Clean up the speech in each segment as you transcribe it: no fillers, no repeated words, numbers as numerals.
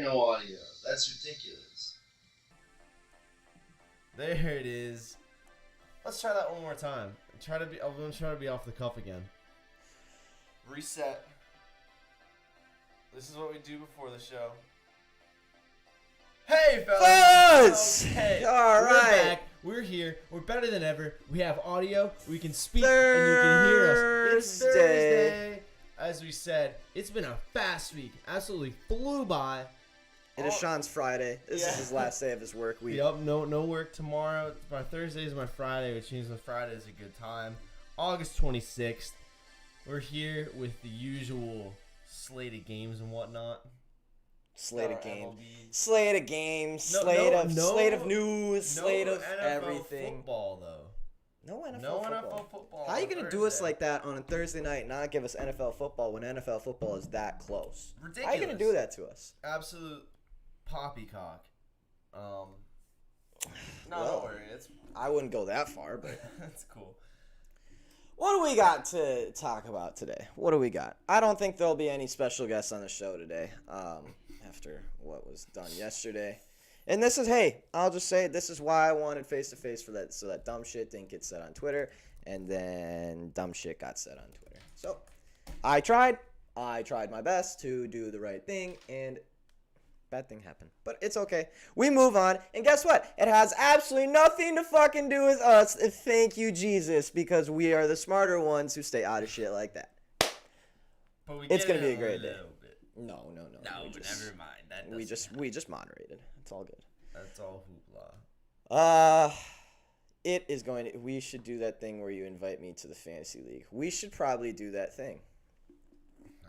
No audio. That's ridiculous. There it is. Let's try that one more time. I'm gonna try to be off the cuff again. Reset. This is what we do before the show. Hey, fellas! Okay, All we're right. back. We're here. We're better than ever. We have audio. We can speak, and you can hear us. It's Thursday. As we said, it's been a fast week. Absolutely flew by. It is Sean's Friday. This is his last day of his work week. Yep, no work tomorrow. My Thursday is my Friday, which means my Friday is a good time. August 26th. We're here with the usual slate of games and whatnot. Slate of games. MLB. Slate of games. Slate of news. Slate of NFL everything. Football though. No NFL No football. NFL football. How are you on gonna do us Thursday? like that on a Thursday night and not give us NFL football when NFL football is that close? Ridiculous. How are you gonna do that to us? Absolute poppycock. No, Well, don't worry. I wouldn't go that far, but That's cool. what do we got to talk about today? What do we got? I don't think there'll be any special guests on the show today. After what was done yesterday. And this is, hey, I'll just say this is why I wanted face-to-face for that, so that dumb shit didn't get said on Twitter, and then dumb shit got said on Twitter. So, I tried my best to do the right thing, and bad thing happened. But it's okay. We move on, and guess what? It has absolutely nothing to fucking do with us. Thank you, Jesus, because we are the smarter ones who stay out of shit like that. But It's gonna be a great day. Bit. No. No, never mind. That We doesn't just moderated. It's all good. That's all hoopla. It is going to, we should do that thing where you invite me to the fantasy league. We should probably do that thing.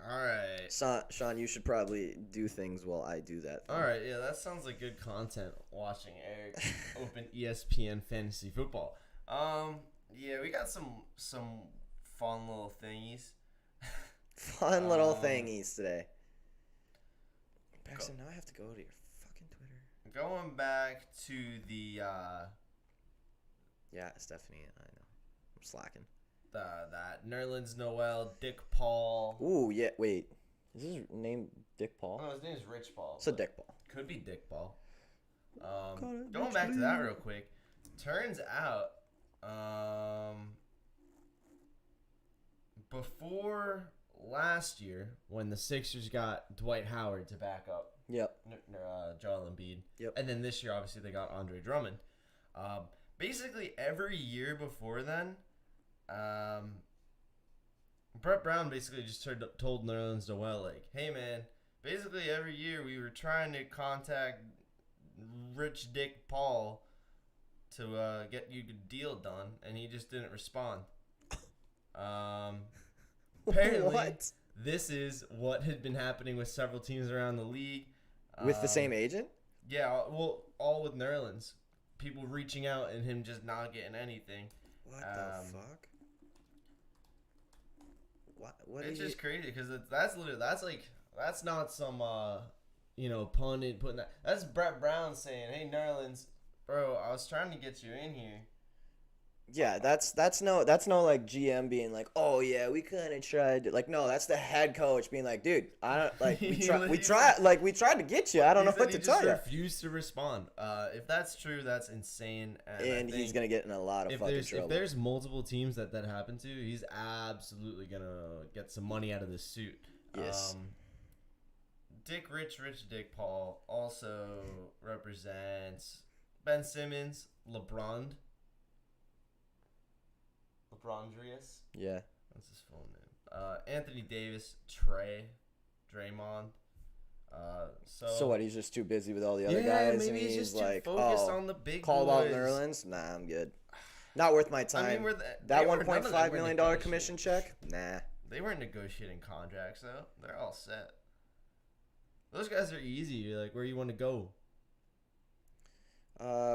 All right. Sean, you should probably do things while I do that thing. All right. Yeah, that sounds like good content. Watching Eric open ESPN fantasy football. Yeah, we got some fun little thingies. Fun little thingies today. Braxton, now I have to go to your fucking Twitter. Going back to the Yeah, Stephanie, I know. I'm slacking. that Nerlens Noel, Dick Paul. Ooh, yeah, wait. Is his name Dick Paul? No, his name is Rich Paul. So Dick Paul. Could be Dick Paul. Going back to that real quick. Turns out, before last year, when the Sixers got Dwight Howard to back up Yep. Joel Embiid, Yep. and then this year, obviously, they got Andre Drummond. Basically, every year before then, Brett Brown basically just told Nerlens Noel, like, hey, man, basically every year we were trying to contact Rich Dick Paul to get you a deal done, and he just didn't respond. Apparently, What? this is what had been happening with several teams around the league. With the same agent? Yeah, well, all with Nerlens. People reaching out and him just not getting anything. What the fuck? What It's is just crazy because that's not some pundit putting that. That's Brett Brown saying, "Hey Nerlens, bro, I was trying to get you in here." Yeah, that's no like GM being like, oh yeah, we kind of tried to, like, no, that's the head coach being like, dude, I don't like we tried to get you. I don't know what to tell you. He just refused to respond. If that's true, that's insane. And he's gonna get in a lot of fucking trouble. If there's multiple teams that happen to, he's absolutely gonna get some money out of this suit. Yes. Rich Dick Paul also represents Ben Simmons, LeBrondrius. Yeah. That's his full name. Anthony Davis, Draymond. So what? He's just too busy with all the other guys. Maybe and he's just like, too focused on the big call boys. out Nerlens? Nah, I'm good. Not worth my time. I mean, that $1.5 million commission check? Nah. They weren't negotiating contracts though. They're all set. Those guys are easy. You're like, where you want to go?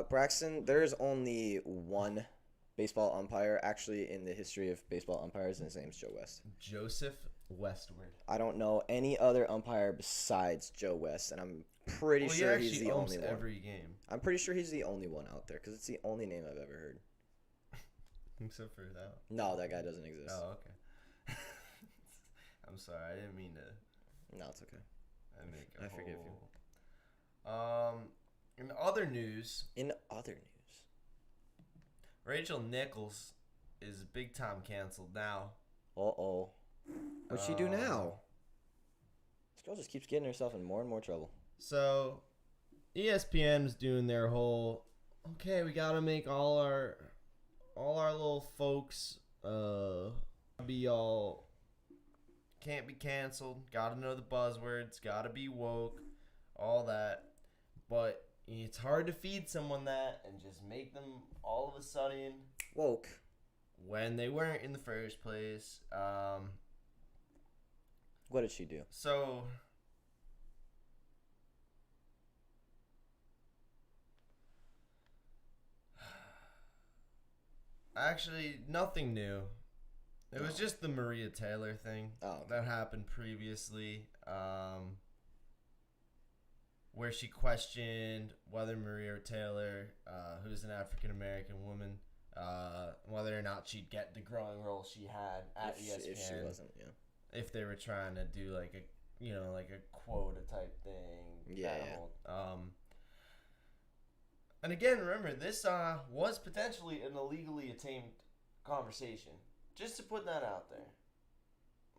Braxton, there's only one baseball umpire actually in the history of baseball umpires, and his name's Joe West. Joseph Westward. I don't know any other umpire besides Joe West, and I'm pretty sure he's the only one. Every game. I'm pretty sure he's the only one out there because it's the only name I've ever heard. Except for that. No, that guy doesn't exist. Oh, okay. I'm sorry, I didn't mean to. No, it's okay. I make I forgive you. other news, Rachel Nichols is big time canceled now. Uh-oh. What'd she do now? This girl just keeps getting herself in more and more trouble. So, ESPN's doing their whole, okay, we gotta make all our little folks can't be canceled, gotta know the buzzwords, gotta be woke, all that. But it's hard to feed someone that and just make them all of a sudden woke when they weren't in the first place. What did she do? So actually, nothing new. It was just the Maria Taylor thing that happened previously, where she questioned whether Maria Taylor, who's an African-American woman, whether or not she'd get the growing role she had at ESPN. If she wasn't, yeah. If they were trying to do like a quota type thing. Yeah. And again, remember, this was potentially an illegally attained conversation. Just to put that out there.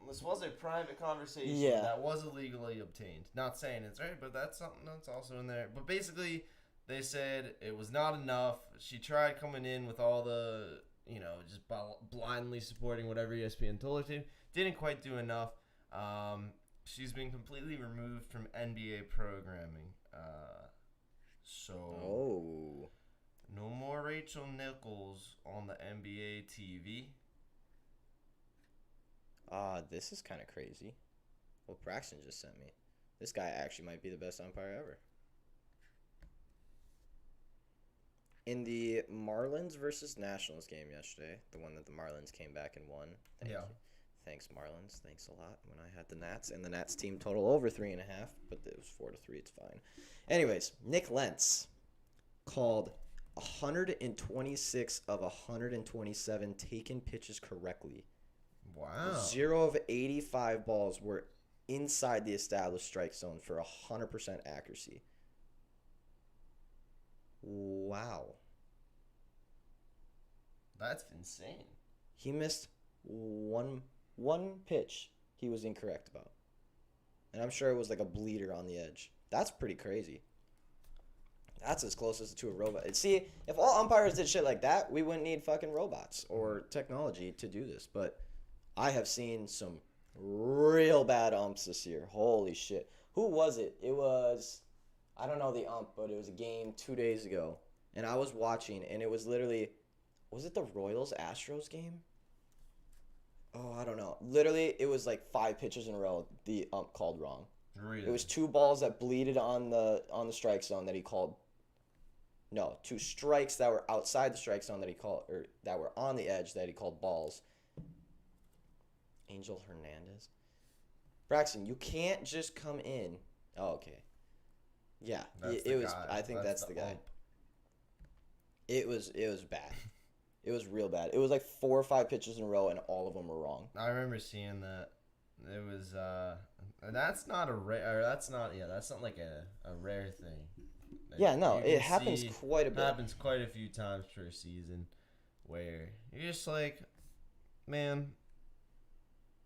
This was a private conversation that was illegally obtained. Not saying it's right, but that's something that's also in there. But basically, they said it was not enough. She tried coming in with all the, just blindly supporting whatever ESPN told her to. Didn't quite do enough. She's been completely removed from NBA programming. No more Rachel Nichols on the NBA TV. This is kind of crazy. What Braxton just sent me. This guy actually might be the best umpire ever. In the Marlins versus Nationals game yesterday, the one that the Marlins came back and won. Thanks, Marlins. Thanks a lot. When I had the Nats, and the Nats team total over 3.5, but it was 4-3. It's fine. Anyways, Nick Lentz called 126 of 127 taken pitches correctly. Wow. 0 of 85 balls were inside the established strike zone for 100% accuracy. Wow. That's insane. He missed one pitch he was incorrect about. And I'm sure it was like a bleeder on the edge. That's pretty crazy. That's as close as to a robot. See, if all umpires did shit like that, we wouldn't need fucking robots or technology to do this. But I have seen some real bad umps this year. Holy shit. Who was it? It was, I don't know the ump, but it was a game 2 days ago. And I was watching, and it was literally, was it the Royals-Astros game? Oh, I don't know. Literally, it was like 5 pitches in a row the ump called wrong. Really? It was 2 balls that bleeded on the strike zone that he called. No, 2 strikes that were outside the strike zone that he called, or that were on the edge that he called balls. Angel Hernandez. Braxton, you can't just come in. Oh, okay. Yeah, it was. Guy. I think that's the guy. Ump. It was bad. It was real bad. It was like 4 or 5 pitches in a row, and all of them were wrong. I remember seeing that. It was that's not a rare. That's not like a rare thing. Yeah, no, it happens quite a bit. It happens quite a few times per season, where you're just like, man,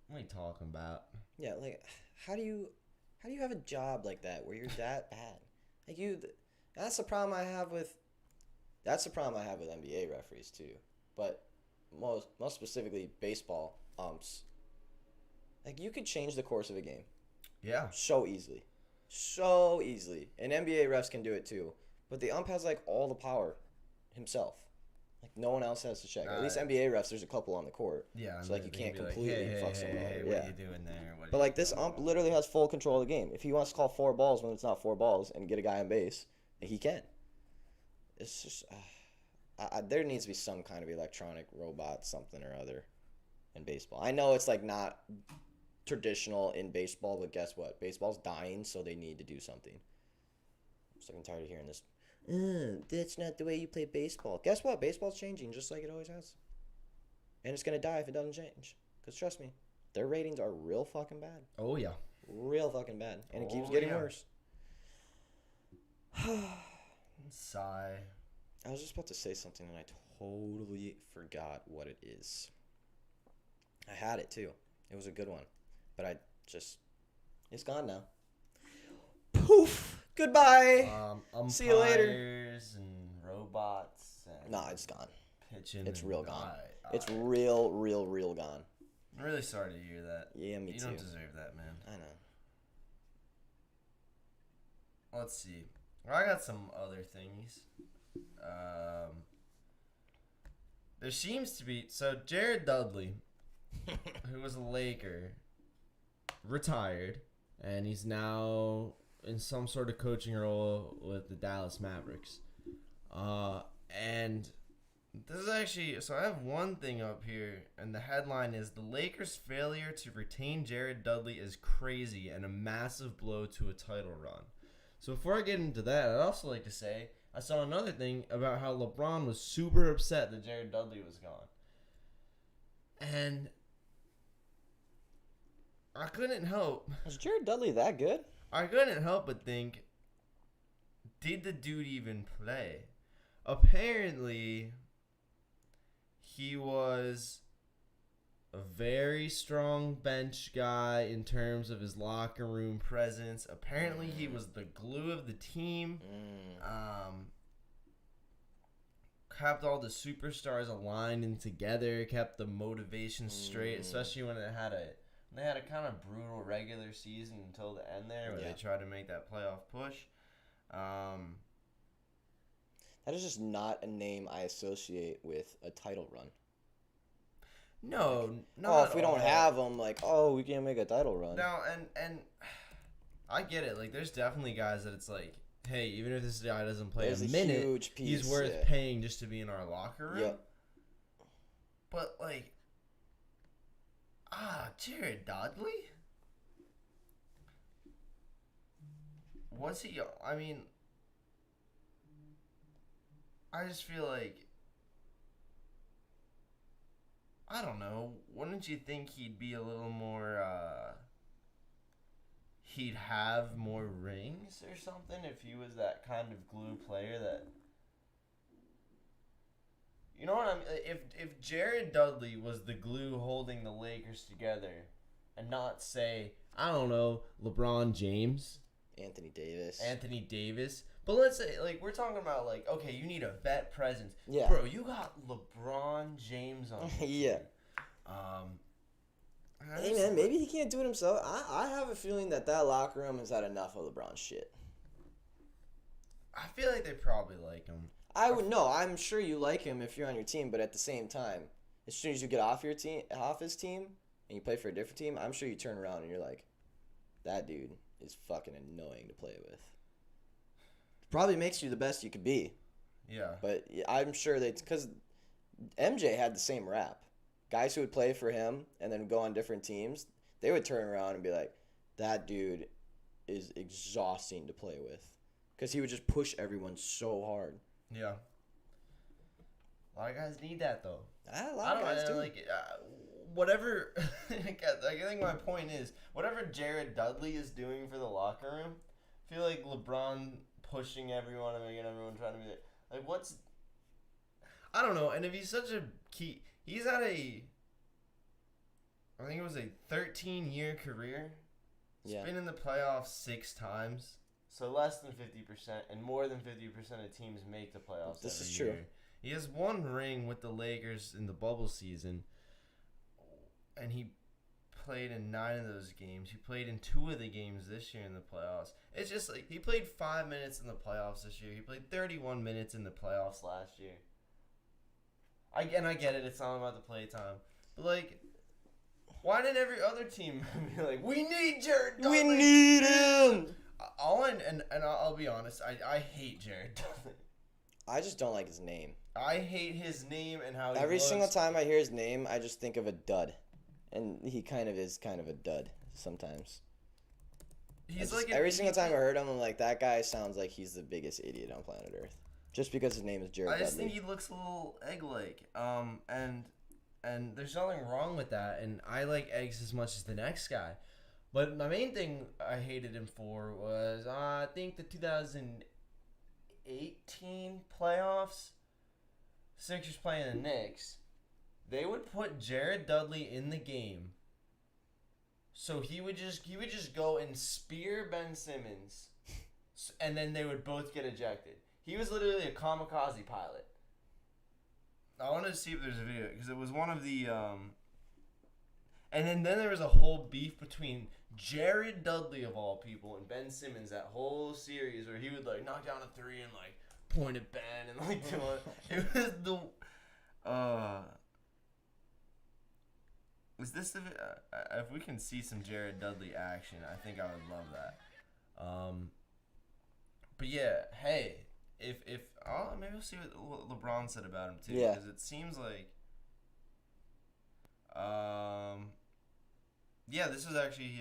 what are you talking about? Yeah, like how do you have a job like that where you're that bad? Like that's the problem I have with NBA referees too. But most specifically baseball umps. Like you could change the course of a game. Yeah. So easily. And NBA refs can do it too. But the ump has like all the power himself. Like no one else has to check. At least NBA refs, there's a couple on the court. Yeah. So like you can't completely fuck someone over. What are you doing there? But like this ump literally has full control of the game. If he wants to call 4 balls when it's not 4 balls and get a guy on base, he can. It's just there needs to be some kind of electronic robot, something or other, in baseball. I know it's like not traditional in baseball, but guess what? Baseball's dying, so they need to do something. I'm sick and tired of hearing this. That's not the way you play baseball. Guess what? Baseball's changing just like it always has. And it's going to die if it doesn't change. Because trust me, their ratings are real fucking bad. Oh, yeah. Real fucking bad. And it keeps getting worse. Sigh. I was just about to say something and I totally forgot what it is. I had it too. It was a good one. But it's gone now. Poof! Goodbye! See you later. Umpires and robots. And Nah, it's gone. pitching. It's and real gone. I- It's real gone. I'm really sorry to hear that. Yeah, me You too. don't deserve that, man. I know. Let's see. Well, I got some other things. There seems to be Jared Dudley, who was a Laker, retired, and he's now in some sort of coaching role with the Dallas Mavericks. And this is actually I have one thing up here, and the headline is the Lakers' failure to retain Jared Dudley is crazy and a massive blow to a title run. So before I get into that, I'd also like to say I saw another thing about how LeBron was super upset that Jared Dudley was gone. And I couldn't help. Was Jared Dudley that good? I couldn't help but think, did the dude even play? Apparently, he was a very strong bench guy in terms of his locker room presence. Apparently, he was the glue of the team. Kept all the superstars aligned and together. Kept the motivation straight, especially when they had a kind of brutal regular season until the end there, where they tried to make that playoff push. That is just not a name I associate with a title run. No, not Oh, at if we don't all. have them, like, oh, we can't make a title run. No, and I get it. Like, there's definitely guys that it's like, hey, even if this guy doesn't play There's a a minute, huge piece, he's worth yeah. paying just to be in our locker room. Yep. But like, Jared Dudley? Was he? I mean, I just feel like, I don't know. Wouldn't you think he'd be a little more, he'd have more rings or something if he was that kind of glue player that, you know what I mean? If Jared Dudley was the glue holding the Lakers together and not, say, I don't know, LeBron James, Anthony Davis. but let's say, like, we're talking about, like, okay, you need a vet presence. Yeah. Bro, you got LeBron James on your Yeah. team. Hey, man, maybe he can't do it himself. I have a feeling that locker room has had enough of LeBron shit. I feel like they probably like him. I would know. I'm sure you like him if you're on your team, but at the same time, as soon as you get off his team, and you play for a different team, I'm sure you turn around and you're like, that dude is fucking annoying to play with. Probably makes you the best you could be. Yeah. But I'm sure because MJ had the same rap. Guys who would play for him and then go on different teams, they would turn around and be like, that dude is exhausting to play with. Because he would just push everyone so hard. Yeah. A lot of guys need that, though. A lot of guys do. Like, whatever. I think my point is, whatever Jared Dudley is doing for the locker room, I feel like LeBron pushing everyone and making everyone trying to be there. Like, what's. I don't know. And if he's such a key. He's had I think it was a 13-year career. He's been in the playoffs 6 times. So less than 50%, and more than 50% of teams make the playoffs. This is every true. year. He has 1 ring with the Lakers in the bubble season, and he played in 9 of those games. He played in 2 of the games this year in the playoffs. It's just like he played 5 minutes in the playoffs this year. He played 31 minutes in the playoffs last year. I get it. It's not about the play time, but like, why didn't every other team be like, we need Jared Dudley? We need him. I'll be honest. I hate Jared Dudley. I just don't like his name. I hate his name and how he Every looks. single time I hear his name, I just think of a dud. And he kind of is kind of a dud sometimes. Every single time I heard him, I'm like, that guy sounds like he's the biggest idiot on planet Earth. Just because his name is Jared Dudley. I just think he looks a little egg-like. And there's nothing wrong with that. And I like eggs as much as the next guy. But my main thing I hated him for was, I think the 2008 2018 playoffs, Sixers playing the Knicks, they would put Jared Dudley in the game. So he would just go and spear Ben Simmons, and then they would both get ejected. He was literally a kamikaze pilot. I wanted to see if there's a video because it was one of the and then there was a whole beef between Jared Dudley of all people and Ben Simmons, that whole series where he would like knock down a three and like point at Ben and like do it. It was the is this the if we can see some Jared Dudley action, I think I would love that. But yeah, hey, if maybe we'll see what LeBron said about him too, Yeah. because it seems like yeah, this was actually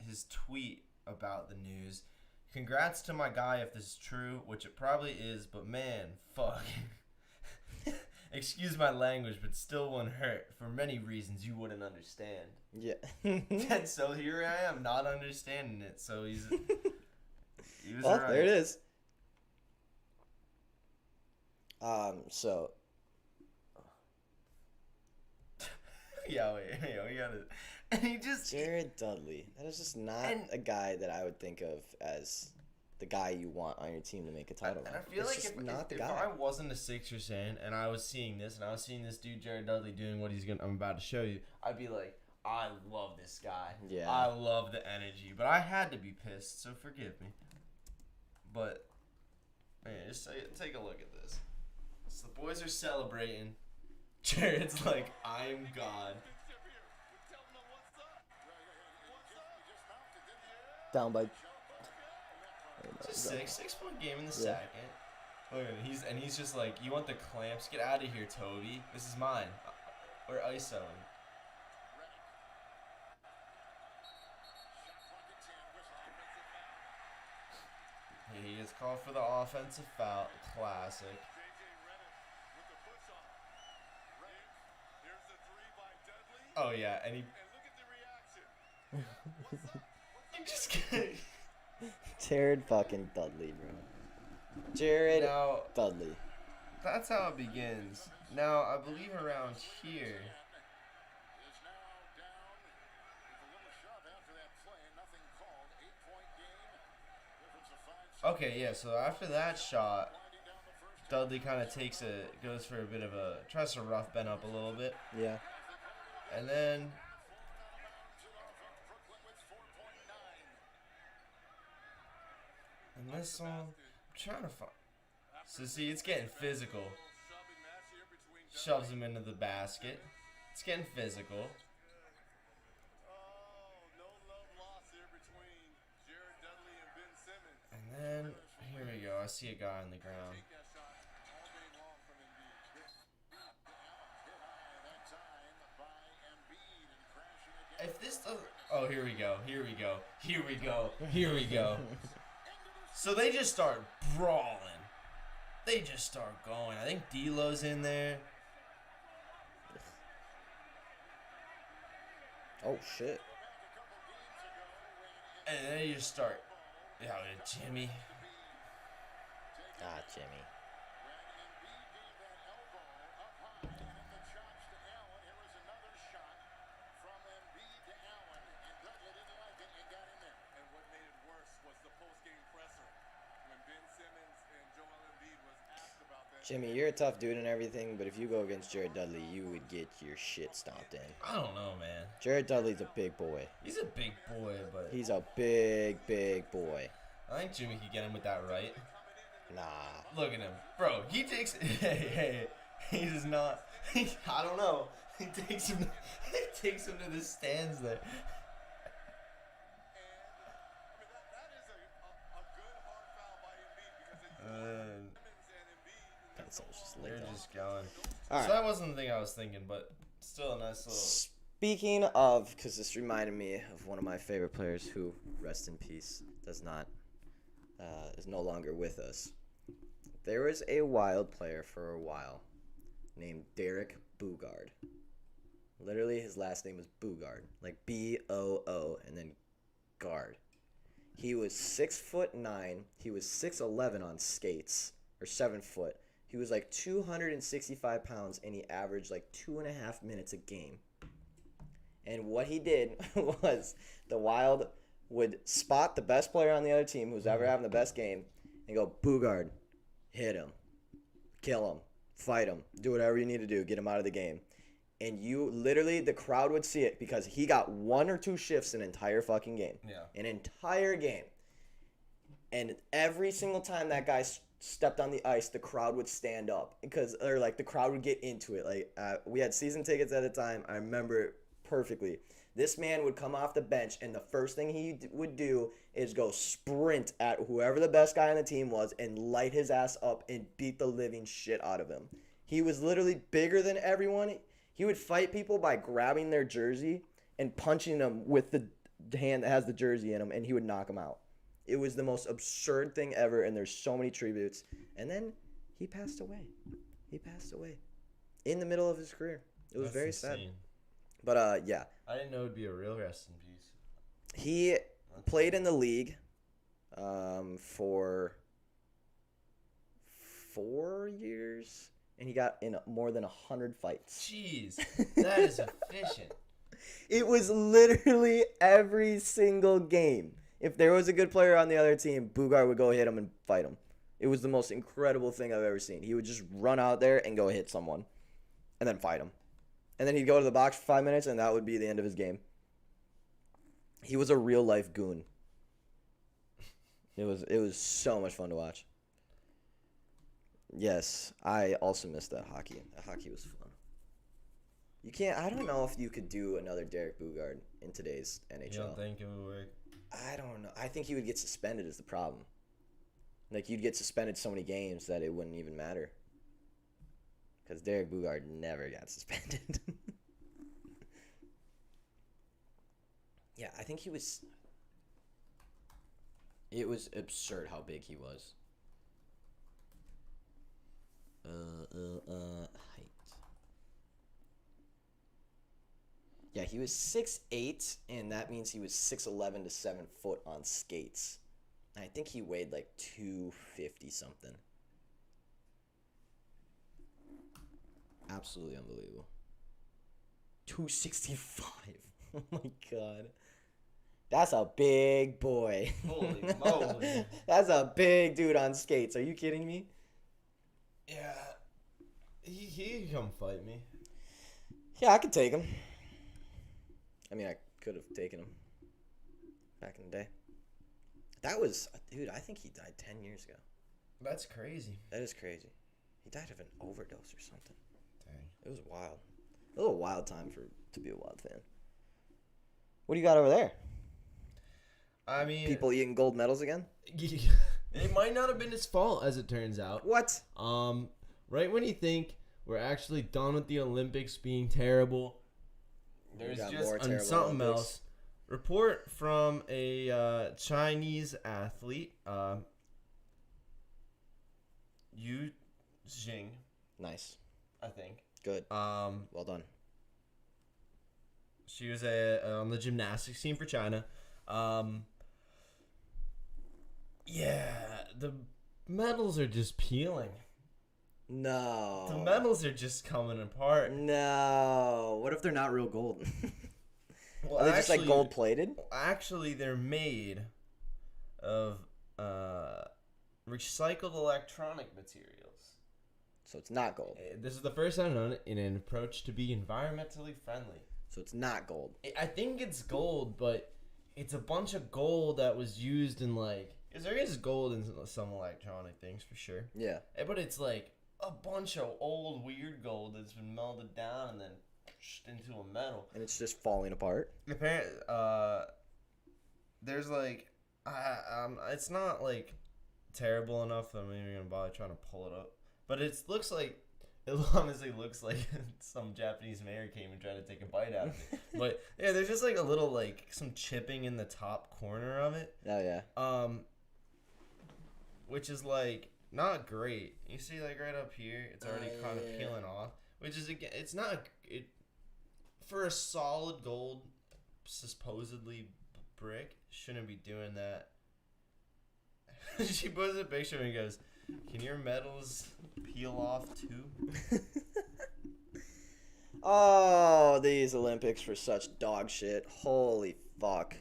his tweet about the news. Congrats to my guy if this is true, which it probably is, but man, fuck. Excuse my language, but still won't hurt for many reasons you wouldn't understand. Yeah. And so here I am, not understanding it. So he was Well, right. there it is. So Yeah, we gotta. And he just Jared Dudley. That is just not And- a guy that I would think of as the guy you want on your team to make a title And run. I feel It's like just if not the if guy. I wasn't a Sixers fan and I was seeing this and I was seeing this dude Jared Dudley doing what I'm about to show you, I'd be like, I love this guy. Yeah. I love the energy, but I had to be pissed, so forgive me. But man, just take a look at this. So the boys are celebrating. Jared's like, I am God. Down by. Just six-point game in the Yeah. second. Look at him. He's just like, you want the clamps? Get out of here, Toby. This is mine. We're ISOing. He is called for the offensive foul. Classic. Oh yeah, and he just Jared fucking Dudley, bro. Jared now. Dudley. That's how it begins. Now, I believe around here. Okay, yeah, so after that shot, Dudley kind of goes for a bit of tries to rough Ben up a little bit. Yeah. And then. And this one, I'm trying to find. So see, it's getting physical. Shoves him into the basket. It's getting physical. And then, here we go. I see a guy on the ground. If this doesn't... Oh, here we go. Here we go. Here we go. Here we go. So they just start brawling. They just start going. I think D'Lo's in there. Oh shit. And then you just start... Yeah, Jimmy. Ah, Jimmy. Jimmy, you're a tough dude and everything, but if you go against Jared Dudley, you would get your shit stomped in. I don't know, man. Jared Dudley's a big boy. He's a big boy, but... He's a big, big boy. I think Jimmy could get him with that right. Nah. Look at him. Bro, he takes... Hey, he does not... I don't know. He takes him to the stands there. That's just They're laid out. just going. All right. So that wasn't the thing I was thinking, but still a nice little... Speaking of, because this reminded me of one of my favorite players who, rest in peace, is no longer with us. There was a Wild player for a while named Derek Boogard. Literally, his last name was Boogard, like B-O-O, and then guard. He was 6'9". He was 6'11" on skates, or 7 foot. He was like 265 pounds, and he averaged like 2.5 minutes a game. And what he did was the Wild would spot the best player on the other team who's ever having the best game and go, Bugard, hit him, kill him, fight him, do whatever you need to do, get him out of the game. And you literally, the crowd would see it because he got 1 or 2 shifts an entire fucking game. Yeah. An entire game. And every single time that guy stepped on the ice, the crowd would stand up the crowd would get into it. We had season tickets at the time. I remember it perfectly. This man would come off the bench, and the first thing he would do is go sprint at whoever the best guy on the team was and light his ass up and beat the living shit out of him. He was literally bigger than everyone. He would fight people by grabbing their jersey and punching them with the hand that has the jersey in him, and he would knock them out. It was the most absurd thing ever, and there's so many tributes. And then he passed away. In the middle of his career. It was very sad. But, yeah. I didn't know it'd be a real rest in peace. He played in the league for 4 years, and he got in more than 100 fights. Jeez, that is efficient. It was literally every single game. If there was a good player on the other team, Bugard would go hit him and fight him. It was the most incredible thing I've ever seen. He would just run out there and go hit someone and then fight him. And then he'd go to the box for 5 minutes, and that would be the end of his game. He was a real-life goon. It was so much fun to watch. Yes, I also missed that hockey. That hockey was fun. I don't know if you could do another Derek Bugard in today's NHL. You don't think it would work? I don't know. I think he would get suspended is the problem. Like, you'd get suspended so many games that it wouldn't even matter. Because Derek Bugard never got suspended. Yeah, I think he was... It was absurd how big he was. Height. Yeah, he was 6'8", and that means he was 6'11" to 7 foot on skates. And I think he weighed like 250 something. Absolutely unbelievable. 265. Oh my god. That's a big boy. Holy moly. That's a big dude on skates. Are you kidding me? Yeah. He could come fight me. Yeah, I could take him. I mean, I could have taken him back in the day. That was, dude, I think he died 10 years ago. That's crazy. That is crazy. He died of an overdose or something. Dang. It was wild. A little wild time to be a Wild fan. What do you got over there? I mean... People eating gold medals again? It might not have been his fault, as it turns out. What? Right when you think we're actually done with the Olympics being terrible, there's just something else. Report from a Chinese athlete, Yu Jing. Nice. I think. Good. Well done. She was on the gymnastics team for China. Yeah, the medals are just peeling. No. The medals are just coming apart. No. What if they're not real gold? Well, are they just like gold plated? Actually, they're made of recycled electronic materials. So it's not gold. This is the first time done in an approach to be environmentally friendly. So it's not gold. I think it's gold, but it's a bunch of gold that was used in because there is gold in some electronic things for sure. Yeah. But it's like a bunch of old weird gold that's been melted down and then into a metal. And it's just falling apart. Apparently, there's it's not terrible enough that I'm even gonna bother trying to pull it up. But it honestly looks like some Japanese mayor came and tried to take a bite out of it. But yeah, there's just a little some chipping in the top corner of it. Oh yeah. Which is not great. You see right up here, it's already kind of peeling off. Which is again, it's not for a solid gold supposedly brick shouldn't be doing that She posts a picture and goes, "Can your medals peel off too?" Oh, these Olympics were such dog shit. Holy fuck.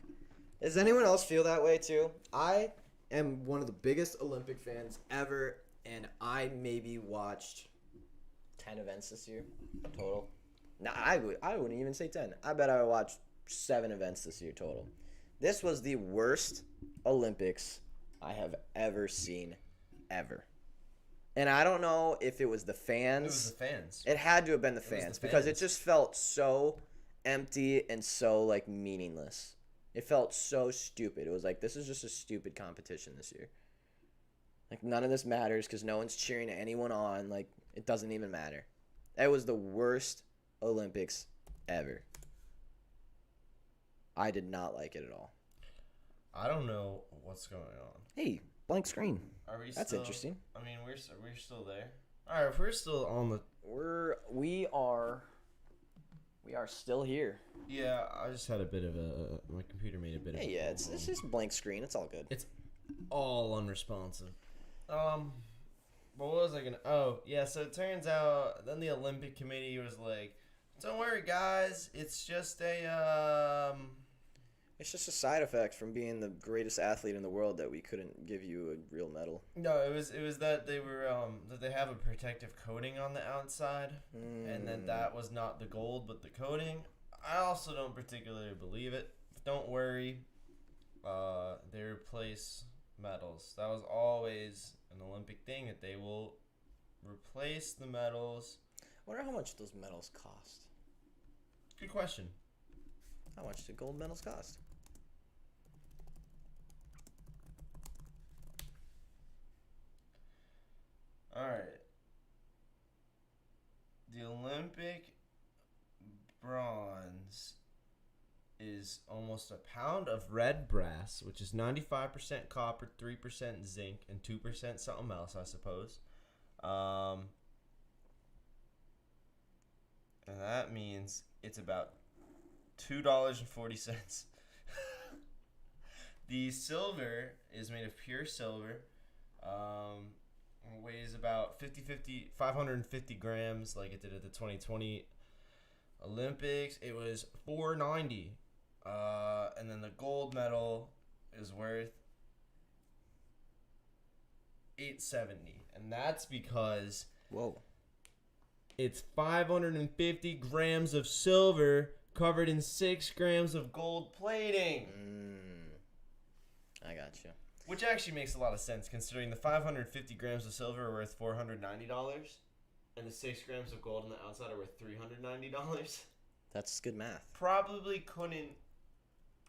Does anyone else feel that way too? I am one of the biggest Olympic fans ever, and I maybe watched 10 events this year total. Nah, I wouldn't even say 10. I bet I watched 7 events this year total. This was the worst Olympics I have ever seen, ever. And I don't know if it was the fans. It was the fans. It had to have been the fans because it just felt so empty and so like meaningless. It felt so stupid. It was like, this is just a stupid competition this year. Like, none of this matters because no one's cheering anyone on. Like, it doesn't even matter. It was the worst Olympics ever. I did not like it at all. I don't know what's going on. Hey, blank screen. Are we? That's still, interesting. I mean, we're still there. All right, if we're still on the. We are still here. Yeah, I just had a bit of a. My computer made a bit of. Yeah, it's just blank screen. It's all good. It's all unresponsive. What was I gonna? Oh, yeah. So it turns out then the Olympic Committee was like, "Don't worry, guys. It's just a It's just a side effect from being the greatest athlete in the world that we couldn't give you a real medal." No, it was that they were that they have a protective coating on the outside, and then that was not the gold but the coating. I also don't particularly believe it. Don't worry, they replace medals. That was always an Olympic thing, that they will replace the medals. I wonder how much those medals cost. Good question. How much do gold medals cost? All right. The Olympic bronze is almost a pound of red brass, which is 95% copper, 3% zinc, and 2% something else, I suppose. And that means it's about $2.40. The silver is made of pure silver. Weighs about 550 grams, like it did at the 2020 Olympics. It was $4.90. And then the gold medal is worth $8.70. And that's because it's 550 grams of silver covered in 6 grams of gold plating. I got you. Which actually makes a lot of sense, considering the 550 grams of silver are worth $490, and the 6 grams of gold on the outside are worth $390. That's good math. Probably couldn't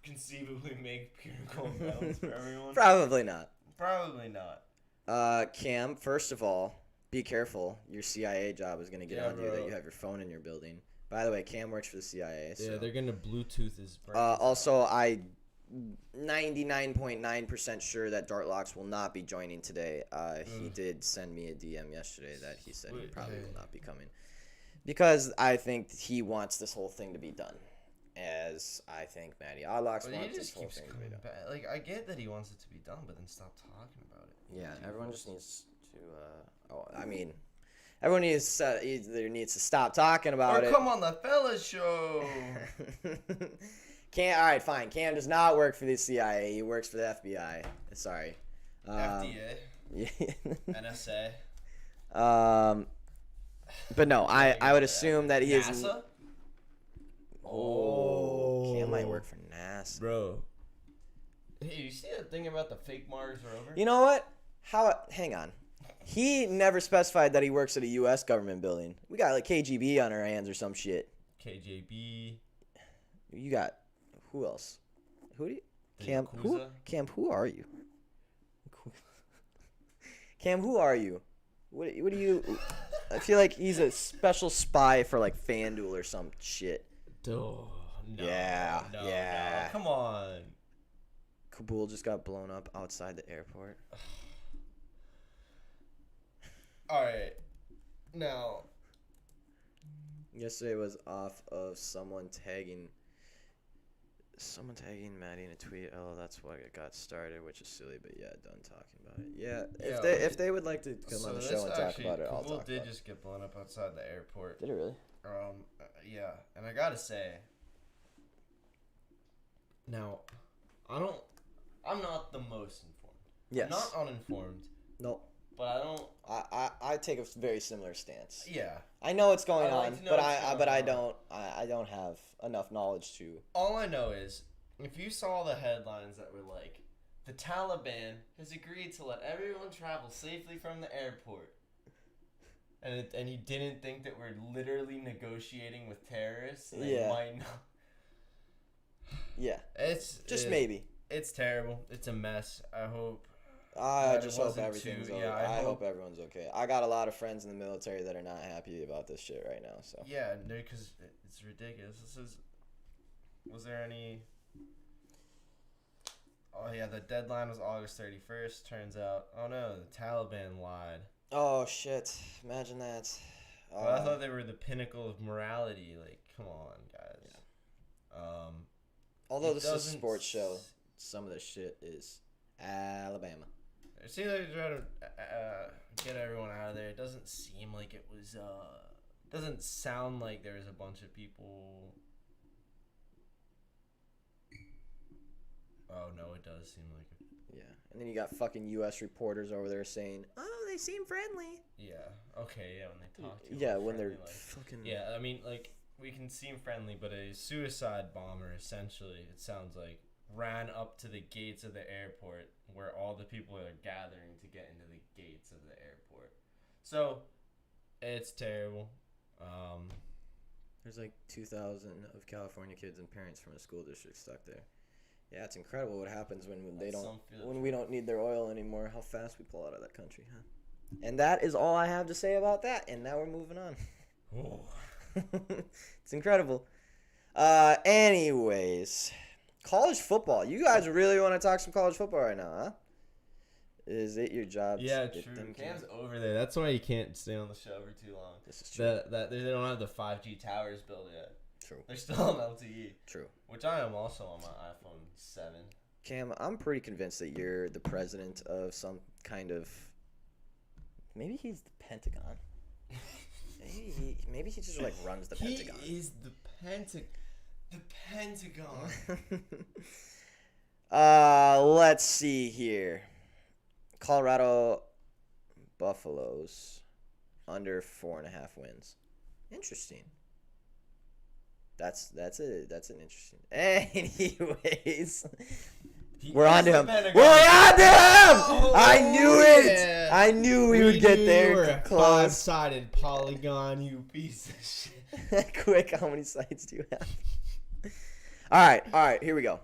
conceivably make pure gold medals for everyone. Probably not. Probably not. Cam, first of all, be careful. Your CIA job is going to get on you that you have your phone in your building. By the way, Cam works for the CIA. So. Yeah, they're going to Bluetooth his brain. Also, I 99.9% sure that Dartlocks will not be joining today. He did send me a DM yesterday that he said he probably will not be coming. Because I think he wants this whole thing to be done. As I think Matty Oddlocks wants this whole thing to be done. Like, I get that he wants it to be done, but then stop talking about it. Yeah, everyone just needs to, everyone either needs to stop talking about it. Or come on the fellas show. All right, fine. Cam does not work for the CIA. He works for the FBI. Sorry. FDA. Yeah. NSA. But no, I would assume that he is. NASA? Cam might work for NASA. Bro. Hey, you see that thing about the fake Mars rover? You know what? Hang on. He never specified that he works at a U.S. government building. We got like KGB on our hands or some shit. KJB. You got. Who else? Who do you? Cam, who are you? Cam, who are you? What do you? I feel like he's a special spy for like FanDuel or some shit. Oh, no. Yeah. No. Come on. Kabul just got blown up outside the airport. All right. Now. Yesterday was off of someone tagging Someone tagging Maddie in a tweet. Oh, that's why it got started, which is silly. But yeah, done talking about it. Yeah, if they would like to come on the show and talk about it, I'll talk about it. Kavul did just get blown up outside the airport. Did it really? Yeah, and I gotta say, now, I'm not the most informed. Yes. I'm not uninformed. No. But I don't. I take a very similar stance. Yeah. I know what's going I like on, to know but what's going I on. don't have enough knowledge to. All I know is, if you saw the headlines that were like, the Taliban has agreed to let everyone travel safely from the airport, and you didn't think that we're literally negotiating with terrorists, and they might not. Yeah. It's maybe. It's terrible. It's a mess. I hope. I just hope everything's okay. Yeah, I hope everyone's okay. I got a lot of friends in the military that are not happy about this shit right now. So. Yeah, because it's ridiculous. Was there any? Oh yeah, the deadline was August 31st. Turns out, oh no, the Taliban lied. Oh shit! Imagine that. But I thought they were the pinnacle of morality. Like, come on, guys. Yeah. Although this is a sports show, some of the shit is Alabama. It seems like they're trying to get everyone out of there. It doesn't seem like it was. Doesn't sound like there was a bunch of people. Oh no, it does seem like it. Yeah, and then you got fucking U.S. reporters over there saying, "Oh, they seem friendly." Yeah. Okay. Yeah, when they talk to you. Yeah, when they're like, fucking. Yeah, I mean, like, we can seem friendly, but a suicide bomber, essentially, it sounds like, ran up to the gates of the airport where all the people are gathering to get into the gates of the airport. So, it's terrible. There's like 2,000 of California kids and parents from a school district stuck there. Yeah, it's incredible what happens when we don't need their oil anymore. How fast we pull out of that country, huh? And that is all I have to say about that. And now we're moving on. Oh. It's incredible. Anyways, college football. You guys really want to talk some college football right now, huh? Is it your job? Yeah, true. Cam's over there. That's why you can't stay on the show for too long. This is true. That they don't have the 5G towers built yet. True. They're still on LTE. True. Which I am also on my iPhone 7. Cam, I'm pretty convinced that you're the president of some kind of. Maybe he's the Pentagon. Maybe he just like runs the Pentagon. He is the Pentagon. Let's see here. Colorado Buffaloes under 4.5 wins. Interesting. That's an interesting. Anyways, we're on to him. We're on to him. Oh, I knew it. yeah. I knew we would get there. You were a Close. five-sided polygon, you piece of shit. Quick, how many sides do you have? All right, here we go.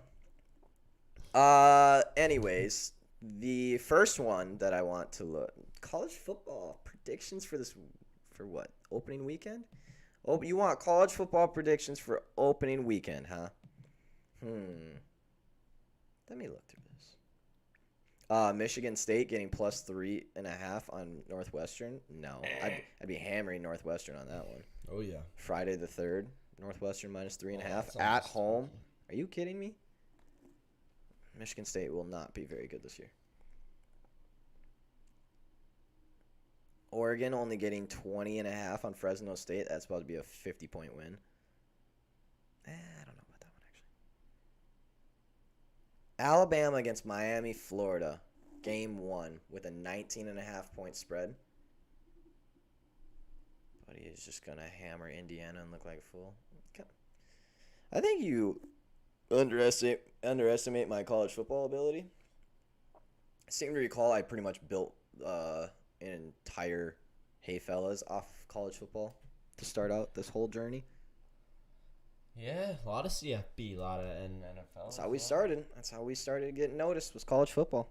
Anyways, the first one that I want to look, college football predictions for what? Opening weekend? Oh, you want college football predictions for opening weekend, huh? Let me look through this. Michigan State getting plus 3.5 on Northwestern. No, I'd be hammering Northwestern on that one. Oh yeah. Friday the 3rd, Northwestern minus 3.5 at home. Are you kidding me? Michigan State will not be very good this year. Oregon only getting 20.5 on Fresno State. That's about to be a 50-point win. I don't know about that one, actually. Alabama against Miami, Florida. Game 1 with a 19.5-point spread. But he is just going to hammer Indiana and look like a fool. Okay. I think you underestimate my college football ability. I seem to recall I pretty much built an entire Hey Fellas off college football to start out this whole journey. Yeah, a lot of CFB, a lot of NFL. That's how we started. That's how we started getting noticed, was college football.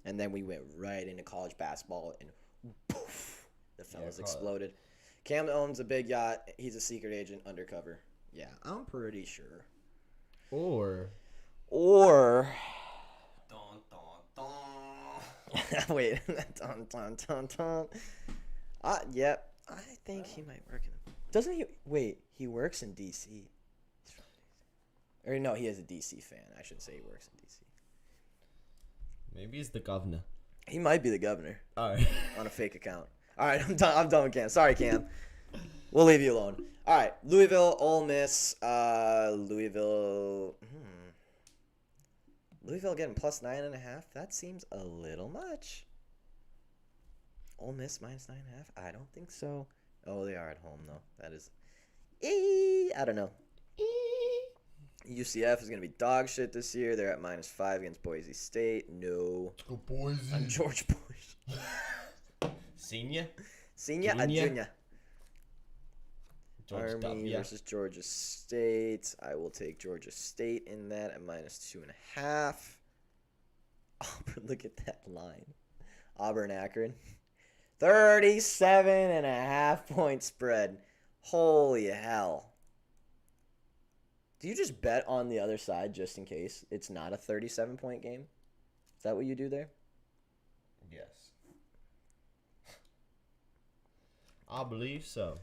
And then we went right into college basketball, and poof, the fellas exploded. Cam owns a big yacht. He's a secret agent undercover. Yeah, I'm pretty sure. Or. Dun, dun, dun. Wait. Dun, dun, dun, dun. Yep. I think he might work in. Doesn't he? Wait, he works in D.C. Or no, he is a DC fan. I shouldn't say he works in DC. Maybe he's the governor. He might be the governor. All right. On a fake account. All right, I'm done with Cam. Sorry, Cam. We'll leave you alone. All right, Louisville, Ole Miss. Louisville getting plus 9.5. That seems a little much. Ole Miss minus 9.5. I don't think so. Oh, they are at home though. That is. I don't know. UCF is going to be dog shit this year. They're at -5 against Boise State. No. Go Boise. I'm George Bush. Senior? Junior. Georgia Army W. versus Georgia State. I will take Georgia State in that at -2.5. Auburn, look at that line. Auburn Akron. 37.5 point spread. Holy hell. Do you just bet on the other side just in case it's not a 37-point game? Is that what you do there? Yes. I believe so.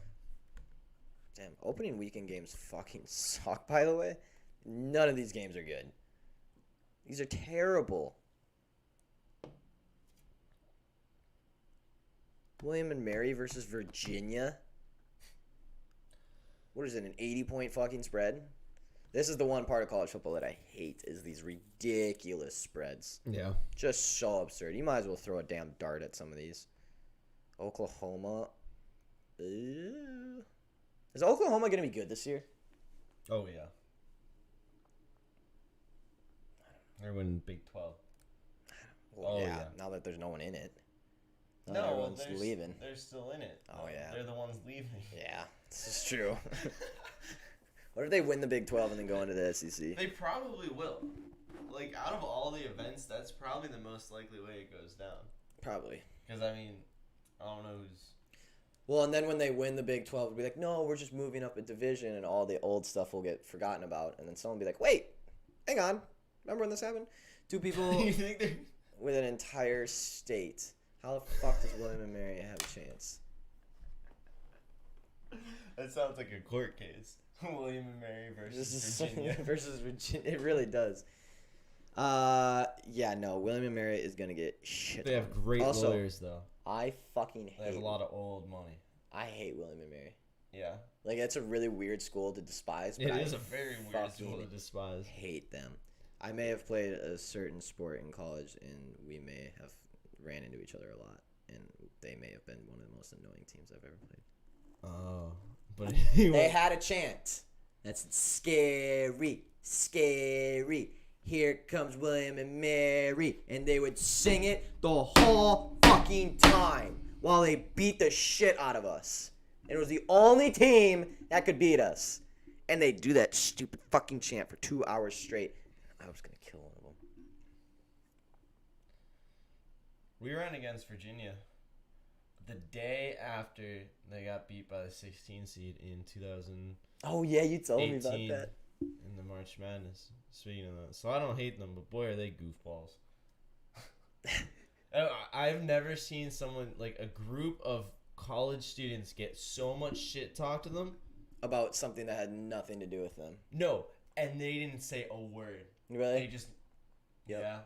Damn, opening weekend games fucking suck, by the way. None of these games are good. These are terrible. William and Mary versus Virginia. What is it, an 80-point fucking spread? This is the one part of college football that I hate, is these ridiculous spreads. Yeah. Just so absurd. You might as well throw a damn dart at some of these. Oklahoma. Ew. Is Oklahoma going to be good this year? Oh, yeah. They're winning Big 12. Well, yeah, now that there's no one in it. No, everyone's leaving. They're still in it. Oh, yeah. They're the ones leaving. Yeah, this is true. What if they win the Big 12 and then go into the SEC? They probably will. Like, out of all the events, that's probably the most likely way it goes down. Probably. Because, I mean, I don't know who's... Well, and then when they win the Big 12, it'll be like, no, we're just moving up a division, and all the old stuff will get forgotten about. And then someone will be like, wait, hang on. Remember when this happened? Two people You think they're... with an entire state. How the fuck does William and Mary have a chance? That sounds like a court case. William and Mary versus Virginia. Versus Virginia. It really does. Yeah, no. William and Mary is going to get shit. They have great lawyers, though. I fucking hate. They have a lot of old money. I hate William and Mary. Yeah. Like, it's a really weird school to despise. But It is a very weird school to despise. Hate them. I may have played a certain sport in college, and we may have ran into each other a lot. And they may have been one of the most annoying teams I've ever played. Oh. But they had a chant. That's scary, scary. Here comes William and Mary. And they would sing it the whole fucking time while they beat the shit out of us. And it was the only team that could beat us. And they do that stupid fucking chant for 2 hours straight. I was going to kill one of them. We ran against Virginia the day after they got beat by the 16 seed in 2000. Oh, yeah, you told me about that. In the March Madness. Speaking of that. So I don't hate them, but boy, are they goofballs. I've never seen someone, like a group of college students, get so much shit talked to them. About something that had nothing to do with them. No, and they didn't say a word. Really? They just, yeah,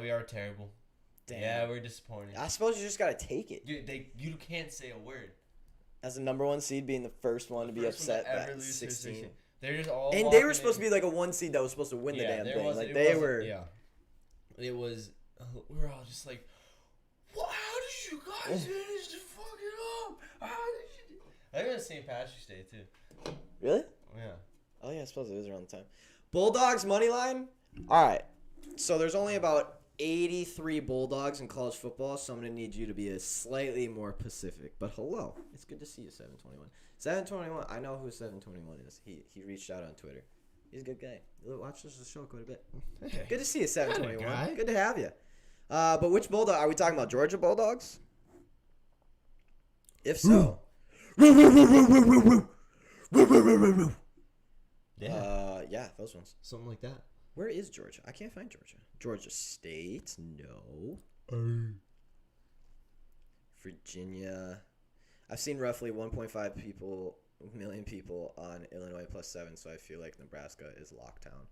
we are terrible. Damn. Yeah, we're disappointed. I suppose you just gotta take it. You can't say a word. As the number one seed, being the first one to be upset at 16. They're just all. And they were supposed to be like a 1 seed that was supposed to win the damn thing. Like they were. Yeah. It was. We were all just like, "What? How did you guys manage to fuck it up? How did you?" I think it was St. Patrick's Day too. Really? Yeah. Oh yeah, I suppose it is around the time. Bulldogs money line. All right. So there's only about 83 Bulldogs in college football, so I'm going to need you to be a slightly more Pacific. But hello. It's good to see you, 721. 721, I know who 721 is. He reached out on Twitter. He's a good guy. Watches the show quite a bit. Hey, good to see you, 721. guy. Good to have you. But which Bulldog? Are we talking about Georgia Bulldogs? If so. Yeah, those ones. Something like that. Where is Georgia? I can't find Georgia. Georgia State? No. Virginia. I've seen roughly 1.5 people million people on Illinois +7, so I feel like Nebraska is lockdown.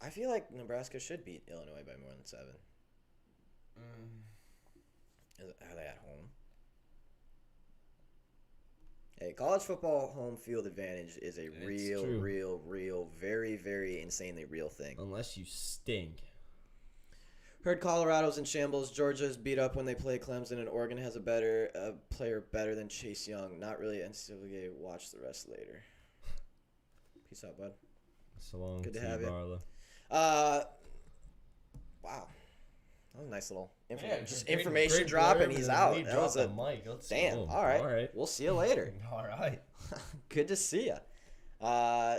I feel like Nebraska should beat Illinois by more than 7. Are they at home? Hey, college football home field advantage is a real, very, very insanely real thing. Unless you stink. Heard Colorado's in shambles. Georgia's beat up when they play Clemson, and Oregon has a player better than Chase Young. Not really NCAA. Watch the rest later. Peace out, bud. So long. Good to have you. Barlow. Wow. That was a nice little Great information drop, and he's out. That was a mic. Let's damn. go. All right. We'll see you later. All right. Good to see you.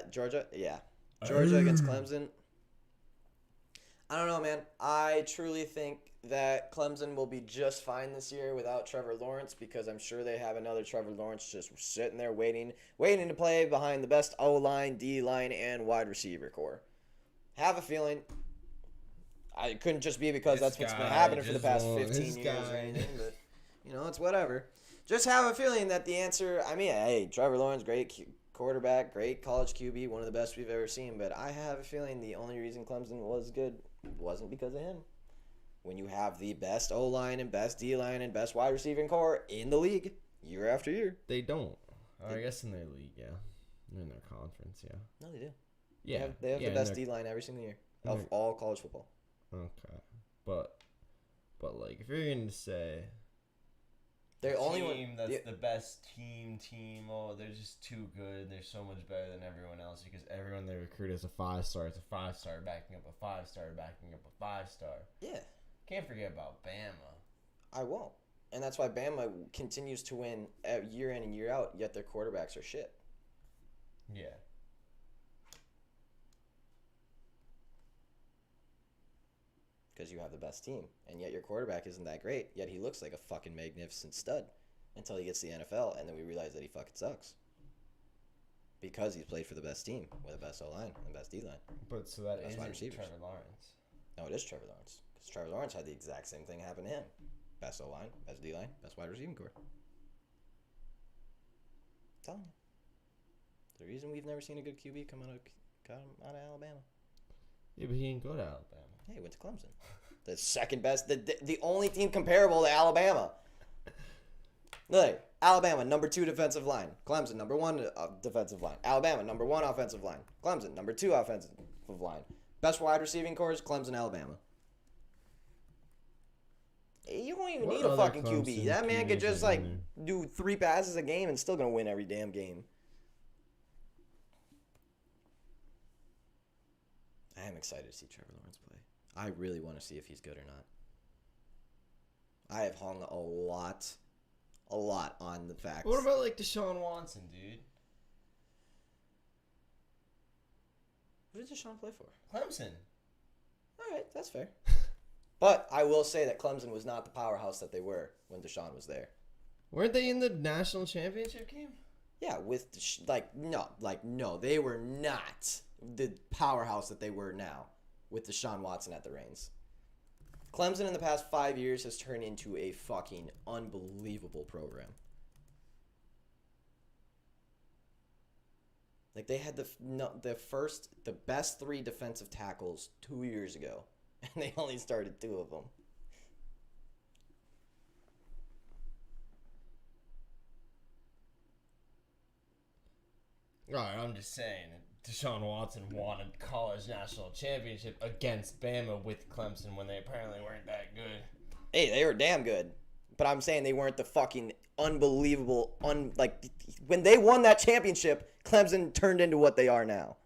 Georgia, yeah. Georgia against Clemson. I don't know, man. I truly think that Clemson will be just fine this year without Trevor Lawrence, because I'm sure they have another Trevor Lawrence just sitting there waiting to play behind the best O-line, D-line, and wide receiver core. Have a feeling. It couldn't just be because that's what's been happening for the past 15 years or anything, but, it's whatever. Just have a feeling that the answer, hey, Trevor Lawrence, great quarterback, great college QB, one of the best we've ever seen, but I have a feeling the only reason Clemson was good wasn't because of him. When you have the best O-line and best D-line and best wide receiving core in the league year after year. They don't. I guess in their league, yeah. In their conference, yeah. No, they do. Yeah. They have the best D-line every single year of all college football. Okay. But like, if you're going to say they're only team that's the best team, they're just too good, they're so much better than everyone else because everyone they recruit is a 5-star. It's a 5-star backing up a 5-star backing up a 5-star. Yeah. Can't forget about Bama. I won't. And that's why Bama continues to win year in and year out, yet their quarterbacks are shit. Yeah. Because you have the best team, and yet your quarterback isn't that great, yet he looks like a fucking magnificent stud until he gets to the NFL, and then we realize that he fucking sucks. Because he's played for the best team, with the best O-line and the best D-line. But so that Best wide isn't receivers. Trevor Lawrence. No, it is Trevor Lawrence. Because Trevor Lawrence had the exact same thing happen to him. Best O-line, best D-line, best wide receiving core. I'm telling you. The reason we've never seen a good QB come out of Alabama. Yeah, but he didn't go to Alabama. Yeah, he went to Clemson. The second best, the only team comparable to Alabama. Look, Alabama, number 2 defensive line. Clemson, number 1 defensive line. Alabama, number 1 offensive line. Clemson, number 2 offensive line. Best wide receiving core is Clemson, Alabama. You don't even need a fucking QB. That man could just, do 3 passes a game and still going to win every damn game. I am excited to see Trevor Lawrence play. I really want to see if he's good or not. I have hung a lot on the fact. What about Deshaun Watson, dude? Who did Deshaun play for? Clemson. All right, that's fair. But I will say that Clemson was not the powerhouse that they were when Deshaun was there. Weren't they in the national championship game? Yeah, with no, they were not the powerhouse that they were now with Deshaun Watson at the reins. Clemson in the past 5 years has turned into a fucking unbelievable program. They had the best 3 defensive tackles 2 years ago, and they only started 2 of them. All right, I'm just saying. Deshaun Watson won a college national championship against Bama with Clemson when they apparently weren't that good. Hey, they were damn good. But I'm saying they weren't the fucking unbelievable, when they won that championship, Clemson turned into what they are now.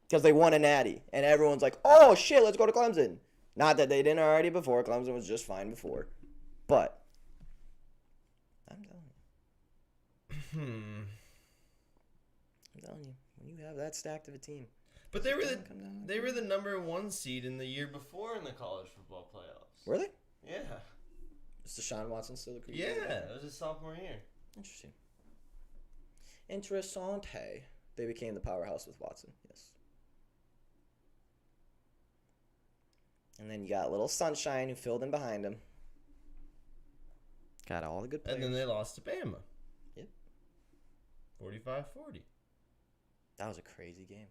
Because they won a natty. And everyone's like, oh shit, let's go to Clemson. Not that they didn't already before. Clemson was just fine before. But, I'm telling you. I'm telling you. When you have that stacked of a team. But they were the number 1 seed in the year before in the college football playoffs. Were they? Yeah. Is Deshaun Watson still the QB? Yeah, it was his sophomore year. Interesting. Interessante. They became the powerhouse with Watson, yes. And then you got little Sunshine who filled in behind him. Got all the good players. And then they lost to Bama. 45-40. That was a crazy game.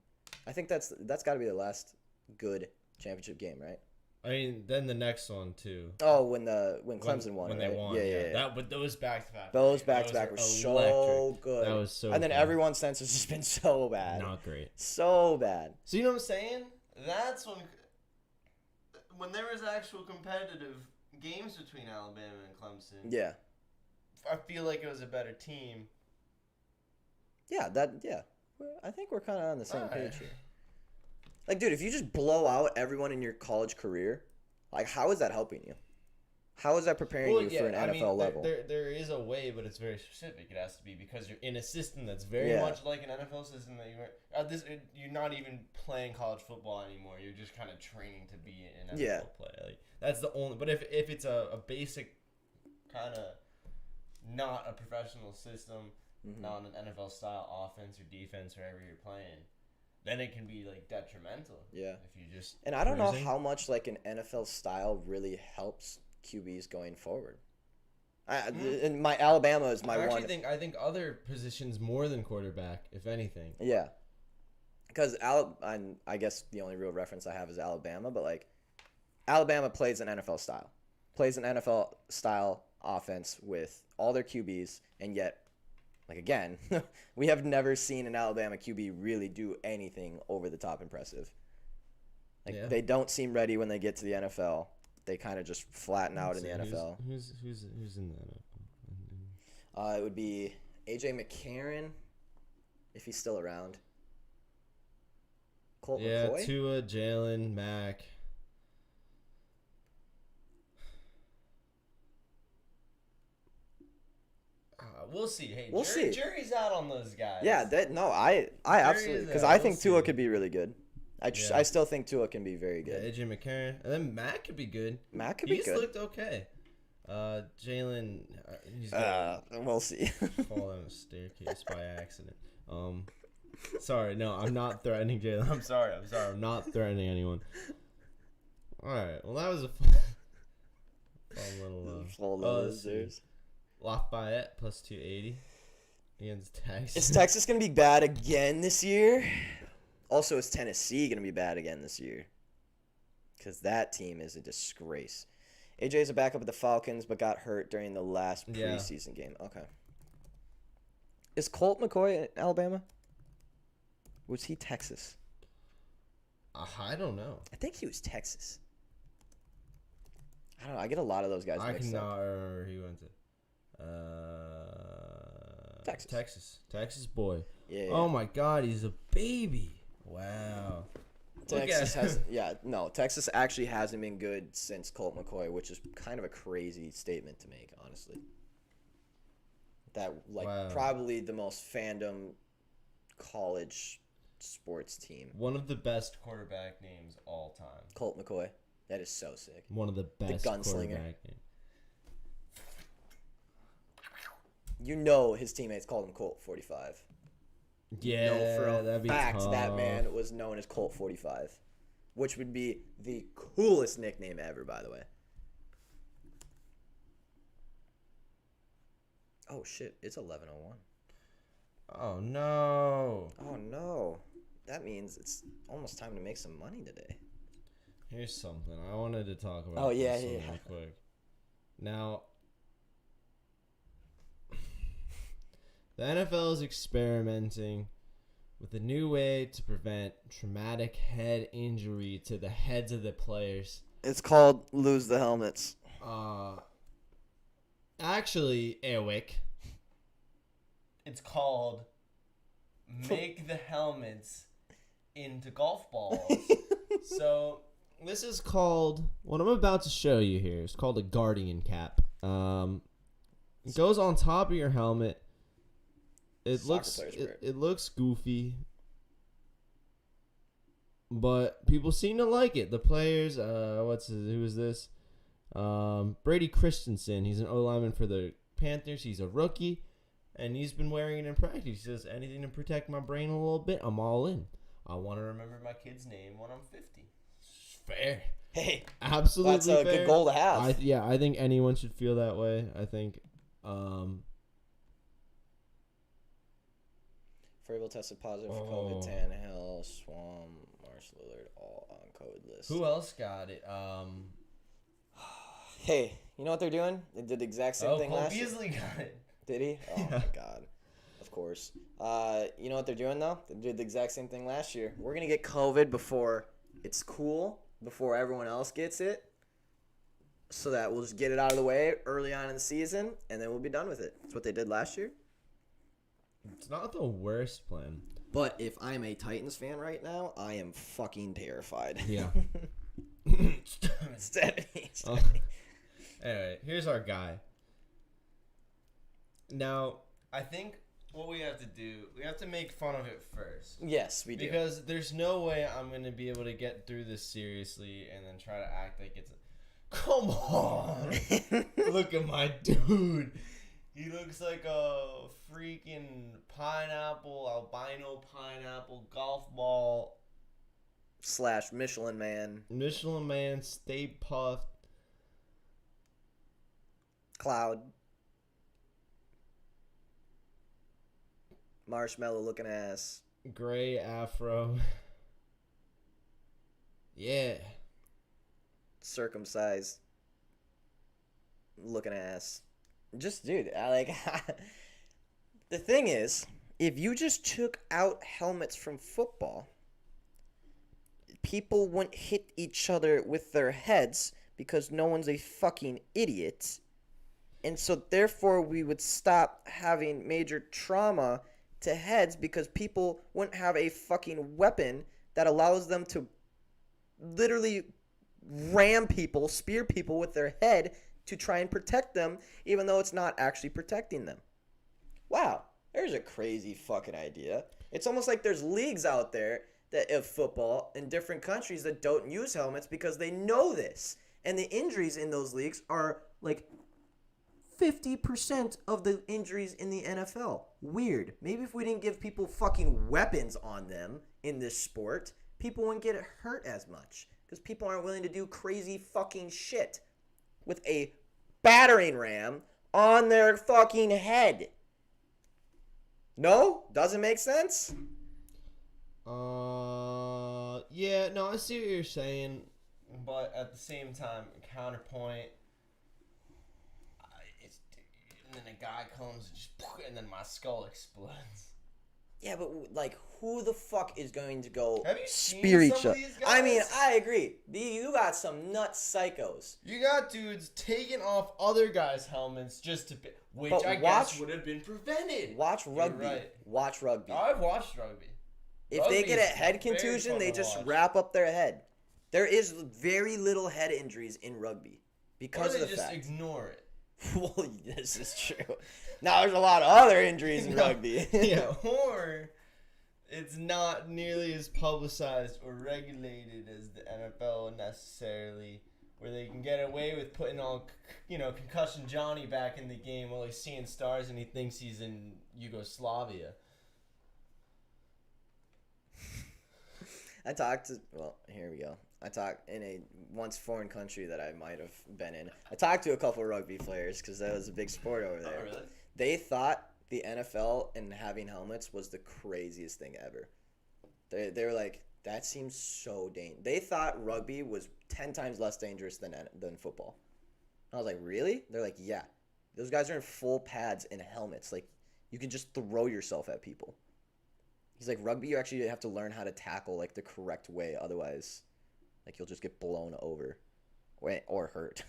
I think that's got to be the last good championship game, right? I mean, then the next one too. Oh, when Clemson won, when right? they won, yeah. But those back to back. Those back to back were so good. That was so. And then fun. everyone since has just been so bad. Not great. So bad. So you know what I'm saying? That's when there was actual competitive games between Alabama and Clemson. Yeah. I feel like it was a better team. Yeah, I think we're kind of on the same All right. page here. Like, dude, if you just blow out everyone in your college career, like, how is that helping you? How is that preparing you for an NFL level? There is a way, but it's very specific. It has to be because you're in a system that's very much like an NFL system that you're not even playing college football anymore. You're just kind of training to be an NFL play. Like, that's the only. But if it's a basic kind of not a professional system, not an NFL style offense or defense, wherever you're playing, then it can be like detrimental. Yeah. If you just I don't know how much like an NFL style really helps QBs going forward. And my Alabama is my one. I think other positions more than quarterback, if anything. Yeah. Because I guess the only real reference I have is Alabama, but like Alabama plays an NFL style. Plays an NFL style offense with all their QBs, and yet like, again, we have never seen an Alabama QB really do anything over the top impressive. Like, they don't seem ready when they get to the NFL. They kind of just flatten out in the NFL. Who's in the NFL? It would be A.J. McCarron, if he's still around. Colt McCoy? Tua, Jalen, Mac. We'll see. Hey, we'll see. Jury's out on those guys. Yeah, I absolutely, because I think Tua could be really good. I still think Tua can be very good. AJ McCarron, and then Matt could be good. Matt could be good. He's looked okay. Jalen, he's we'll see. fall down a staircase by accident. Sorry, no, I'm not threatening Jalen. I'm sorry, I'm not threatening anyone. All right, well that was a fun little full losers. Lafayette plus 280 against Texas. Is Texas going to be bad again this year? Also, is Tennessee going to be bad again this year? Because that team is a disgrace. AJ is a backup at the Falcons, but got hurt during the last preseason game. Okay. Is Colt McCoy in Alabama? Was he Texas? I don't know. I think he was Texas. I don't know. I get a lot of those guys mixed up. I cannot remember who he went to. Texas boy. Yeah. Oh my God, he's a baby. Wow. Texas actually hasn't been good since Colt McCoy, which is kind of a crazy statement to make, honestly. Probably the most fandom college sports team. One of the best quarterback names all time. Colt McCoy. That is so sick. One of the best the gunslinger. Quarterback names. You know his teammates called him Colt 45. Yeah, for a that'd be fact tough. that man was known as Colt 45, which would be the coolest nickname ever, by the way. Oh shit! It's 11:01. Oh no! Oh no! That means it's almost time to make some money today. Here's something I wanted to talk about. Oh yeah, real quick. Now, the NFL is experimenting with a new way to prevent traumatic head injury to the heads of the players. It's called lose the helmets. Actually, Airwick. It's called make the helmets into golf balls. So this is called, what I'm about to show you here is called a Guardian cap. It goes on top of your helmet. It looks goofy, but people seem to like it. The players, who is this? Brady Christensen. He's an O-lineman for the Panthers. He's a rookie, and he's been wearing it in practice. He says, anything to protect my brain a little bit, I'm all in. I want to remember my kid's name when I'm 50. Fair. Hey, absolutely that's a good goal to have. I think anyone should feel that way. I think Vrabel tested positive for Oh. COVID. Tannehill, Swam, Marsh, Lillard, all on COVID list. Who else got it? Hey, you know what they're doing? They did the exact same thing Cole last year. Beasley got it. Did he? Oh Yeah. my God. Of course. You know what they're doing though? They did the exact same thing last year. We're gonna get COVID before it's cool, before everyone else gets it, so that we'll just get it out of the way early on in the season, and then we'll be done with it. That's what they did last year. It's not the worst plan. But if I'm a Titans fan right now, I am fucking terrified. Yeah. Steady. Oh. Anyway, here's our guy. Now, I think what we have to do, we have to make fun of it first. Yes, we do. Because there's no way I'm going to be able to get through this seriously and then try to act like it's... Come on! Look at my dude. He looks like a freaking albino pineapple, golf ball. / Michelin Man. Michelin Man, stay puffed. Cloud. Marshmallow looking ass. Gray afro. Yeah. Circumcised looking ass. Just, dude, I like. The thing is, if you just took out helmets from football, people wouldn't hit each other with their heads because no one's a fucking idiot. And so, therefore, we would stop having major trauma to heads because people wouldn't have a fucking weapon that allows them to literally ram people, spear people with their head to try and protect them, even though it's not actually protecting them. Wow, there's a crazy fucking idea. It's almost like there's leagues out there that of football in different countries that don't use helmets because they know this. And the injuries in those leagues are like 50% of the injuries in the NFL. Weird. Maybe if we didn't give people fucking weapons on them in this sport, people wouldn't get hurt as much. Because people aren't willing to do crazy fucking shit with a battering ram on their fucking head. No? Doesn't make sense? Yeah, no, I see what you're saying, but at the same time, counterpoint, and then a guy comes and just, and then my skull explodes. Yeah, but like, who the fuck is going to go Have you spear seen each some other? of these I mean, guys? I agree. You got some nut psychos. You got dudes taking off other guys' helmets just to, which But I watch- guess would have been prevented. Watch rugby. right. Watch rugby. I've watched rugby. If they get a Rugby's head very contusion, fun they to just watch. wrap up their head. There is very little head injuries in rugby Or because they of the just fact. ignore it. Well, this is true. Now there's a lot of other injuries in No. rugby. Yeah, or it's not nearly as publicized or regulated as the NFL necessarily, where they can get away with putting all, concussion Johnny back in the game while he's seeing stars and he thinks he's in Yugoslavia. Here we go. I talked in a once foreign country that I might have been in. I talked to a couple of rugby players because that was a big sport over there. Oh, really? They thought the NFL and having helmets was the craziest thing ever. They were like, that seems so dangerous. They thought rugby was 10 times less dangerous than football. I was like, really? They're like, yeah. Those guys are in full pads and helmets. Like, you can just throw yourself at people. He's like, rugby, you actually have to learn how to tackle, like, the correct way. Otherwise, like, you'll just get blown over or hurt.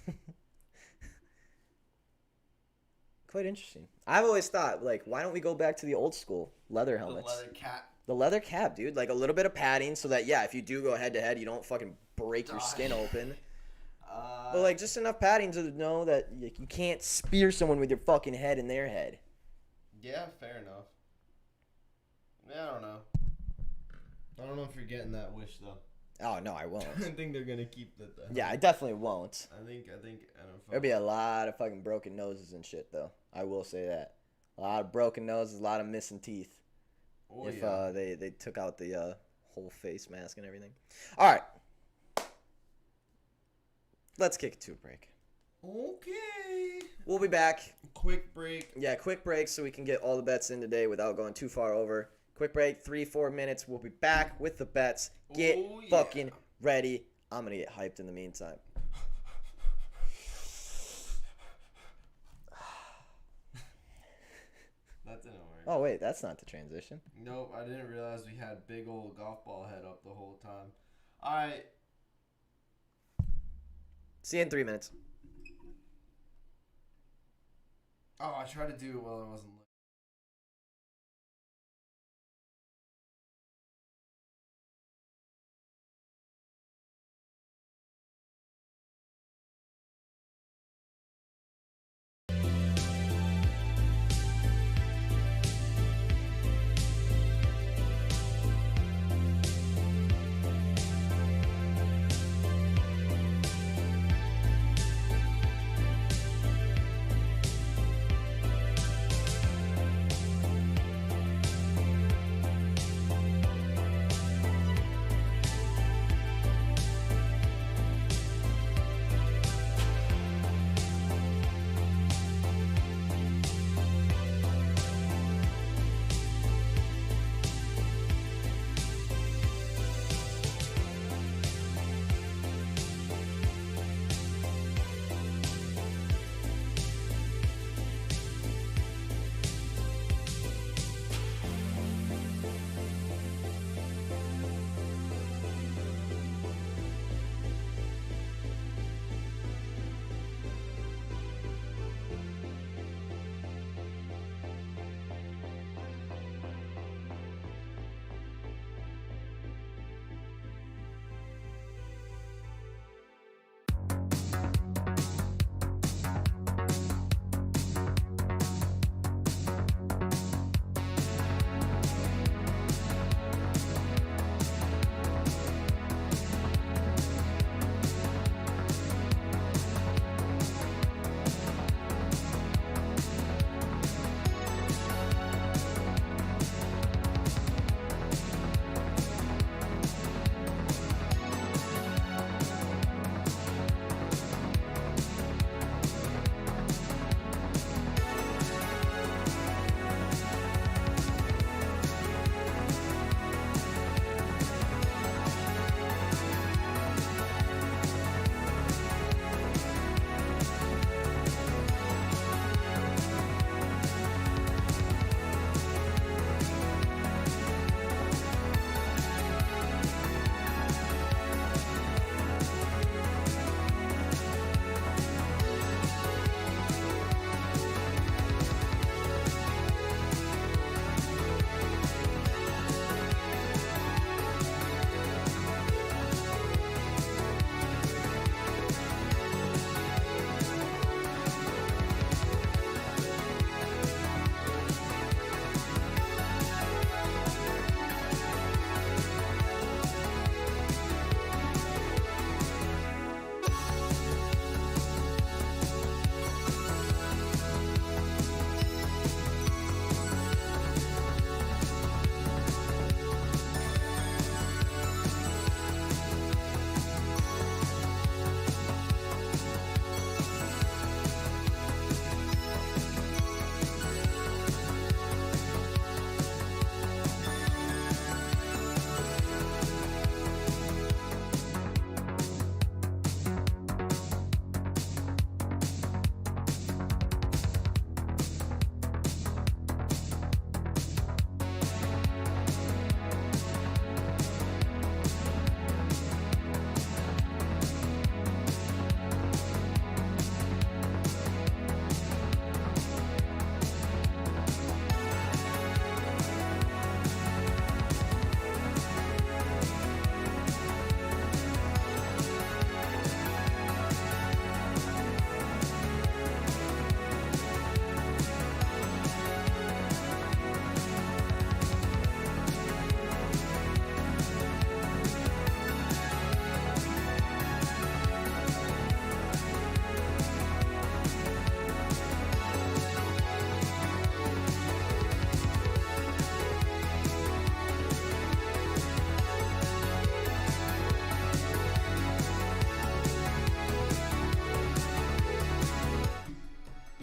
Quite interesting. I've always thought, like, why don't we go back to the old school leather helmets? The leather cap. The leather cap, dude. Like, a little bit of padding so that, yeah, if you do go head-to-head, you don't fucking break your skin open. But, like, just enough padding to know that you can't spear someone with your fucking head in their head. Yeah, fair enough. Yeah, I don't know. I don't know if you're getting that wish though. Oh, no, I won't. I think they're gonna keep the. Yeah, I definitely won't. I think NFL. There'll be a lot of fucking broken noses and shit, though. I will say that. A lot of broken noses, a lot of missing teeth. Oh, if yeah. they took out the whole face mask and everything. All right. Let's kick it to a break. Okay. We'll be back. Quick break. Yeah, quick break so we can get all the bets in today without going too far over. Quick break, 3-4 minutes. We'll be back with the bets. Get fucking ready. I'm going to get hyped in the meantime. That didn't work. Oh, wait, that's not the transition. Nope, I didn't realize we had big old golf ball head up the whole time. All right. See you in 3 minutes. Oh, I tried to do it while I wasn't looking.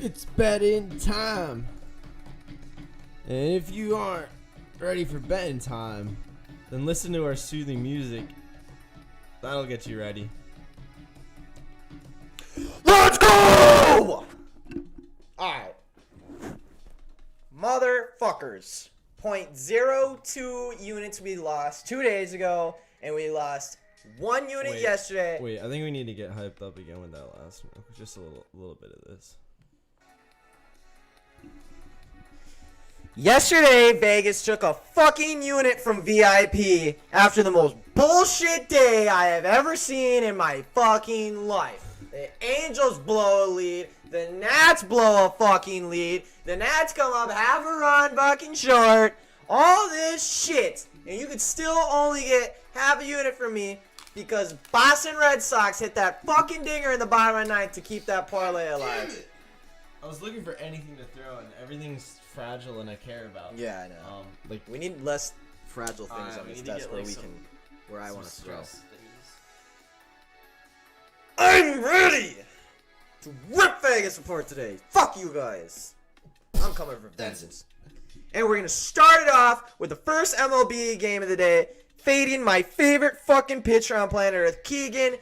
It's betting time. And if you aren't ready for betting time, then listen to our soothing music. That'll get you ready. Let's go! Alright. Motherfuckers. 0.02 units we lost 2 days ago, and we lost 1 unit yesterday. Wait, I think we need to get hyped up again with that last one. Just a little bit of this. Yesterday, Vegas took a fucking unit from VIP after the most bullshit day I have ever seen in my fucking life. The Angels blow a lead. The Nats blow a fucking lead. The Nats come up half a run fucking short. All this shit. And you could still only get half a unit from me because Boston Red Sox hit that fucking dinger in the bottom of the ninth to keep that parlay alive. I was looking for anything to throw, and everything's fragile and I care about. Yeah, I know. Like we need less fragile things on this desk where we some, can, where I want to throw. Things. I'm ready to rip Vegas apart today. Fuck you guys. I'm coming for vengeance. And we're gonna start it off with the first MLB game of the day, fading my favorite fucking pitcher on planet Earth, Keegan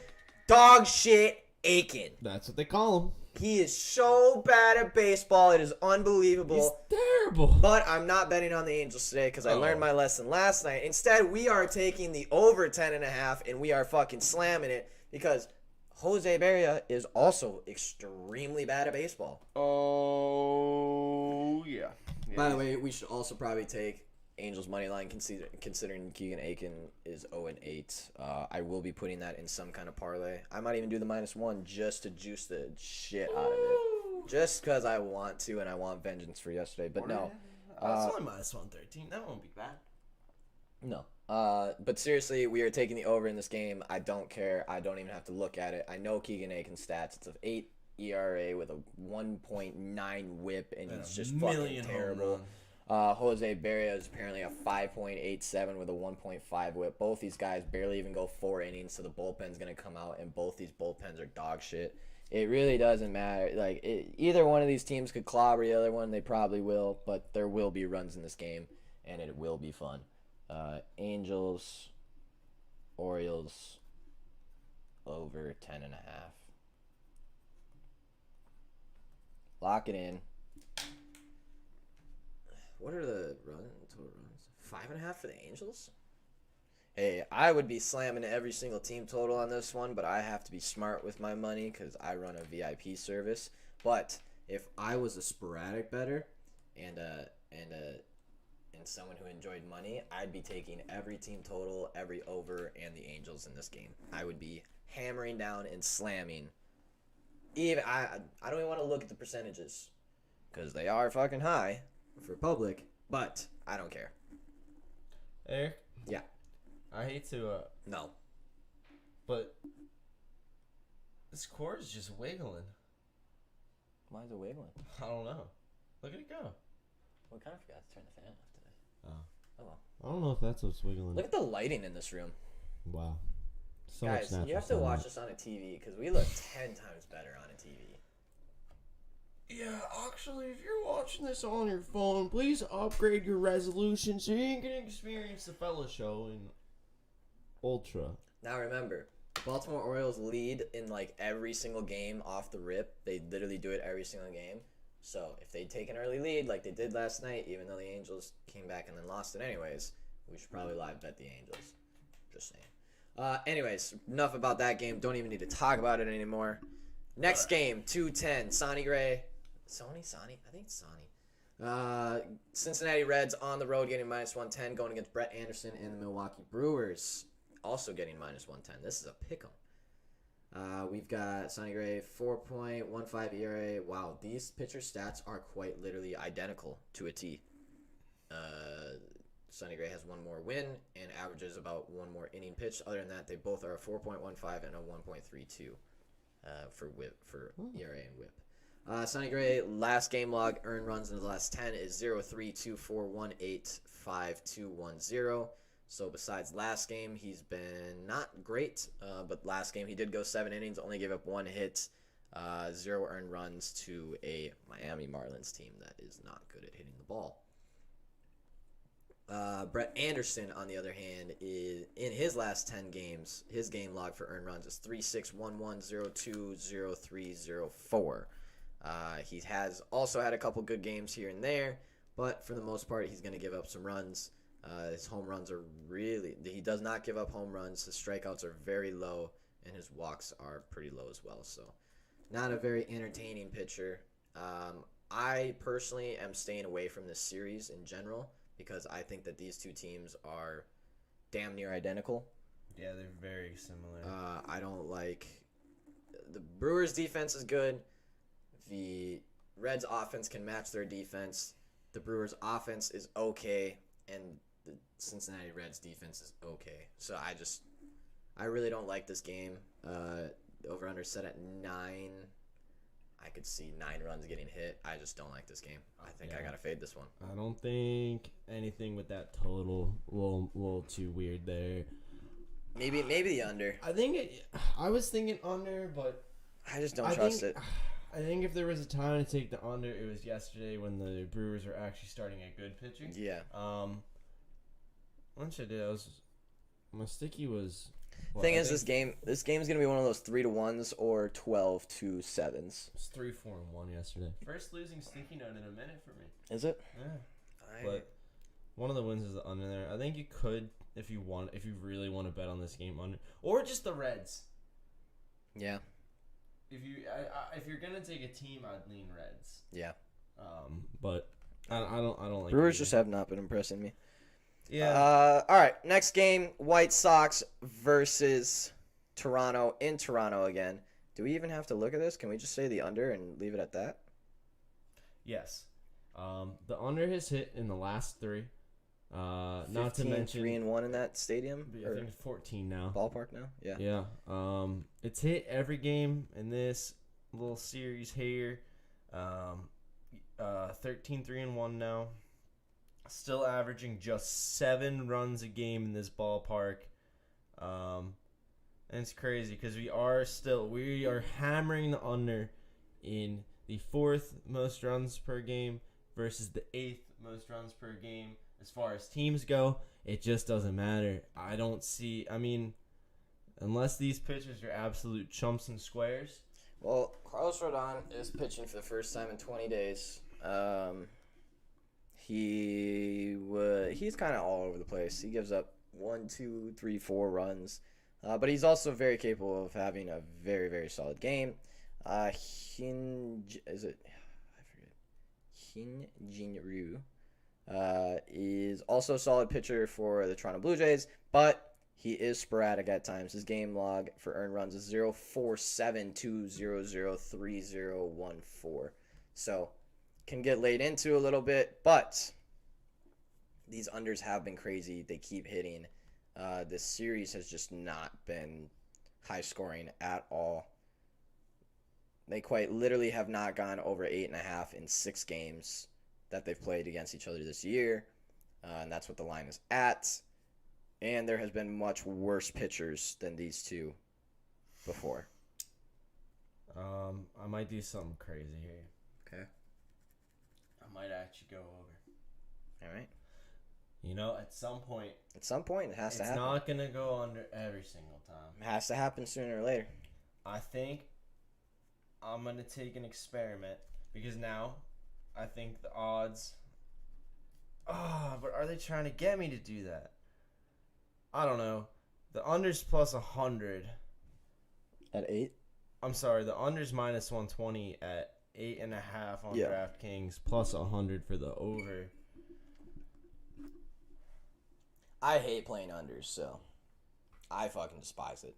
Dog Shit Aiken. That's what they call him. He is so bad at baseball. It is unbelievable. He's terrible. But I'm not betting on the Angels today because I learned my lesson last night. Instead, we are taking the over 10.5 and we are fucking slamming it because Jose Barria is also extremely bad at baseball. Oh, yeah. By the way, we should also probably take Angels money line considering Keegan Aiken is 0-8. I will be putting that in some kind of parlay. I might even do the -1 just to juice the shit out of it. Just because I want to and I want vengeance for yesterday. But no. That's only -113. That won't be bad. No. But seriously, we are taking the over in this game. I don't care. I don't even have to look at it. I know Keegan Aiken's stats. It's an 8 ERA with a 1.9 whip, and he's just fucking terrible. Jose Barria is apparently a 5.87 with a 1.5 whip. Both these guys barely even go 4 innings, so the bullpen's going to come out, and both these bullpens are dog shit. It really doesn't matter. Like either one of these teams could clobber the other one. They probably will, but there will be runs in this game, and it will be fun. Angels, Orioles, over 10.5. Lock it in. What are the total runs? 5.5 for the Angels? Hey, I would be slamming every single team total on this one, but I have to be smart with my money because I run a VIP service. But if I was a sporadic bettor and someone who enjoyed money, I'd be taking every team total, every over, and the Angels in this game. I would be hammering down and slamming. Even I don't even want to look at the percentages because they are fucking high for public, but I don't care. Eric? Yeah. I hate to No. but this cord is just wiggling. Why is it wiggling? I don't know. Look at it go. We kind of forgot to turn the fan off today. Oh well. I don't know if that's what's wiggling. Look at the lighting in this room. Wow. So Guys, much you have to watch us on a TV because we look 10 times better on a TV. Yeah, actually, if you're watching this on your phone, please upgrade your resolution so you can experience the fella show in Ultra. Now remember, Baltimore Orioles lead in like every single game off the rip. They literally do it every single game. So if they take an early lead like they did last night, even though the Angels came back and then lost it anyways, we should probably live bet the Angels. Just saying. Anyways, enough about that game. Don't even need to talk about it anymore. Next game, 2-10. Sonny Gray. Sonny? I think it's Sonny. Cincinnati Reds on the road getting -110, going against Brett Anderson and the Milwaukee Brewers. Also getting -110. This is a pick'em. We've got Sonny Gray, 4.15 ERA. Wow, these pitcher stats are quite literally identical to a T. Sonny Gray has one more win and averages about one more inning pitched. Other than that, they both are a 4.15 and a 1.32 for ERA and whip. Sonny Gray, last game log, earned runs in the last 10 is 0.324185.210. So besides last game, he's been not great. But last game he did go 7 innings, only gave up 1 hit, 0 earned runs to a Miami Marlins team that is not good at hitting the ball. Brett Anderson, on the other hand, is in his last 10 games, his game log for earned runs is 3.6110203004. He has also had a couple good games here and there, but for the most part, he's going to give up some runs. His home runs are he does not give up home runs. His strikeouts are very low, and his walks are pretty low as well. So, not a very entertaining pitcher. I personally am staying away from this series in general because I think that these two teams are damn near identical. Yeah, they're very similar. I don't like the Brewers' defense is good. The Reds' offense can match their defense. The Brewers' offense is okay, and the Cincinnati Reds' defense is okay. So I really don't like this game. Over/under set at 9. I could see 9 runs getting hit. I just don't like this game. I think I gotta fade this one. I don't think anything with that total a little too weird there. Maybe the under. I was thinking under, but I just don't trust it. I think if there was a time to take the under, it was yesterday when the Brewers were actually starting a good pitcher. Yeah. Once I did, my sticky was. Thing is, this game's gonna be one of those 3-1s or 12-7s. It was 3-4-1 yesterday. First losing sticky note in a minute for me. Is it? Yeah. But one of the wins is the under there. I think you could, if you really want to bet on this game under, or just the Reds. Yeah. If you're gonna take a team, I'd lean Reds. Yeah. But I don't like Brewers just have not been impressing me. Yeah. All right. Next game: White Sox versus Toronto in Toronto again. Do we even have to look at this? Can we just say the under and leave it at that? Yes. The under has hit in the last 3. Not to mention 3-1 in that stadium. I think 14 now. Ballpark now. Yeah. Yeah. It's hit every game in this little series here. 13-3-1 now. Still averaging just 7 runs a game in this ballpark. And it's crazy because we are hammering the under in the 4th most runs per game versus the 8th most runs per game. As far as teams go, it just doesn't matter. Unless these pitchers are absolute chumps and squares. Well, Carlos Rodon is pitching for the first time in 20 days. He's kind of all over the place. He gives up 1, 2, 3, 4 runs, but he's also very capable of having a very, very solid game. Hyun-Jin Ryu is also a solid pitcher for the Toronto Blue Jays, but he is sporadic at times. His game log for earned runs is 0.4720303014. So can get laid into a little bit, but these unders have been crazy. They keep hitting. This series has just not been high scoring at all. They quite literally have not gone over 8.5 in 6 games that they've played against each other this year. And that's what the line is at. And there has been much worse pitchers than these two before. I might do something crazy here. Okay. I might actually go over. All right. At some point. It has to happen. It's not going to go under every single time. It has to happen sooner or later. I think I'm going to take an experiment because now I think the odds. But are they trying to get me to do that? I don't know. The under's plus 100. At 8? I'm sorry. The under's minus 120 at 8.5 on DraftKings, plus 100 for the over. I hate playing unders, so I fucking despise it.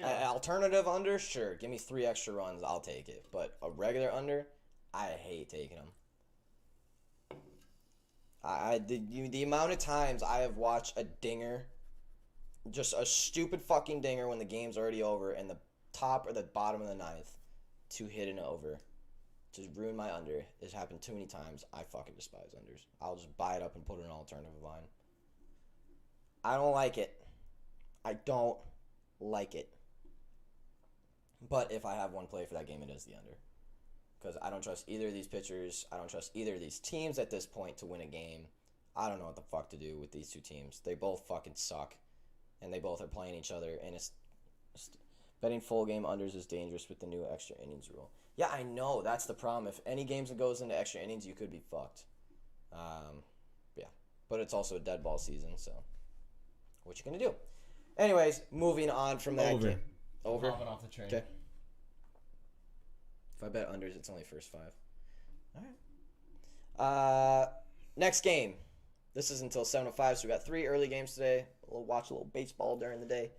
Alternative under, sure. Give me 3 extra runs, I'll take it. But a regular under, I hate taking them. The amount of times I have watched a dinger, just a stupid fucking dinger when the game's already over, in the top or the bottom of the 9th, to hit an over, to ruin my under. It's happened too many times. I fucking despise unders. I'll just buy it up and put an alternative line. I don't like it. I don't like it. But if I have one play for that game, it is the under. because I don't trust either of these pitchers. I don't trust either of these teams at this point to win a game. I don't know what the fuck to do with these two teams. They both fucking suck, and they both are playing each other. And it's betting full game unders is dangerous with the new extra innings rule. Yeah, I know that's the problem. If any games that goes into extra innings, you could be fucked. Yeah, but it's also a dead ball season, so what you gonna do? Anyways, moving on from that game. Over. Hopping off the train. Okay. If I bet unders, it's only first 5. All right. Next game. This is until 7:05, so we got 3 early games today. We'll watch a little baseball during the day.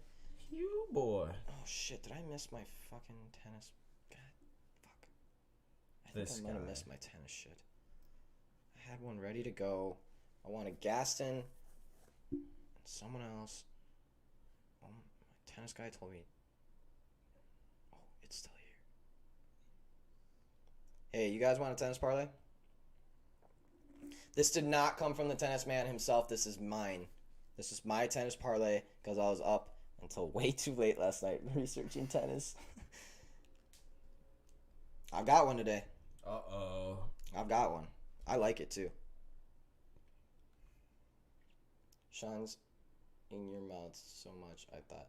You boy. Oh shit! Did I miss my fucking tennis? God, fuck. I think This I might have guy. missed my tennis shit. I had one ready to go. I wanted Gaston and someone else. My tennis guy told me. Oh, it's still here. Hey, you guys want a tennis parlay? This did not come from the tennis man himself. This is mine. This is my tennis parlay because I was up until way too late last night researching tennis. I got one today. Uh-oh. I've got one. I like it too. Sean's in your mouth so much, I thought.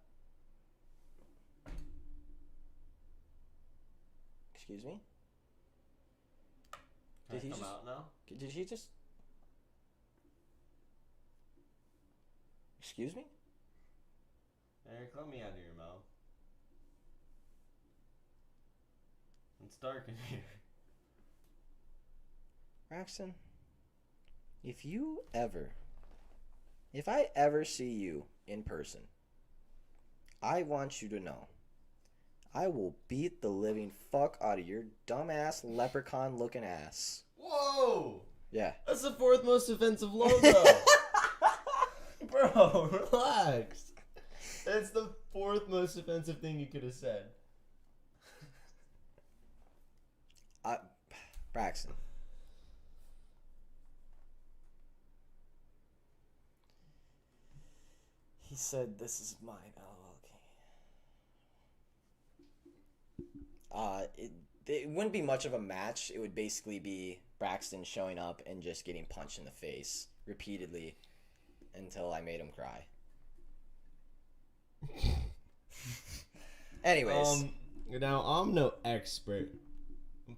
Excuse me? Did he come out now? Did he just... Excuse me? Eric, let me out of your mouth. It's dark in here. Braxton, if I ever see you in person, I want you to know I will beat the living fuck out of your dumbass leprechaun looking ass. Whoa! Yeah. That's the 4th most offensive logo. Bro, relax. That's the 4th most offensive thing you could have said. Braxton. He said this is mine. Oh, okay. It wouldn't be much of a match. It would basically be Braxton showing up and just getting punched in the face repeatedly until I made him cry. Anyways. Now, I'm no expert,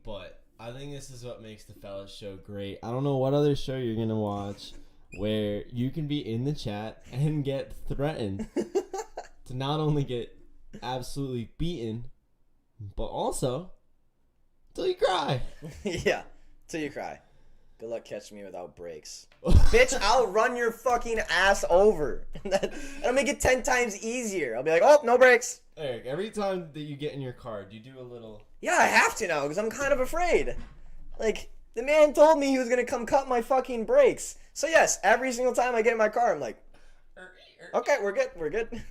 but I think this is what makes the Fellas Show great. I don't know what other show you're going to watch where you can be in the chat and get threatened to not only get absolutely beaten, but also till you cry. Yeah, till you cry. Good luck catching me without brakes. Bitch, I'll run your fucking ass over. That'll make it 10 times easier. I'll be like, oh, no brakes. Eric, every time that you get in your car, do you do a little... Yeah, I have to now because I'm kind of afraid. Like, the man told me he was going to come cut my fucking brakes. So yes, every single time I get in my car, I'm like, okay, we're good.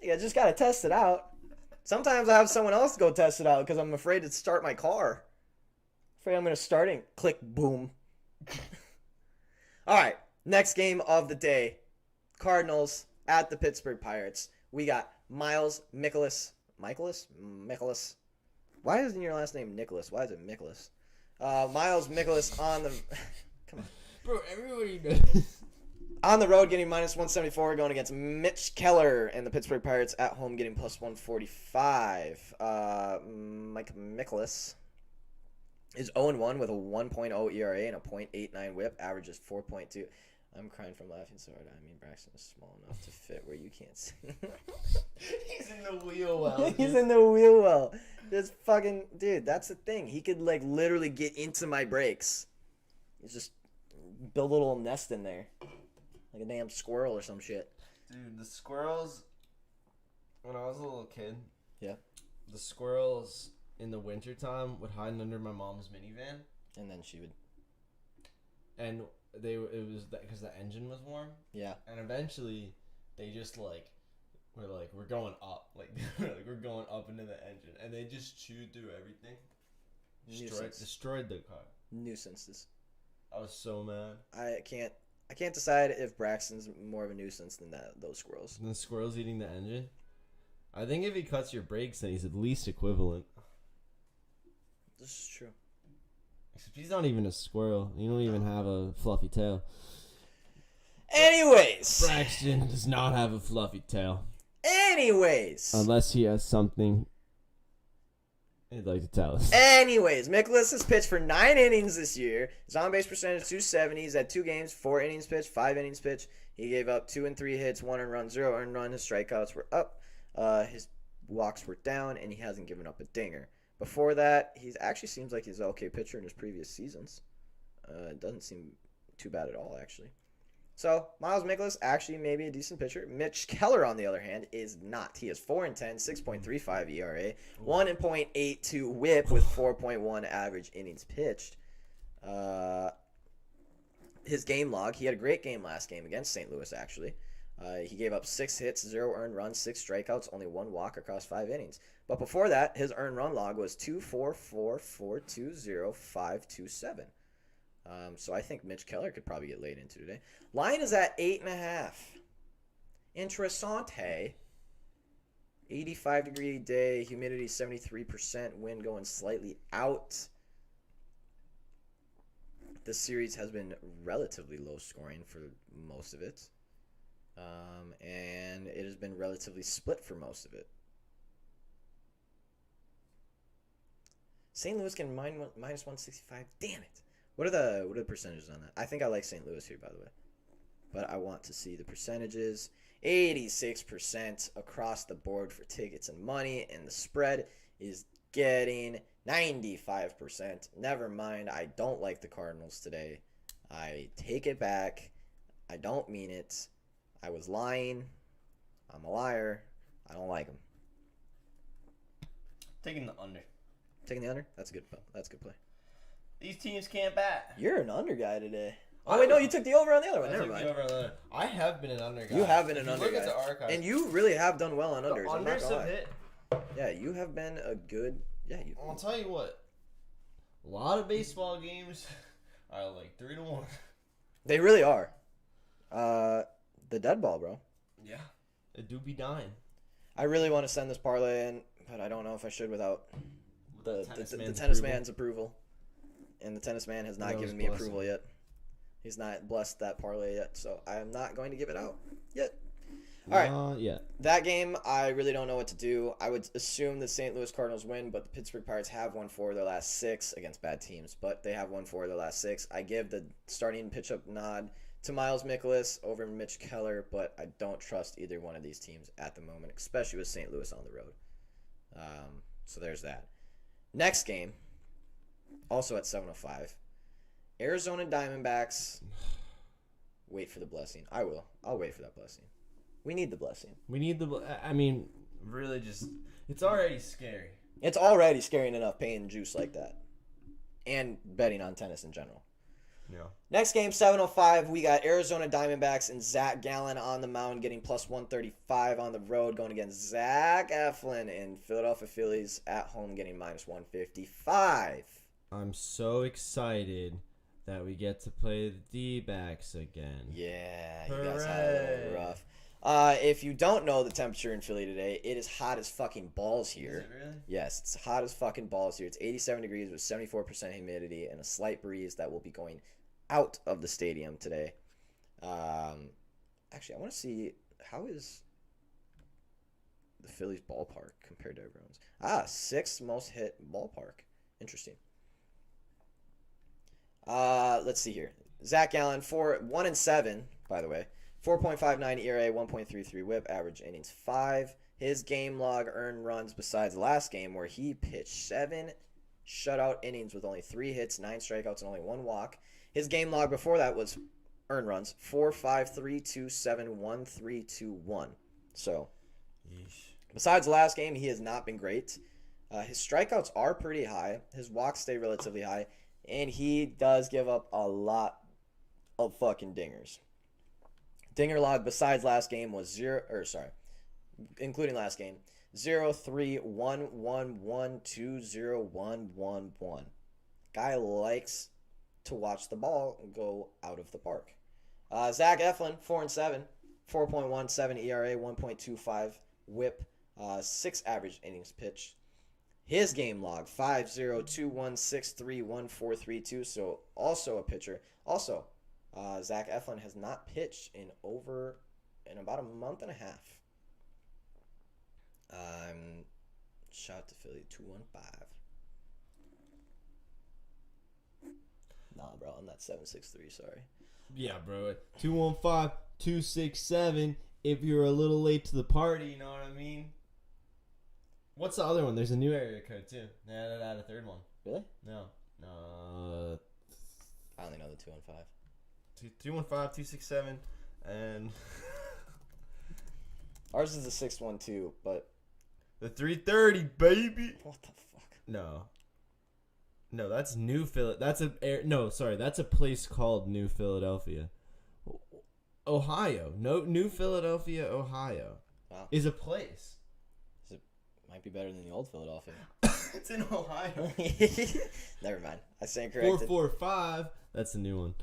Yeah, just got to test it out. Sometimes I have someone else go test it out because I'm afraid to start my car. Afraid I'm going to start and click, boom. All right, next game of the day. Cardinals at the Pittsburgh Pirates. We got Miles Mikolas. Mikolas? Why isn't your last name Nicholas? Why is it Mikolas? Miles Mikolas on the... Come on. Bro, everybody knows. On the road getting minus 174, going against Mitch Keller and the Pittsburgh Pirates at home getting plus 145. Mike Mikolas is 0-1 with a 1.0 ERA and a .89 whip. Averages 4.2. I'm crying from laughing so hard. I mean, Braxton is small enough to fit where you can't see. He's in the wheel well. He's in the wheel well. This fucking... Dude, that's the thing. He could, like, literally get into my brakes. He's just build a little nest in there. Like a damn squirrel or some shit. Dude, the squirrels... When I was a little kid... Yeah. The squirrels in the wintertime would hide under my mom's minivan. And then she would... And it was because the engine was warm. Yeah. And eventually, they just we're going up, we're going up into the engine, and they just chewed through everything. Destroyed the car. Nuisances. I was so mad. I can't decide if Braxton's more of a nuisance than those squirrels. And the squirrel's eating the engine. I think if he cuts your brakes, then he's at least equivalent. This is true. Except he's not even a squirrel. You don't even have a fluffy tail. Anyways. Braxton does not have a fluffy tail. Anyways. Unless he has something he'd like to tell us. Anyways, Mikolas has pitched for 9 innings this year. His on-base percentage is 270. He's had 2 games, 4 innings pitched, 5 innings pitched. He gave up 2 and 3 hits, 1 earned run, 0 earned run. His strikeouts were up. His walks were down, and he hasn't given up a dinger. Before that, he actually seems like he's an okay pitcher in his previous seasons. It doesn't seem too bad at all, actually. So, Miles Mikolas, actually maybe a decent pitcher. Mitch Keller, on the other hand, is not. He is 4-10, 6.35 ERA, 1.82 WHIP with 4.1 average innings pitched. His game log, he had a great game last game against St. Louis, actually. He gave up 6 hits, 0 earned runs, 6 strikeouts, only 1 walk across 5 innings. But before that, his earned run log was 2.44, 4.20, 5.27. So I think Mitch Keller could probably get laid into today. Line is at 8.5. Interessante. 85-degree day, humidity 73%, wind going slightly out. This series has been relatively low scoring for most of it. And it has been relatively split for most of it. St. Louis can minus 165. Damn it. What are the percentages on that? I think I like St. Louis here, by the way. But I want to see the percentages. 86% across the board for tickets and money. And the spread is getting 95%. Never mind. I don't like the Cardinals today. I take it back. I don't mean it. I was lying. I'm a liar. I don't like them. Taking the under. Taking the under? That's a good play. These teams can't bat. You're an under guy today. Oh, wait, no, you took the over on the other one. I Never took mind. the over on the other. I have been an under guy. You have been an If you under look guy. at the archives. And you really have done well on The unders. I'm not unders gonna have lie. hit. Yeah, you have been a good... Yeah, you... I'll tell you what. A lot of baseball games are like 3-1. They really are. The dead ball, bro. Yeah. It do be dying. I really want to send this parlay in, but I don't know if I should without the tennis man's approval. And the tennis man has not given me approval yet. He's not blessed that parlay yet, so I am not going to give it out yet. All right. Yeah. That game, I really don't know what to do. I would assume the St. Louis Cardinals win, but the Pittsburgh Pirates have won 4 of their last 6 against bad teams, but they have won 4 of their last 6. I give the starting pitch-up nod to Miles Mikolas over Mitch Keller, but I don't trust either one of these teams at the moment, especially with St. Louis on the road. So there's that. Next game, also at 7:05, Arizona Diamondbacks. Wait for the blessing. I will. I'll wait for that blessing. We need the blessing. We need the... I mean, really just... It's already scary. It's already scary enough paying juice like that. And betting on tennis in general. Yeah. Next game, 7:05, we got Arizona Diamondbacks and Zach Gallen on the mound getting plus 135 on the road, going against Zach Eflin and Philadelphia Phillies at home getting minus 155. I'm so excited that we get to play the D-backs again. Yeah, you guys had a little rough. If you don't know the temperature in Philly today, it is hot as fucking balls here. Is it really? Yes, it's hot as fucking balls here. It's 87 degrees with 74% humidity and a slight breeze that will be going out of the stadium today. Actually, I want to see, how is the Phillies ballpark compared to everyone's? 6th most hit ballpark. Interesting. Let's see here. Zach Gallen, 1-7, by the way. 4.59 ERA, 1.33 WHIP, average innings 5. His game log earned runs besides last game where he pitched 7 shutout innings with only 3 hits, 9 strikeouts, and only 1 walk. His game log before that was earned runs 4, 5, 3, 2, 7, 1, 3, 2, 1. So, besides last game, he has not been great. His strikeouts are pretty high. His walks stay relatively high. And he does give up a lot of fucking dingers. Dinger log besides last game was including last game, 0, 3, 1, 1, 1, 2, 0, 1, 1, 1. Guy likes to watch the ball go out of the park. Zach Eflin, 4-7, 4.17 ERA, 1.25 WHIP, 6 average innings pitched. His game log 5-0-2-1-6-3-1-4-3-2. So also a pitcher. Also, Zach Eflin has not pitched in about a month and a half. Shout out to Philly 215. Nah, bro, I'm not 763. Sorry. Yeah, bro. 215-267. If you're a little late to the party, you know what I mean? What's the other one? There's a new area code, too. They added a third one. Really? No. I only know the 215. 215-267, and Ours is the 612, but the 330, baby. what the fuck? No, that's New Philly. That's a place called New Philadelphia, Ohio. No, New Philadelphia, Ohio, Wow. is a place. Might be better than the old Philadelphia. It's in Ohio. Never mind. I stand corrected. 445. That's the new one.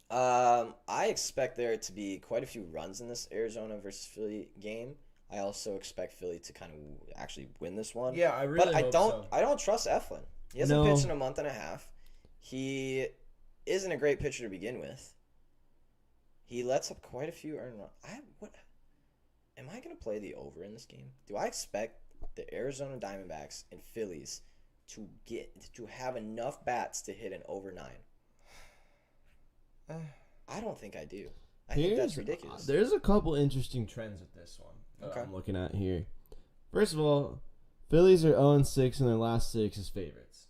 I expect there to be quite a few runs in this Arizona versus Philly game. I also expect Philly to kind of actually win this one. Yeah, I really. But hope so. I don't trust Eflin. He hasn't pitched in a month and a half. He isn't a great pitcher to begin with. He lets up quite a few earned runs. Am I going to play the over in this game? Do I expect the Arizona Diamondbacks and Phillies to have enough bats to hit an over 9? I don't think I do. I think that's ridiculous. There's a couple interesting trends with this one that I'm looking at here. First of all, Phillies are 0-6 in their last 6 as favorites.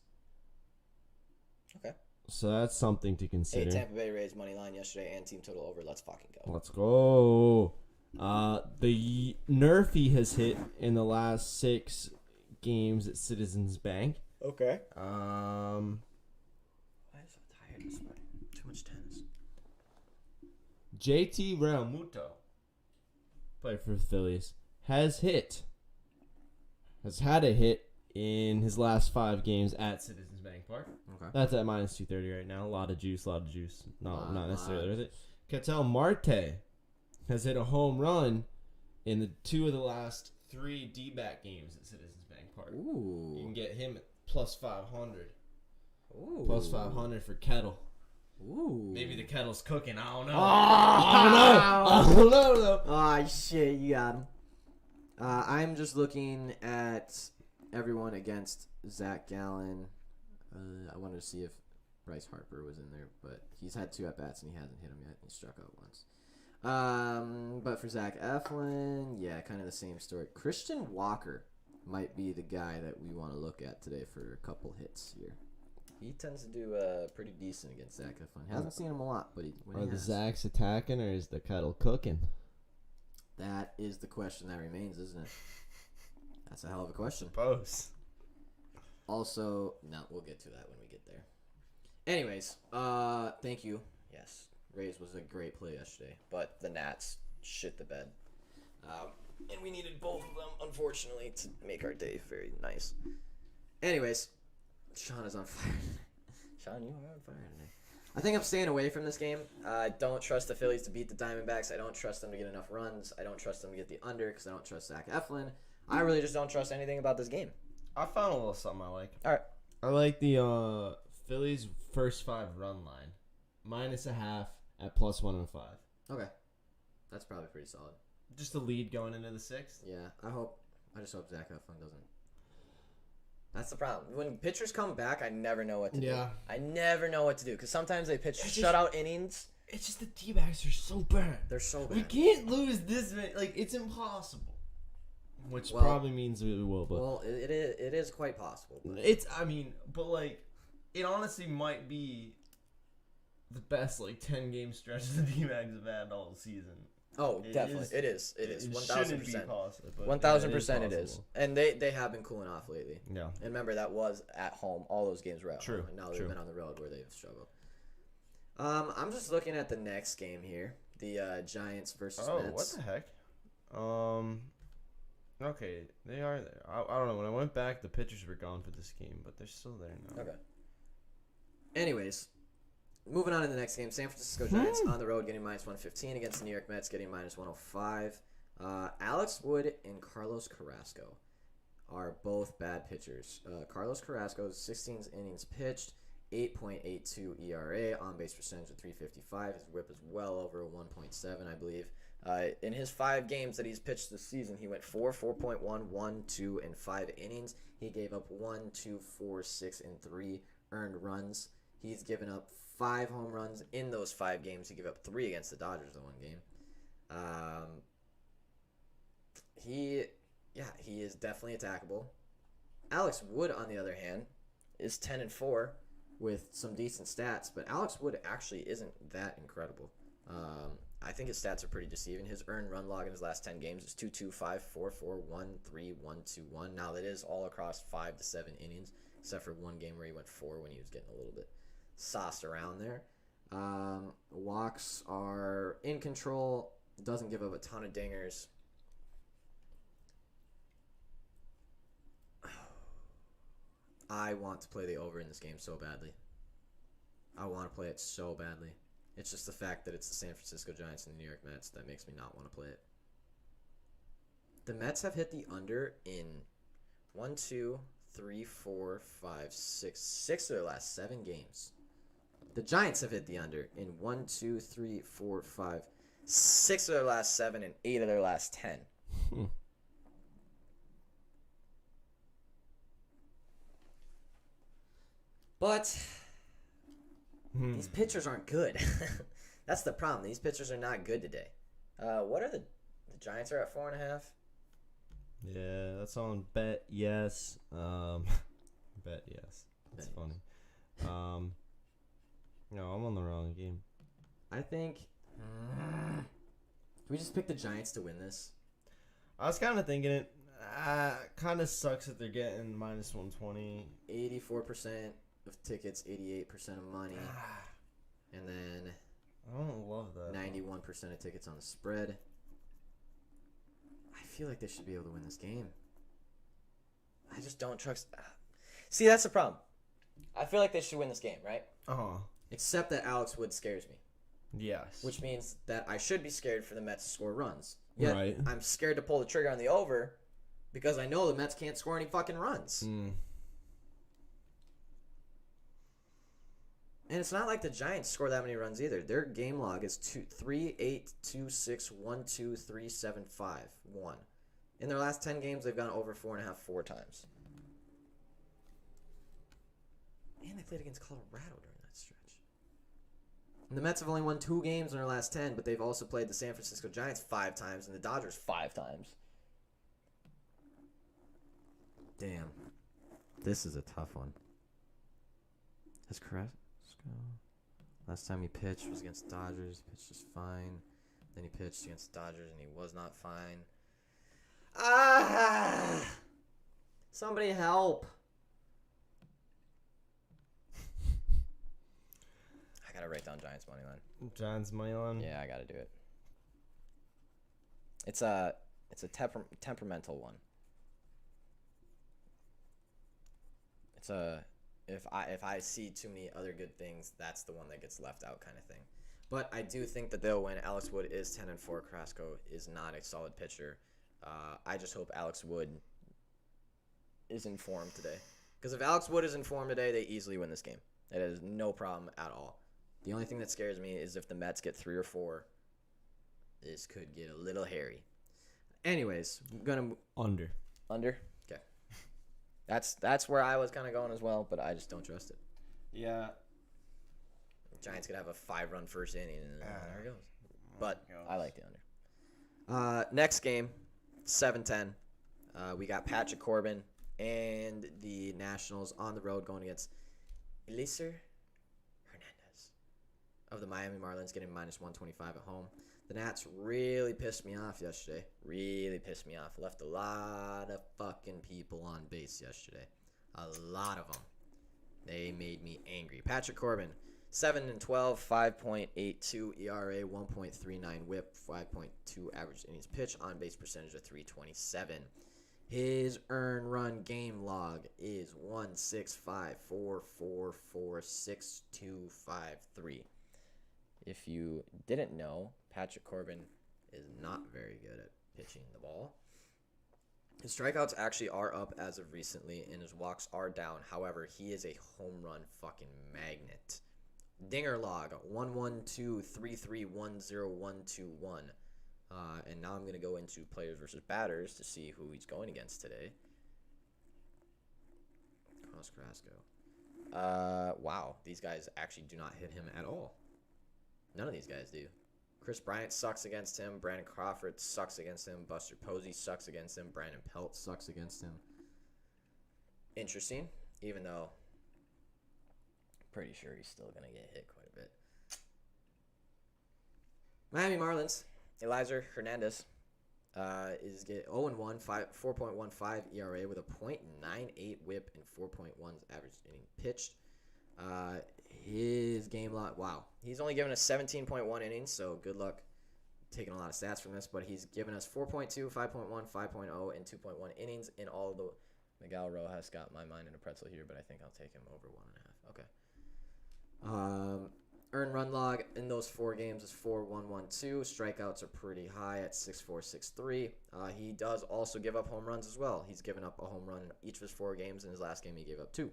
Okay. So that's something to consider. Hey, Tampa Bay Rays money line yesterday and team total over. Let's fucking go. Let's go. The Nerfy has hit in the last 6 games at Citizens Bank. Okay. Why am I so tired this morning? Too much tennis. JT Realmuto, played for the Phillies, has had a hit in his last 5 games at Citizens Bank Park. Okay. That's at minus 230 right now. A lot of juice. No, not necessarily with it. Ketel Marte has hit a home run in the 2 of the last 3 D-back games at Citizens Bank Park. Ooh. You can get him at plus 500. Ooh. Plus 500 for Kettle. Ooh. Maybe the kettle's cooking. I don't know. I don't know though. Oh, shit. You got him. I'm just looking at everyone against Zach Gallen. I wanted to see if Bryce Harper was in there, but he's had 2 at-bats and he hasn't hit him yet. He struck out once. But for Zach Eflin, yeah, kind of the same story. Christian Walker might be the guy that we want to look at today for a couple hits here. He tends to do pretty decent against Zach Eflin. Hasn't seen him a lot, but Are the Zachs attacking or is the kettle cooking? That is the question that remains, isn't it? That's a hell of a question. Both. Also, no, we'll get to that when we get there. Anyways, thank you. Yes, Rays was a great play yesterday, but the Nats shit the bed. And we needed both of them, unfortunately, to make our day very nice. Anyways, Sean is on fire. Sean, you are on fire today. I think I'm staying away from this game. I don't trust the Phillies to beat the Diamondbacks. I don't trust them to get enough runs. I don't trust them to get the under because I don't trust Zach Eflin. I really just don't trust anything about this game. I found a little something I like. All right. I like the Phillies first 5 run line. -0.5 at plus 105. Okay. That's probably pretty solid. Just a lead going into the 6th. Yeah, I just hope Zach Eflin doesn't. That's the problem. When pitchers come back, I never know what to do. I never know what to do because sometimes they pitch shutout innings. It's just the D-backs are so bad. They're so bad. We can't lose this many. Like, it's impossible. Which probably means we will, but... Well, it is quite possible. But. It honestly might be the best, 10-game stretch the D-backs have had all season. Oh, definitely. It is. 1,000%. 1,000% it is. And they have been cooling off lately. Yeah. And remember, that was at home. All those games were at True. home. And now they've been on the road where they've struggled. I'm just looking at the next game here. The Giants versus Mets. Oh, what the heck? Okay, they are there. I don't know. When I went back, the pitchers were gone for this game, but they're still there now. Okay. Anyways, moving on to the next game. San Francisco Giants on the road getting -115 against the New York Mets getting -105. Alex Wood and Carlos Carrasco are both bad pitchers. Carlos Carrasco, 16 innings pitched, 8.82 ERA, on base percentage of 355. His whip is well over 1.7, I believe. In his 5 games that he's pitched this season, he went 4.1, 1, 2, and 5 innings. He gave up 1, 2, 4, 6, and 3 earned runs. He's given up 5 home runs in those 5 games. He gave up 3 against the Dodgers in one game. He is definitely attackable. Alex Wood, on the other hand, is 10-4 with some decent stats, but Alex Wood actually isn't that incredible. I think his stats are pretty deceiving. His earned run log in his last 10 games is 2.25, 4.4, 1.3, 1.21. Now that is all across 5 to 7 innings, except for one game where he went 4 when he was getting a little bit sauced around there. Walks are in control. Doesn't give up a ton of dingers. I want to play the over in this game so badly. I want to play it so badly. It's just the fact that it's the San Francisco Giants and the New York Mets that makes me not want to play it. The Mets have hit the under in 1, 2, 3, 4, 5, 6 of their last 7 games. The Giants have hit the under in 1, 2, 3, 4, 5, 6 of their last 7 and 8 of their last 10. But these pitchers aren't good. That's the problem. These pitchers are not good today. What are the Giants are at 4.5? Yeah, that's on Bet Yes. Bet Yes. That's funny. No, I'm on the wrong game. I think. Can we just pick the Giants to win this? I was kind of thinking it. Kind of sucks that they're getting minus 120. 84% of tickets, 88% of money, and then I don't love that. 91% of tickets on the spread. I feel like they should be able to win this game. I just don't trust. See, that's the problem. I feel like they should win this game, right? Except that Alex Wood scares me. Yes. Which means that I should be scared for the Mets to score runs. Yet Right. I'm scared to pull the trigger on the over because I know the Mets can't score any fucking runs. And it's not like the Giants score that many runs either. Their game log is 3, 8, 2, 6, 1, 2, 3, 7, 5, 1. In their last 10 games, they've gone over 4.5 4 times. And they played against Colorado during that stretch. And the Mets have only won 2 games in their last 10, but they've also played the San Francisco Giants 5 times and the Dodgers 5 times. Damn. This is a tough one. Has Carrasco... Last time he pitched was against Dodgers. He pitched just fine. Then he pitched against Dodgers and he was not fine. Somebody help. I gotta write down Giants money line. Giants money line. Yeah, I gotta do it. It's a temperamental one. It's a if I see too many other good things, that's the one that gets left out kind of thing. But I do think that they'll win. Alex Wood is 10-4. Carrasco is not a solid pitcher. I just hope Alex Wood is in form today. Because if Alex Wood is in form today, they easily win this game. It is no problem at all. The only thing that scares me is if the Mets get 3 or 4. This could get a little hairy. Anyways, I'm gonna Under. under. Okay, that's where I was kind of going as well, but I just don't trust it. Yeah. Giants could have a 5-run first inning, and there it goes. But I like the under. Next game, 7-10. We got Patrick Corbin and the Nationals on the road going against Eliezer Hernandez of the Miami Marlins, getting minus 125 at home. The Nats really pissed me off yesterday. Really pissed me off. Left a lot of fucking people on base yesterday. A lot of them. They made me angry. Patrick Corbin, 7-12, 5.82 ERA, 1.39 WHIP, 5.2 average innings pitched, on base percentage of 327. His earned run game log is 1.65444623. If you didn't know, Patrick Corbin is not very good at pitching the ball. His strikeouts actually are up as of recently, and his walks are down. However, he is a home run fucking magnet. Dinger log 112-331-0121. And now I'm going to go into players versus batters to see who he's going against today. Carlos Carrasco. Wow. These guys actually do not hit him at all. None of these guys do. Chris Bryant sucks against him. Brandon Crawford sucks against him. Buster Posey sucks against him. Brandon Pelt sucks against him. Interesting, even though I'm pretty sure he's still going to get hit quite a bit. Miami Marlins. Eliezer Hernandez is getting 0-1, 4.15 ERA with a .98 whip and 4.1 average inning pitched. His game log, wow. He's only given us 17.1 innings, so good luck taking a lot of stats from this, but he's given us 4.2, 5.1, 5.0, and 2.1 innings in all of the... Miguel Rojas got my mind in a pretzel here, but I think I'll take him over 1.5. Okay. Earned run log in those 4 games is 4.112. Strikeouts are pretty high at 6.463. He does also give up home runs as well. He's given up a home run in each of his 4 games. In his last game, he gave up 2.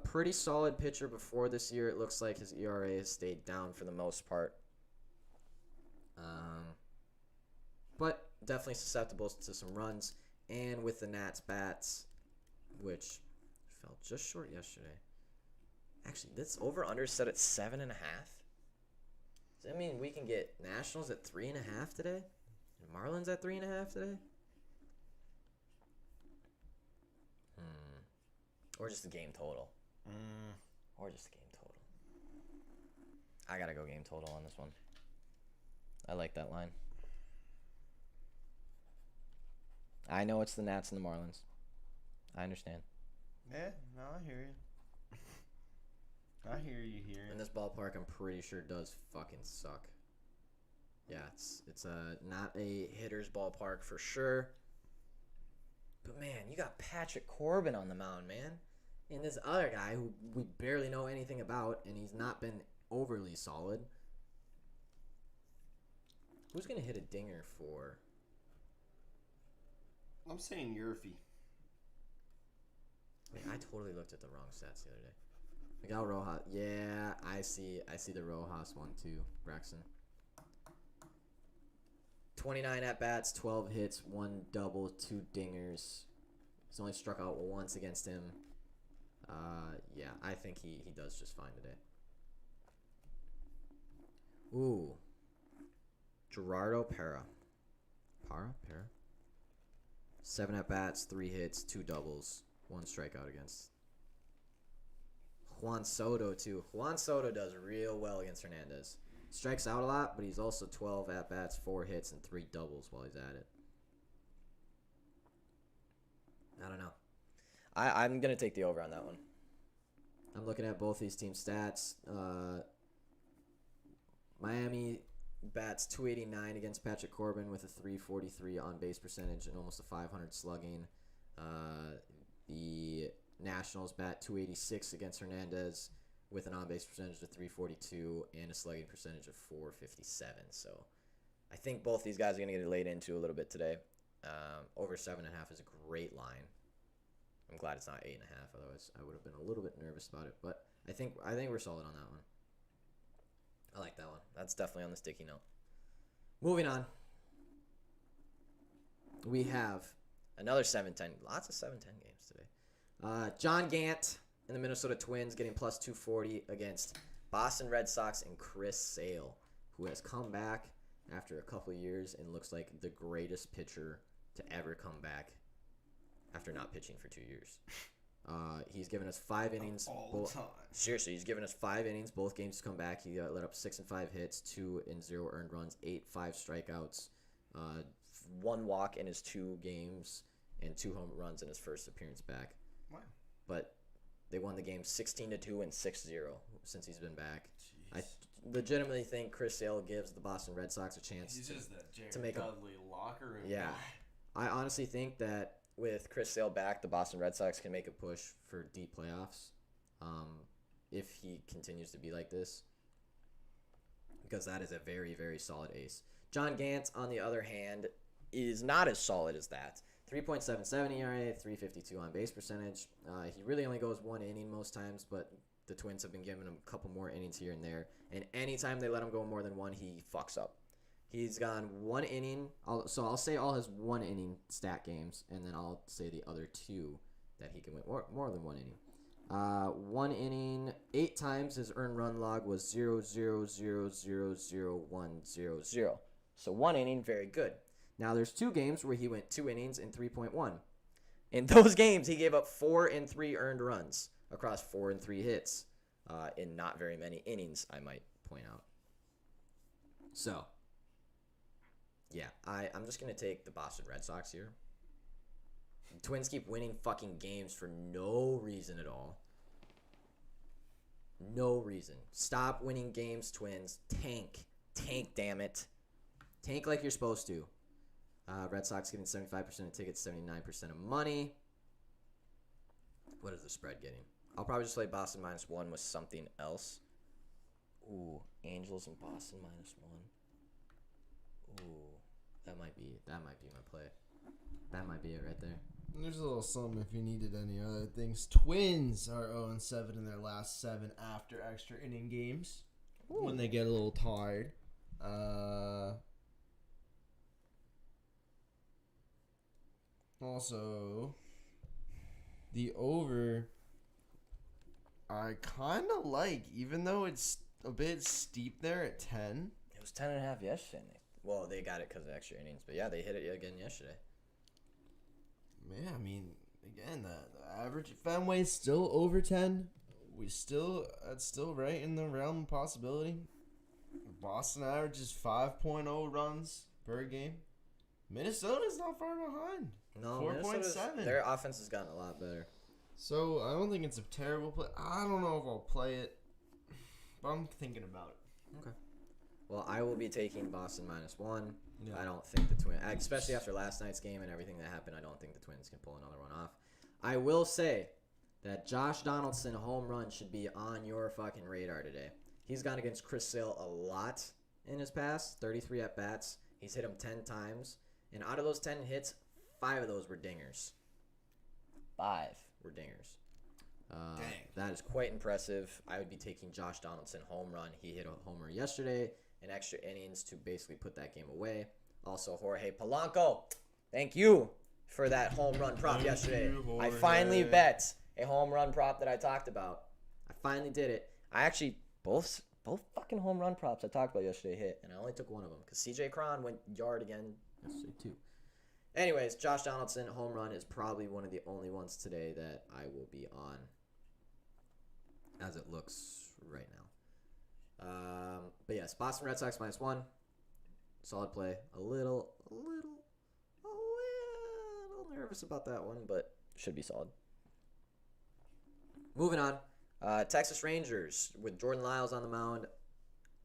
Pretty solid pitcher before this year. It looks like his ERA has stayed down for the most part. But definitely susceptible to some runs. And with the Nats bats, which fell just short yesterday. Actually, this over-under set at 7.5. Does that mean we can get Nationals at 3.5 today? And Marlins at 3.5 today? Or just the game total. Or just the game total. I gotta go game total on this one. I like that line. I know it's the Nats and the Marlins. I understand. Yeah, no, I hear you. I hear you here. And this ballpark, I'm pretty sure, does fucking suck. Yeah, it's not a hitter's ballpark for sure. But, man, you got Patrick Corbin on the mound, man. And this other guy who we barely know anything about, and he's not been overly solid. Who's going to hit a dinger for? I'm saying Yurfie. Man, I totally looked at the wrong stats the other day. Miguel Rojas. Yeah, I see the Rojas one too, Braxton. 29 at-bats, 12 hits, 1 double, 2 dingers. He's only struck out once against him. Yeah, I think he does just fine today. Ooh. Gerardo Parra. Parra? 7 at-bats, 3 hits, 2 doubles, 1 strikeout against. Juan Soto, too. Juan Soto does real well against Hernandez. Strikes out a lot, but he's also 12 at-bats, 4 hits, and 3 doubles while he's at it. I don't know. I'm going to take the over on that one. I'm looking at both these team stats. Miami bats .289 against Patrick Corbin with a .343 on-base percentage and almost a .500 slugging. The Nationals bat .286 against Hernandez with an on-base percentage of .342 and a slugging percentage of .457. So I think both these guys are going to get laid into a little bit today. Over 7.5 is a great line. I'm glad it's not 8.5. Otherwise, I would have been a little bit nervous about it. But I think we're solid on that one. I like that one. That's definitely on the sticky note. Moving on. We have another 7-10. Lots of 7-10 games today. John Gant and the Minnesota Twins getting plus 240 against Boston Red Sox and Chris Sale, who has come back after a couple of years and looks like the greatest pitcher to ever come back after not pitching for 2 years. He's given us 5 innings. All time. Seriously, he's given us 5 innings, both games to come back. He let up 6 and 5 hits, 2 and 0 earned runs, 5 strikeouts, 1 walk in his 2 games, and 2 home runs in his first appearance back. Wow. But they won the game 16-2 and 6-0 since he's been back. Jeez. I legitimately think Chris Sale gives the Boston Red Sox a chance He's just that Jared to make Dudley locker room Yeah. guy. I honestly think that with Chris Sale back, the Boston Red Sox can make a push for deep playoffs if he continues to be like this, because that is a very, very solid ace. John Gant, on the other hand, is not as solid as that. 3.77 ERA, 352 on base percentage. He really only goes 1 inning most times, but the Twins have been giving him a couple more innings here and there. And anytime they let him go more than one, he fucks up. He's gone 1 inning. I'll say all his 1 inning stat games, and then I'll say the other 2 that he can win more than 1 inning. 1 inning, 8 times his earned run log was 0.0000100. So 1 inning, very good. Now there's 2 games where he went 2 innings in 3.1. In those games, he gave up 4 and 3 earned runs across 4 and 3 hits in not very many innings, I might point out. So, yeah, I'm just going to take the Boston Red Sox here. The Twins keep winning fucking games for no reason at all. No reason. Stop winning games, Twins. Tank. Tank, damn it. Tank like you're supposed to. Red Sox getting 75% of tickets, 79% of money. What is the spread getting? I'll probably just play Boston -1 with something else. Ooh, Angels and Boston -1. Ooh, that might be my play. That might be it right there. There's a little something if you needed any other things. Twins are 0-7 in their last 7 after extra inning games. Ooh. When they get a little tired. Also, the over, I kind of like, even though it's a bit steep there at 10. It was 10.5 yesterday. Well, they got it because of extra innings, but yeah, they hit it again yesterday. Yeah, I mean, again, the average at Fenway is still over 10. That's still right in the realm of possibility. Boston average is 5.0 runs per game. Minnesota's not far behind. No, 4.7. Their offense has gotten a lot better. So I don't think it's a terrible play. I don't know if I'll play it, but I'm thinking about it. Okay. Well, I will be taking Boston -1. Yeah. I don't think the Twins, especially after last night's game and everything that happened, I don't think the Twins can pull another one off. I will say that Josh Donaldson home run should be on your fucking radar today. He's gone against Chris Sale a lot in his past, 33 at-bats. He's hit him 10 times. And out of those 10 hits, 5 of those were dingers. 5 were dingers. Dang. That is quite impressive. I would be taking Josh Donaldson home run. He hit a homer yesterday in extra innings to basically put that game away. Also, Jorge Polanco, thank you for that home run prop yesterday. I finally bet a home run prop that I talked about. I finally did it. I actually, both fucking home run props I talked about yesterday hit, and I only took one of them because CJ Cron went yard again yesterday too. Anyways, Josh Donaldson home run is probably one of the only ones today that I will be on as it looks right now. But yes, Boston Red Sox -1. Solid play. A little nervous about that one, but should be solid. Moving on. Texas Rangers with Jordan Lyles on the mound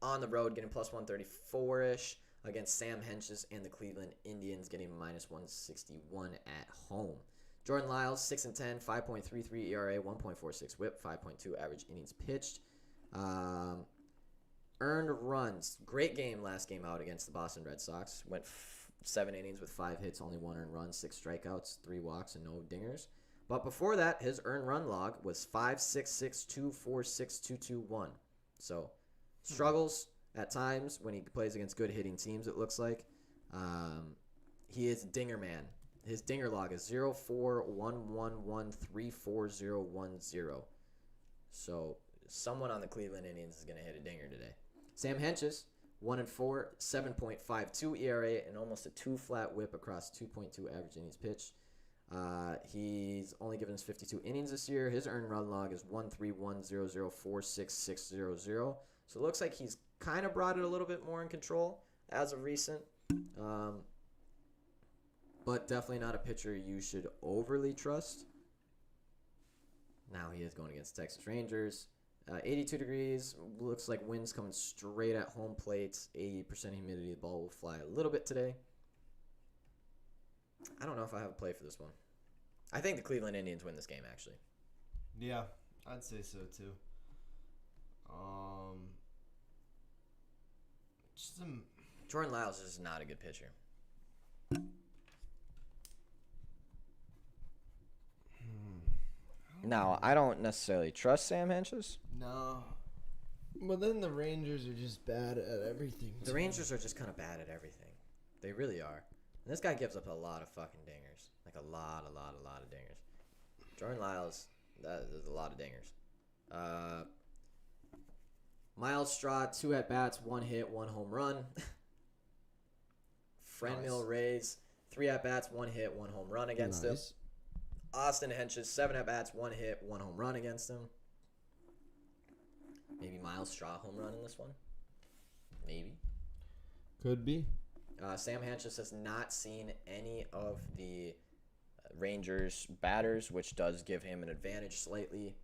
on the road getting +134-ish against Sam Hentges and the Cleveland Indians getting -161 at home. Jordan Lyles, 6-10, 5.33 ERA, 1.46 WHIP, 5.2 average innings pitched. Earned runs. Great game last game out against the Boston Red Sox. Went 7 innings with 5 hits, only 1 earned run, 6 strikeouts, 3 walks, and no dingers. But before that, his earned run log was 5.66246221. So, struggles at times when he plays against good hitting teams, it looks like. He is dinger man. His dinger log is 0.4111341010. So, someone on the Cleveland Indians is going to hit a dinger today. Sam Hentges, 1-4, 7.52 ERA, and almost a 2 flat whip across 2.2 average innings pitched. He's only given us 52 innings this year. His earned run log is 1.31004660. So it looks like he's kind of brought it a little bit more in control as of recent. But definitely not a pitcher you should overly trust. Now he is going against Texas Rangers. 82 degrees. Looks like wind's coming straight at home plate. 80% humidity. The ball will fly a little bit today. I don't know if I have a play for this one. I think the Cleveland Indians win this game, actually. Yeah, I'd say so too. Jordan Lyles is not a good pitcher. Now, I don't necessarily trust Sam Henches. No. But then the Rangers are just bad at everything. The Rangers are just kind of bad at everything. They really are. And this guy gives up a lot of fucking dingers. Like a lot of dingers. Jordan Lyles, that is a lot of dingers. Miles Straw, 2 at-bats, 1 hit, 1 home run. Franmil Reyes, 3 at-bats, 1 hit, 1 home run against him. Austin Henches, 7 at-bats, 1 hit, 1 home run against him. Maybe Miles Straw home run in this one. Maybe. Could be. Sam Henches has not seen any of the Rangers batters, which does give him an advantage slightly.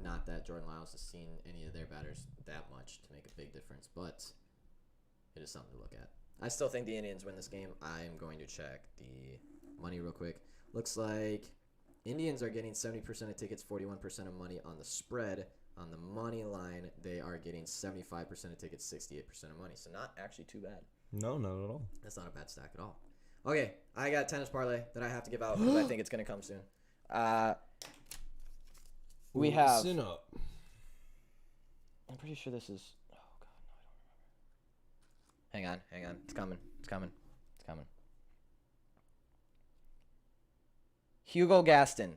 Not that Jordan Lyles has seen any of their batters that much to make a big difference, but it is something to look at. I still think the Indians win this game. I'm going to check the money real quick. Looks like Indians are getting 70% of tickets, 41% of money on the spread. On the money line, they are getting 75% of tickets, 68% of money. So not actually too bad. No, not at all. That's not a bad stack at all. Okay, I got tennis parlay that I have to give out because I think it's going to come soon. We have... Listen up. I'm pretty sure this is... Oh, God, no, I don't remember. Hang on. It's coming. Hugo Gaston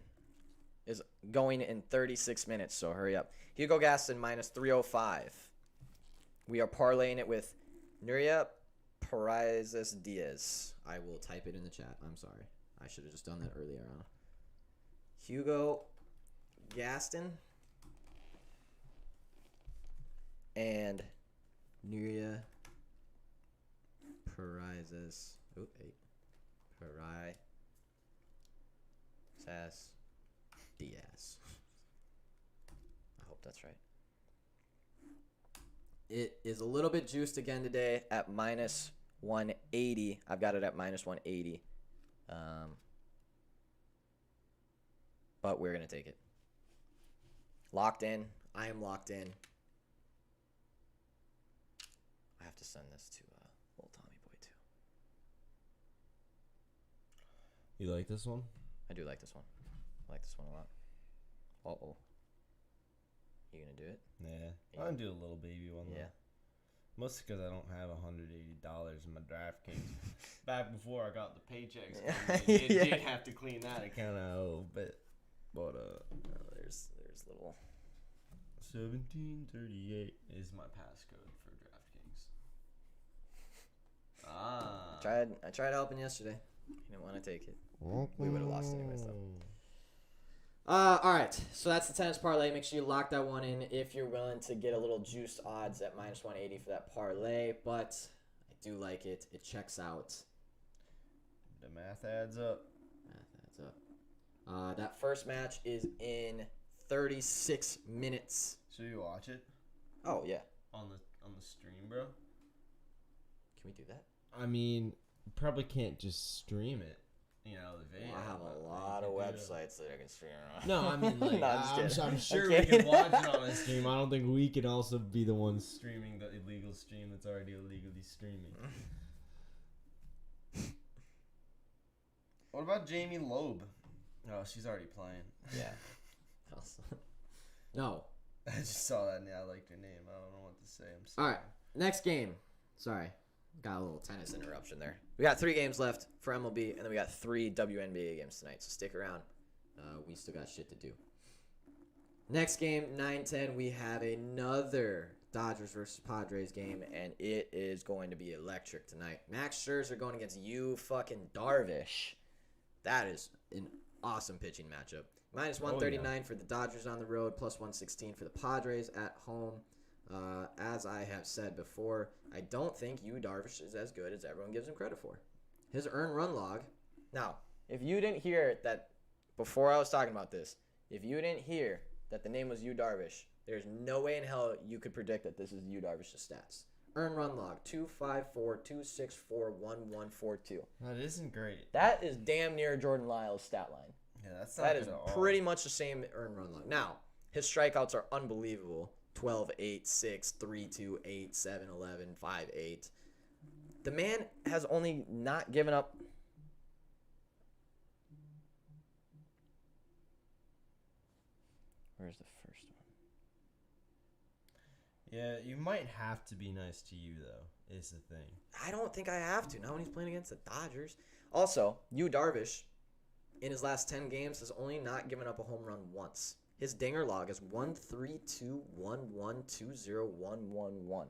is going in 36 minutes, so hurry up. Hugo Gaston minus 305. We are parlaying it with Nuria Parizes Diaz. I will type it in the chat. I'm sorry. I should have just done that earlier on. Hugo Gaston and Nuria Parizes. Parizes Diaz. I hope that's right. It is a little bit juiced again today at minus 180. I've got it at minus 180. But we're going to take it. Locked in. I am locked in. I have to send this to little Tommy Boy too. You like this one? I do like this one. I like this one a lot. Uh-oh. You going to do it? Yeah. I'm going to do a little baby one, though. Yeah. Mostly because I don't have $180 in my DraftKings. Back before I got the paychecks, I did have to clean that account out a little bit. But, there's little... 1738 is my passcode for DraftKings. I tried helping yesterday. He didn't want to take it. We would have lost anyways, though. All right, so that's the tennis parlay. Make sure you lock that one in if you're willing to get a little juiced odds at minus 180 for that parlay. But I do like it. It checks out. The math adds up. That first match is in 36 minutes. So you watch it Oh, yeah. on the stream, bro? Can we do that? I mean, probably can't just stream it. You know, the video. I have a lot of websites that I can stream on. No, I mean, like, No, I'm just kidding. I'm sure I'm we kidding. can watch it on a stream. I don't think we can also be the ones streaming the illegal stream that's already illegally streaming. What about Jamie Loeb? Oh, she's already playing. Yeah. No. I just saw that and I liked her name. I don't know what to say. I'm sorry. All right. Next game. Sorry. Got a little tennis interruption there. We got 3 games left for MLB, and then we got 3 WNBA games tonight. So stick around. We still got shit to do. Next game, 9-10, we have another Dodgers versus Padres game, and it is going to be electric tonight. Max Scherzer going against you fucking Darvish. That is an awesome pitching matchup. Minus 139 for the Dodgers on the road, plus 116 for the Padres at home. As I have said before, I don't think Yu Darvish is as good as everyone gives him credit for. His earned run log. Now, if you didn't hear that before I was talking about this, if you didn't hear that the name was Yu Darvish, there's no way in hell you could predict that this is Yu Darvish's stats. Earned run log 254, 264, 1142. That isn't great. That is damn near Jordan Lyles' stat line. Yeah, that's not That good is at all. pretty much the same earned run log. Now, his strikeouts are unbelievable. 12, 8, 6, 3, 2, 8, 7, 11, 5, 8. The man has only not given up. Where's the first one? Yeah, you might have to be nice to you though. Is the thing. I don't think I have to. Not when he's playing against the Dodgers. Also, Darvish, in his last 10 games, has only not given up a home run once. His dinger log is 1-3-2-1-1-2-0-1-1-1.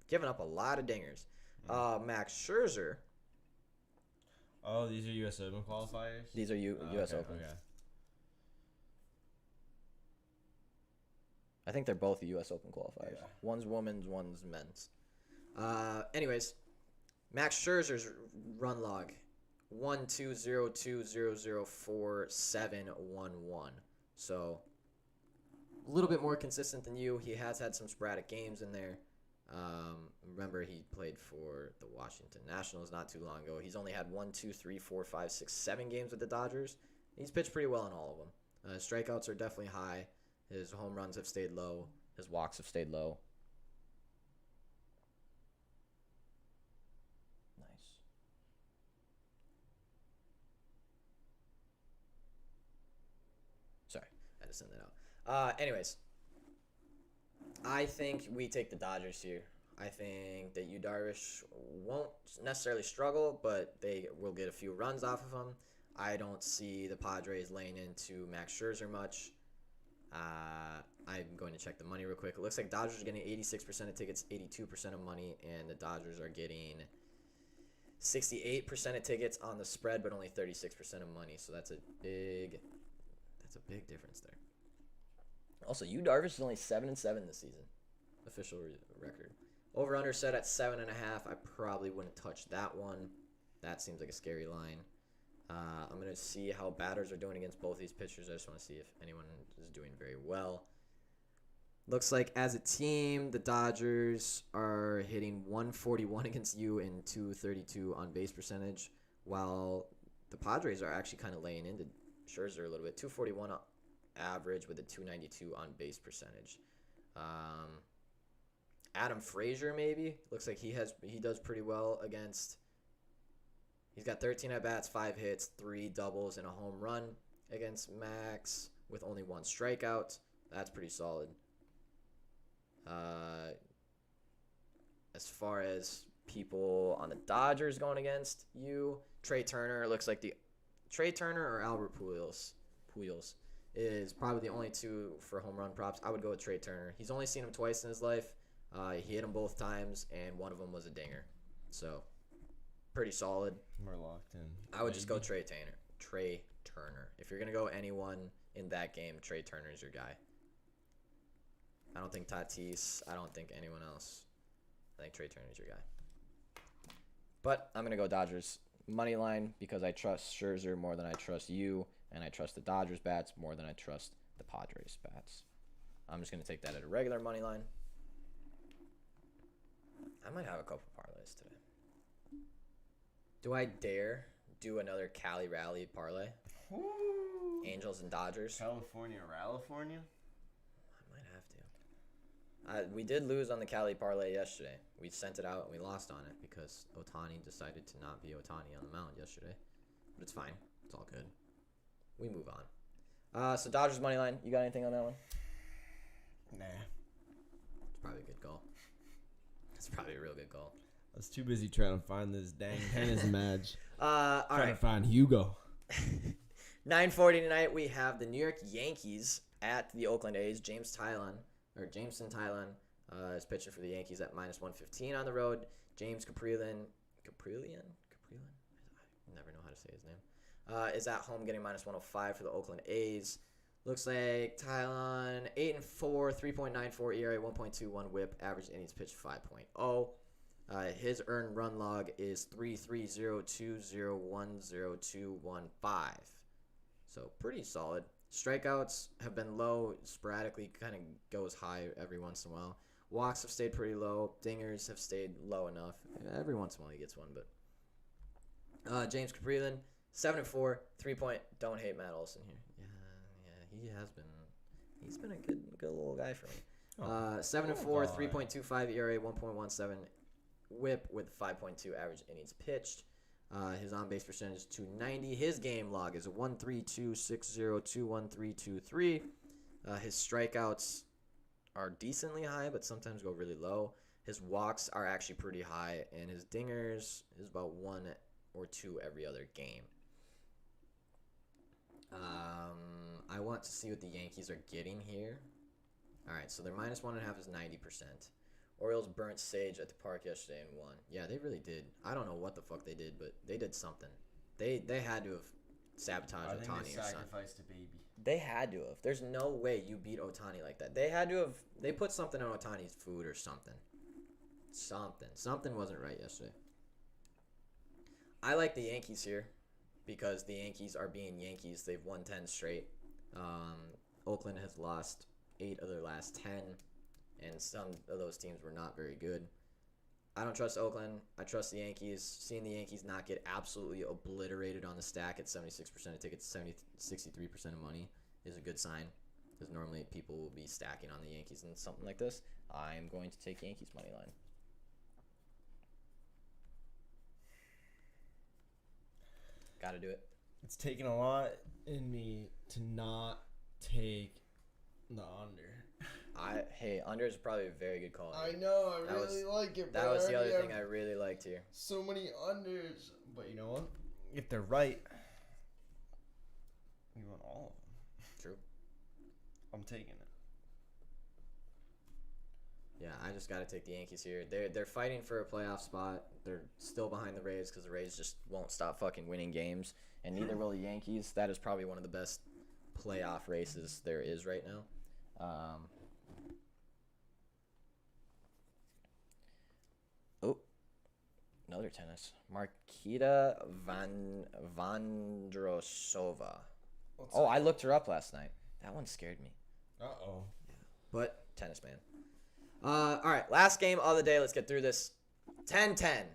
Giving up a lot of dingers. Max Scherzer. Oh, these are U.S. Open qualifiers? These are U.S. Open. Okay. I think they're both U.S. Open qualifiers. Yeah. One's women's, one's men's. Anyways, Max Scherzer's run log 1-2-0-2-0-0-4-7-1-1. So a little bit more consistent than you. He has had some sporadic games in there. Remember, he played for the Washington Nationals not too long ago. He's only had 1, 2, 3, 4, 5, 6, 7 games with the Dodgers. He's pitched pretty well in all of them. His strikeouts are definitely high. His home runs have stayed low. His walks have stayed low. Nice. Sorry, I had to send that out. Anyways, I think we take the Dodgers here. I think that Darvish won't necessarily struggle, but they will get a few runs off of him. I don't see the Padres laying into Max Scherzer much. I'm going to check the money real quick. It looks like Dodgers are getting 86% of tickets, 82% of money, and the Dodgers are getting 68% of tickets on the spread, but only 36% of money. So that's a big difference there. Also, Darvish is only 7-7 this season, official record. Over under set at 7.5. I probably wouldn't touch that one. That seems like a scary line. I'm going to see how batters are doing against both these pitchers. I just want to see if anyone is doing very well. Looks like as a team, the Dodgers are hitting 141 against you and 232 on base percentage, while the Padres are actually kind of laying into Scherzer a little bit. 241 average with a 292 on base percentage. Adam Frazier maybe looks like he does pretty well against. He's got 13 at-bats, 5 hits, 3 doubles, and a home run against Max with only 1 strikeout. That's pretty solid. As far as people on the Dodgers going against you, Trey Turner looks like Trey Turner or Albert Pujols is probably the only two for home run props. I would go with Trey Turner. He's only seen him twice in his life. He hit him both times, and one of them was a dinger. So pretty solid. We're locked in. I would just go Trey Turner. If you're going to go anyone in that game, Trey Turner is your guy. I don't think Tatis. I don't think anyone else. I think Trey Turner is your guy. But I'm going to go Dodgers money line because I trust Scherzer more than I trust you, and I trust the Dodgers bats more than I trust the Padres bats. I'm just going to take that at a regular money line. I might have a couple parlays today. Do I dare do another Cali Rally parlay? Ooh. Angels and Dodgers? California, Ralifornia? I might have to. We did lose on the Cali parlay yesterday. We sent it out and we lost on it because Ohtani decided to not be Ohtani on the mound yesterday. But it's fine. It's all good. We move on. So Dodgers money line. You got anything on that one? Nah. It's probably a good goal. It's probably a real good goal. I was too busy trying to find this dang tennis match. All trying right. to find Hugo. 9:40 tonight, we have the New York Yankees at the Oakland A's. Jameson Tylan is pitching for the Yankees at -115 on the road. James Caprillion? I never know how to say his name. Is at home getting -105 for the Oakland A's. Looks like Tylan 8-4, 3.94 ERA, 1.21 WHIP, average innings pitched 5.0. His earned run log is 3.3020102115. So pretty solid. Strikeouts have been low, sporadically kind of goes high every once in a while. Walks have stayed pretty low. Dingers have stayed low enough. Every once in a while he gets one, but James Caprillion 7-4, 3 point. Don't hate Matt Olson here. Yeah, he has been. He's been a good little guy for me. 7-4, 3.25 ERA, 1.17 WHIP with 5.2 average innings pitched. His on-base percentage is 290. His game log is 1.326021.323. His strikeouts are decently high, but sometimes go really low. His walks are actually pretty high, and his dingers is about 1 or 2 every other game. I want to see what the Yankees are getting here. All right, so their -1.5 is 90%. Orioles burnt Sage at the park yesterday and won. Yeah, they really did. I don't know what the fuck they did, but they did something. They had to have sabotaged I think Ohtani they or something. sacrificed a baby. They had to have. There's no way you beat Ohtani like that. They had to have. They put something on Ohtani's food or something. Something wasn't right yesterday. I like the Yankees here because the Yankees are being Yankees. They've won 10 straight. Oakland has lost 8 of their last 10, and some of those teams were not very good. I don't trust Oakland. I trust the Yankees. Seeing the Yankees not get absolutely obliterated on the stack at 76% of tickets, 63% of money is a good sign. Because normally people will be stacking on the Yankees and something like this. I'm going to take Yankees money line. Got to do it. It's taken a lot in me to not take the under. Hey, under is probably a very good call. I know, I That really like it, but That was the other already thing I have really liked here. so many unders. But you know what? If they're right, You want all of them. True. I'm taking it. Yeah, I just got to take the Yankees here. They're fighting for a playoff spot. They're still behind the Rays because the Rays just won't stop fucking winning games, and neither will the Yankees. That is probably one of the best playoff races there is right now. Another tennis. Markita Vandrosova. I looked her up last night. That one scared me. uh-oh. But tennis, man. All right, last game of the day. Let's get through this. 10-10.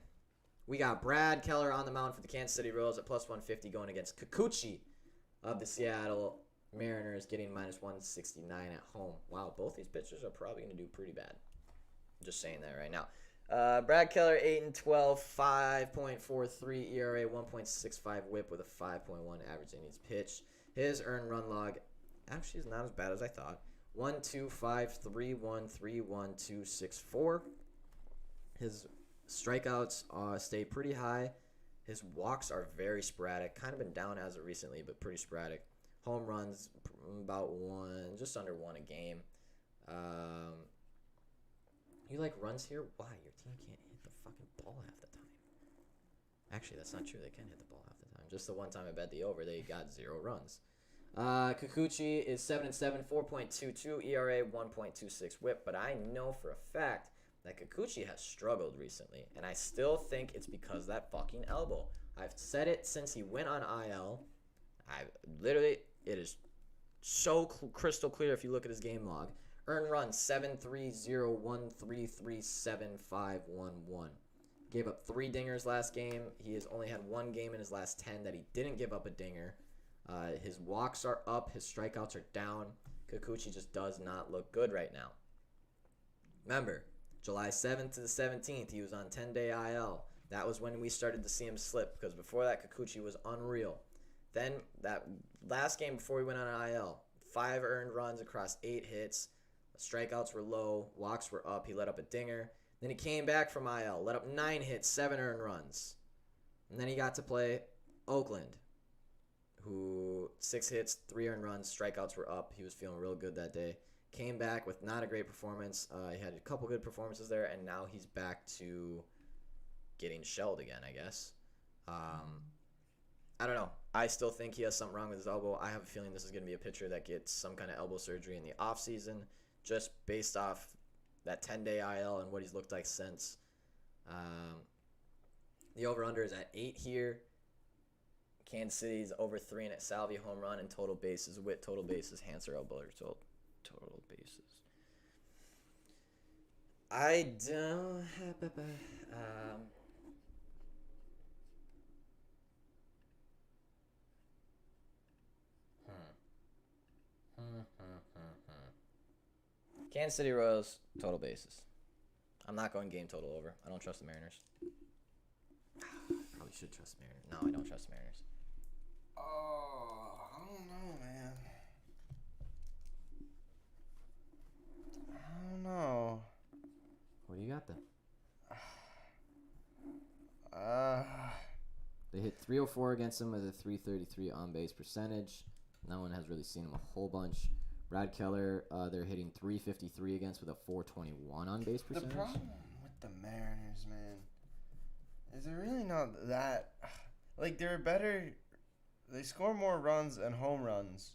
We got Brad Keller on the mound for the Kansas City Royals at +150 going against Kikuchi of the Seattle Mariners getting -169 at home. Wow, both these pitchers are probably going to do pretty bad. Just saying that right now. Brad Keller, 8-12, 5.43 ERA, 1.65 WHIP with a 5.1 average innings pitched. His earned run log actually is not as bad as I thought. 1.253131.264. His strikeouts stay pretty high. His walks are very sporadic. Kind of been down as of recently, but pretty sporadic. Home runs about one, just under one a game. You like runs here? Why? Your team can't hit the fucking ball half the time. Actually, that's not true. They can hit the ball half the time. Just the one time I bet the over, they got 0 runs. Kikuchi is 7-7, 4.22 ERA, 1.26 WHIP. But I know for a fact that Kikuchi has struggled recently, and I still think it's because of that fucking elbow. I've said it since he went on IL. It is so crystal clear if you look at his game log. Earned runs 7.3013375111. Gave up 3 dingers last game. He has only had 1 game in his last 10 that he didn't give up a dinger. His walks are up. His strikeouts are down. Kikuchi just does not look good right now. Remember, July 7th to the 17th, he was on 10-day IL. That was when we started to see him slip because before that, Kikuchi was unreal. Then that last game before we went on IL, 5 earned runs across 8 hits. Strikeouts were low. Walks were up. He let up a dinger. Then he came back from IL, let up 9 hits, 7 earned runs. And then he got to play Oakland, who 6 hits, 3 earned runs, strikeouts were up. He was feeling real good that day. Came back with not a great performance. He had a couple good performances there, and now he's back to getting shelled again, I guess. I don't know. I still think he has something wrong with his elbow. I have a feeling this is going to be a pitcher that gets some kind of elbow surgery in the offseason, just based off that 10-day IL and what he's looked like since. The over-under is at 8 here. Kansas City's over 3 and at Salvia home run and total bases. Witt total bases. Hanser elbow total bases. I don't have Kansas City Royals total bases. I'm not going game total over. I don't trust the Mariners. Probably should trust the Mariners. No, I don't trust the Mariners. Oh, I don't know, man. Marte. Uh, They hit 304 against him with a 333 on base percentage. No one has really seen him a whole bunch. Brad Keller, they're hitting 353 against with a 421 on base the percentage. problem with the Mariners, man, is they're really not that. Like, they're better. They score more runs and home runs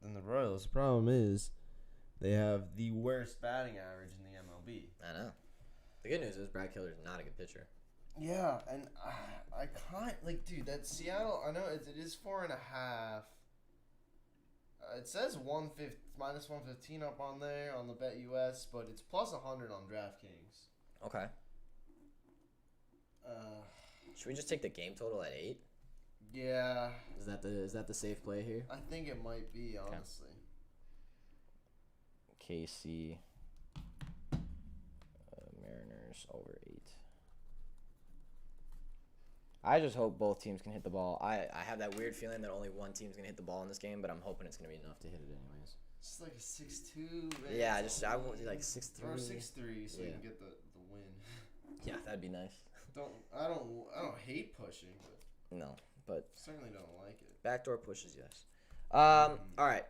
than the Royals. The problem is they have the worst batting average in the MLB. I know. The good news is Brad Keller is not a good pitcher. Yeah, and I can't, like, dude, that Seattle, I know it is 4.5. It says minus 115 up on there on the Bet US, but it's plus 100 on DraftKings. Okay. Should we just take the game total at 8? Yeah. Is that the safe play here? I think it might be, honestly. KC Mariners over 8. I just hope both teams can hit the ball. I have that weird feeling that only one team's gonna hit the ball in this game, but I'm hoping it's gonna be enough to hit it anyways. Just like a 6-2. Yeah, I want like 6-3. Or 6-3, so you can get the win. Yeah, that'd be nice. I don't hate pushing, but No, but certainly don't like it. backdoor pushes, yes. All right.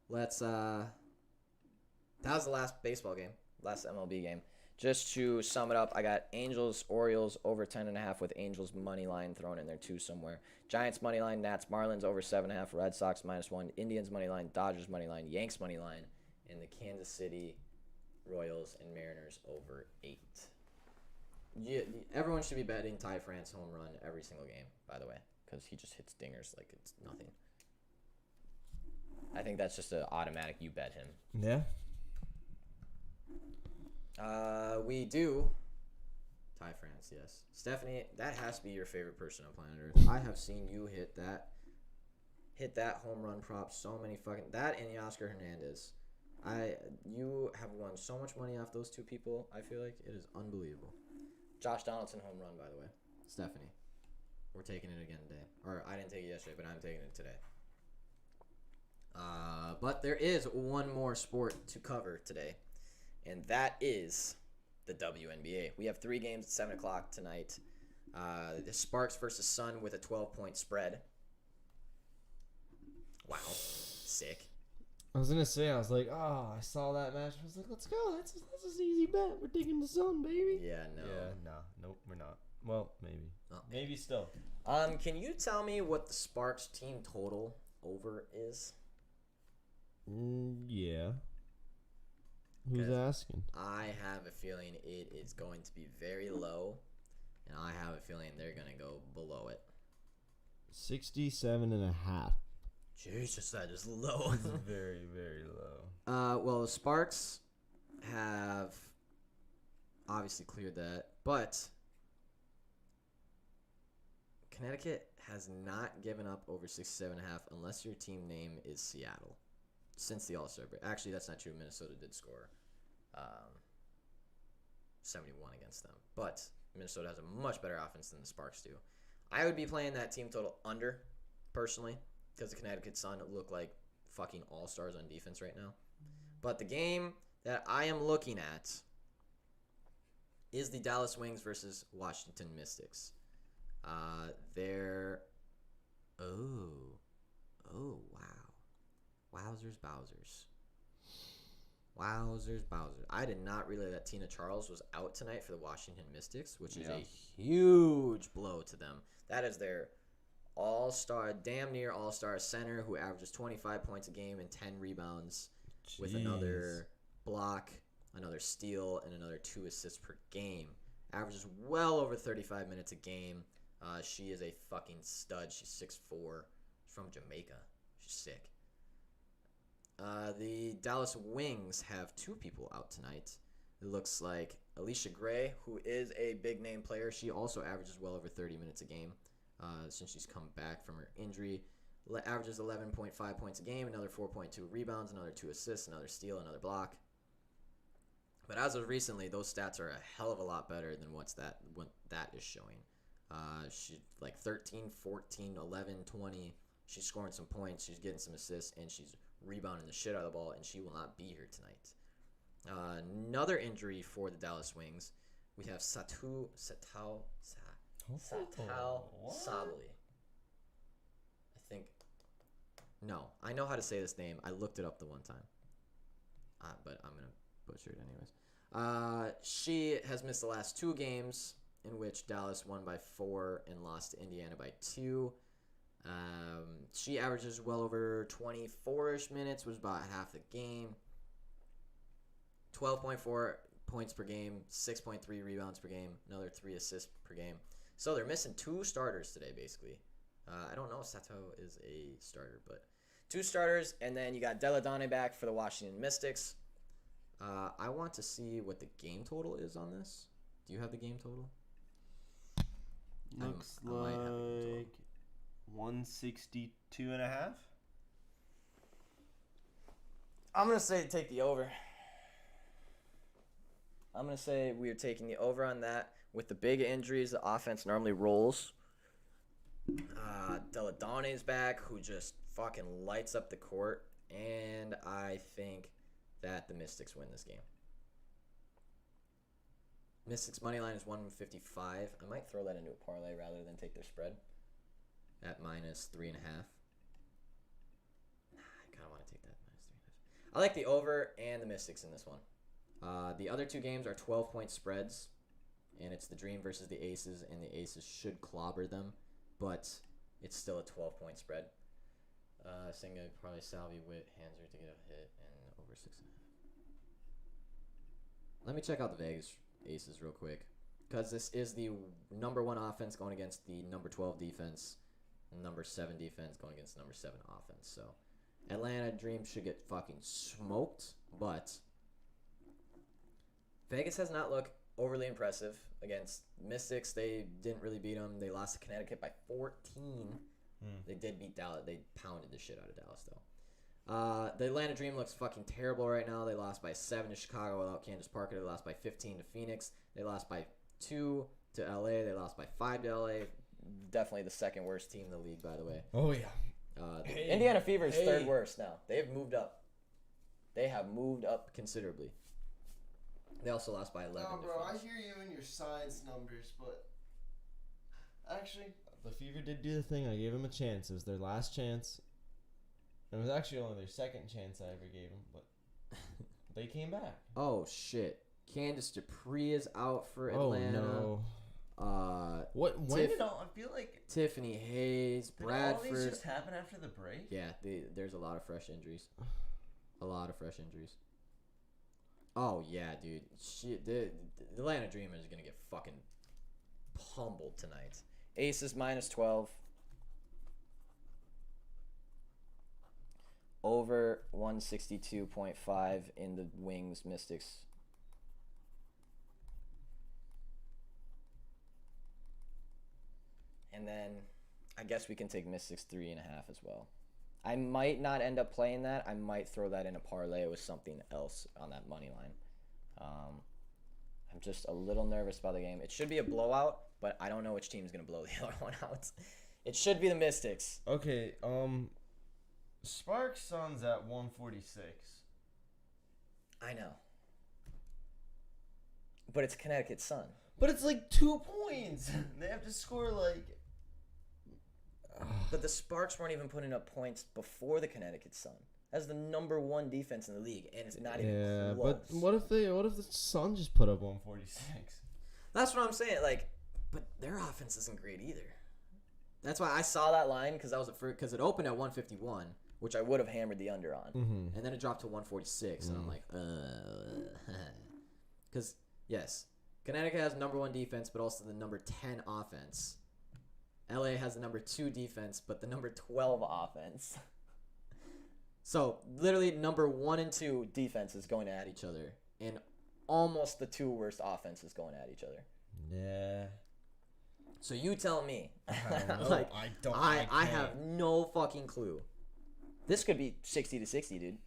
Let's that was the last baseball game, last MLB game. Just to sum it up, I got Angels, Orioles over 10.5 with Angels money line thrown in there too somewhere. Giants money line, Nats, Marlins over 7.5, Red Sox -1, Indians money line, Dodgers money line, Yanks money line, and the Kansas City Royals and Mariners over 8. Yeah, everyone should be betting Ty France home run every single game, by the way, because he just hits dingers like it's nothing. I think that's just an automatic you bet him. Yeah. We do. Ty France, yes. Stephanie, that has to be your favorite person on planet Earth. I have seen you hit that home run prop so many fucking that and Oscar Hernandez. You have won so much money off those two people. I feel like it is unbelievable. Josh Donaldson home run, by the way. Stephanie, we're taking it again today. Or I didn't take it yesterday, but I'm taking it today. But there is one more sport to cover today, and that is the WNBA. We have 3 games at 7 o'clock tonight. The Sparks versus Sun with a 12-point spread. Wow. Sick. I was gonna say, I was like, oh, I saw that match. I was like, let's go. That's an easy bet. We're taking the Sun, baby. Yeah, no. Nope, we're not. Well, maybe. Oh. Maybe still. Can you tell me what the Sparks team total over is? Yeah. Who's asking? I have a feeling it is going to be very low, and I have a feeling they're going to go below it. 67.5. Jesus, that is low. It's very, very low. Well, the Sparks have obviously cleared that, but Connecticut has not given up over 67.5 unless your team name is Seattle since the All-Star break. Actually, that's not true. Minnesota did score 71 against them, but Minnesota has a much better offense than the Sparks do. I would be playing that team total under, personally, because the Connecticut Sun look like fucking all-stars on defense right now. But the game that I am looking at is the Dallas Wings versus Washington Mystics. They're... Oh, wow. Wowzers, Bowsers. Wowzers, Bowsers. I did not realize that Tina Charles was out tonight for the Washington Mystics, which is a huge blow to them. That is their all-star, damn near all-star center who averages 25 points a game and 10 rebounds with another block, another steal, and another 2 assists per game. Averages well over 35 minutes a game. She is a fucking stud. She's 6'4". She's from Jamaica. She's sick. The Dallas Wings have 2 people out tonight. It looks like Alicia Gray, who is a big-name player. She also averages well over 30 minutes a game since she's come back from her injury. Averages 11.5 points a game, another 4.2 rebounds, another 2 assists, another steal, another block. But as of recently, those stats are a hell of a lot better than what that is showing. She's like 13, 14, 11, 20. She's scoring some points. She's getting some assists, and she's rebounding the shit out of the ball, and she will not be here tonight. Another injury for the Dallas Wings. We have Satao Sabli. I think. No, I know how to say this name. I looked it up the one time. But I'm going to butcher it anyways. She has missed the last 2 games in which Dallas won by 4 and lost to Indiana by 2. She averages well over 24-ish minutes, was about half the game. 12.4 points per game, 6.3 rebounds per game, another 3 assists per game. So they're missing 2 starters today, basically. I don't know if Sato is a starter, but 2 starters, and then you got Deladone back for the Washington Mystics. I want to see what the game total is on this. Do you have the game total? Looks like 162.5. I'm going to say take the over. I'm going to say we are taking the over on that. With the big injuries, the offense normally rolls. Deladone's back, who just fucking lights up the court. And I think that the Mystics win this game. Mystics money line is 155. I might throw that into a parlay rather than take their spread at -3.5. I kind of want to take that -3.5. I like the over and the Mystics in this one. The other 2 games are 12-point spreads, and it's the Dream versus the Aces, and the Aces should clobber them, but it's still a 12-point spread. Saying probably Salvi Witt, Hanser to get a hit, and over 6.5. Let me check out the Vegas Aces real quick, because this is the number 1 offense going against the number 12 defense, and number 7 defense going against number 7 offense. So Atlanta Dream should get fucking smoked, but Vegas has not looked overly impressive against Mystics. They didn't really beat them. They lost to Connecticut by 14. They did beat Dallas. They pounded the shit out of Dallas, though. The Atlanta Dream looks fucking terrible right now. They lost by 7 to Chicago without Candace Parker. They lost by 15 to Phoenix. They lost by 2 to LA. They lost by 5 to LA. Definitely the second worst team in the league, by the way. Oh, yeah. Indiana Fever is third worst now. They've moved up. They have moved up considerably. They also lost by 11. No, bro, I hear you in your science numbers, but actually, The Fever did do the thing. I gave them a chance. It was their last chance. It was actually only their second chance I ever gave them, but they came back. Oh, shit. Candace Dupree is out for Atlanta. Oh, no. When did all... I feel like... Tiffany Hayes, Bradford. Did all these just happen after the break? Yeah, there's a lot of fresh injuries. A lot of fresh injuries. Oh, yeah, dude. The Atlanta Dream is going to get fucking pummeled tonight. Aces -12. Over 162.5 in the Wings Mystics. And then I guess we can take Mystics 3.5 as well. I might not end up playing that. I might throw that in a parlay with something else on that money line. I'm just a little nervous about the game. It should be a blowout, but I don't know which team is going to blow the other one out. It should be the Mystics. Okay, Sparks Suns at 146. I know. But it's Connecticut Sun. But it's like 2 points. They have to score like... But the Sparks weren't even putting up points before the Connecticut Sun. That's the number 1 defense in the league, and it's not even close. But what if the Sun just put up 146? That's what I'm saying. Like, but their offense isn't great either. That's why I saw that line because it opened at 151, which I would have hammered the under on, and then it dropped to 146, and I'm like, because yes, Connecticut has number 1 defense, but also the number 10 offense. LA has the number 2 defense, but the number 12 offense. So literally number 1 and 2 defense is going at each other, and almost the 2 worst offenses going at each other. Yeah. So you tell me. Like, I have no fucking clue. This could be 60-60, dude.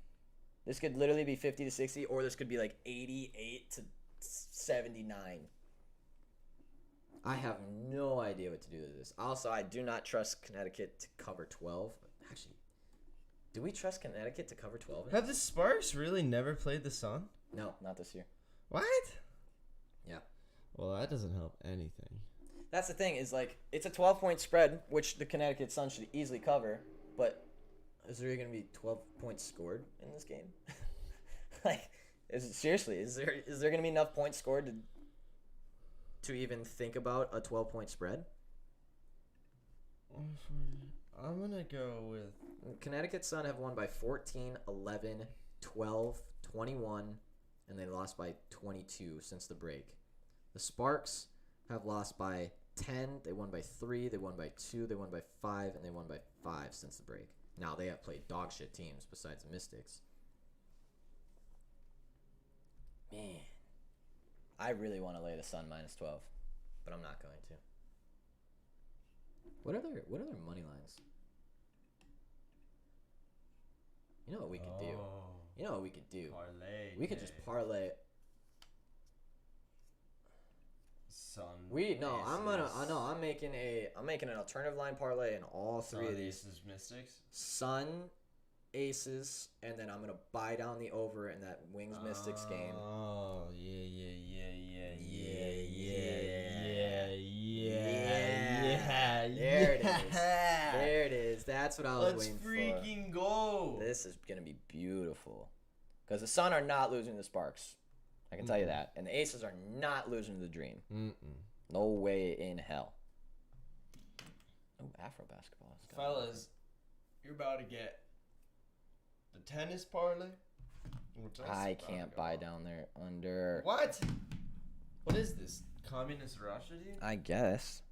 This could literally be 50-60, or this could be like 88-79. I have no idea what to do with this. Also, I do not trust Connecticut to cover 12. Actually, do we trust Connecticut to cover 12? Have the Sparks really never played the Sun? No, not this year. What? Yeah. Well, that doesn't help anything. That's the thing is like it's a 12-point spread, which the Connecticut Sun should easily cover. But is there going to be 12 points scored in this game? Like, seriously, is there going to be enough points scored to even think about a 12-point spread? I'm gonna go with Connecticut Sun have won by 14, 11, 12, 21, and they lost by 22 since the break. The Sparks have lost by 10, they won by 3, they won by 2, they won by 5, and they won by 5 since the break. Now they have played dog shit teams besides the Mystics. Man, I really want to lay the Sun minus 12, but I'm not going to. What are their money lines? You know what we could do? You know what we could do? parlay. We could just parlay. Sun. I'm making an alternative line parlay in all three of these. Aces, Mystics. Sun, Aces, and then I'm gonna buy down the over in that Wings Mystics game. Oh yeah. There it is. There it is. That's what I was Let's waiting for. freaking go. This is gonna be beautiful, because the Sun are not losing to the Sparks. I can tell you that, and the Aces are not losing to the Dream. No way in hell. Oh, Afro basketball. Fellas, you're about to get the tennis parlay. I can't buy down there under. What? What is this? Communist Russia, dude? I guess.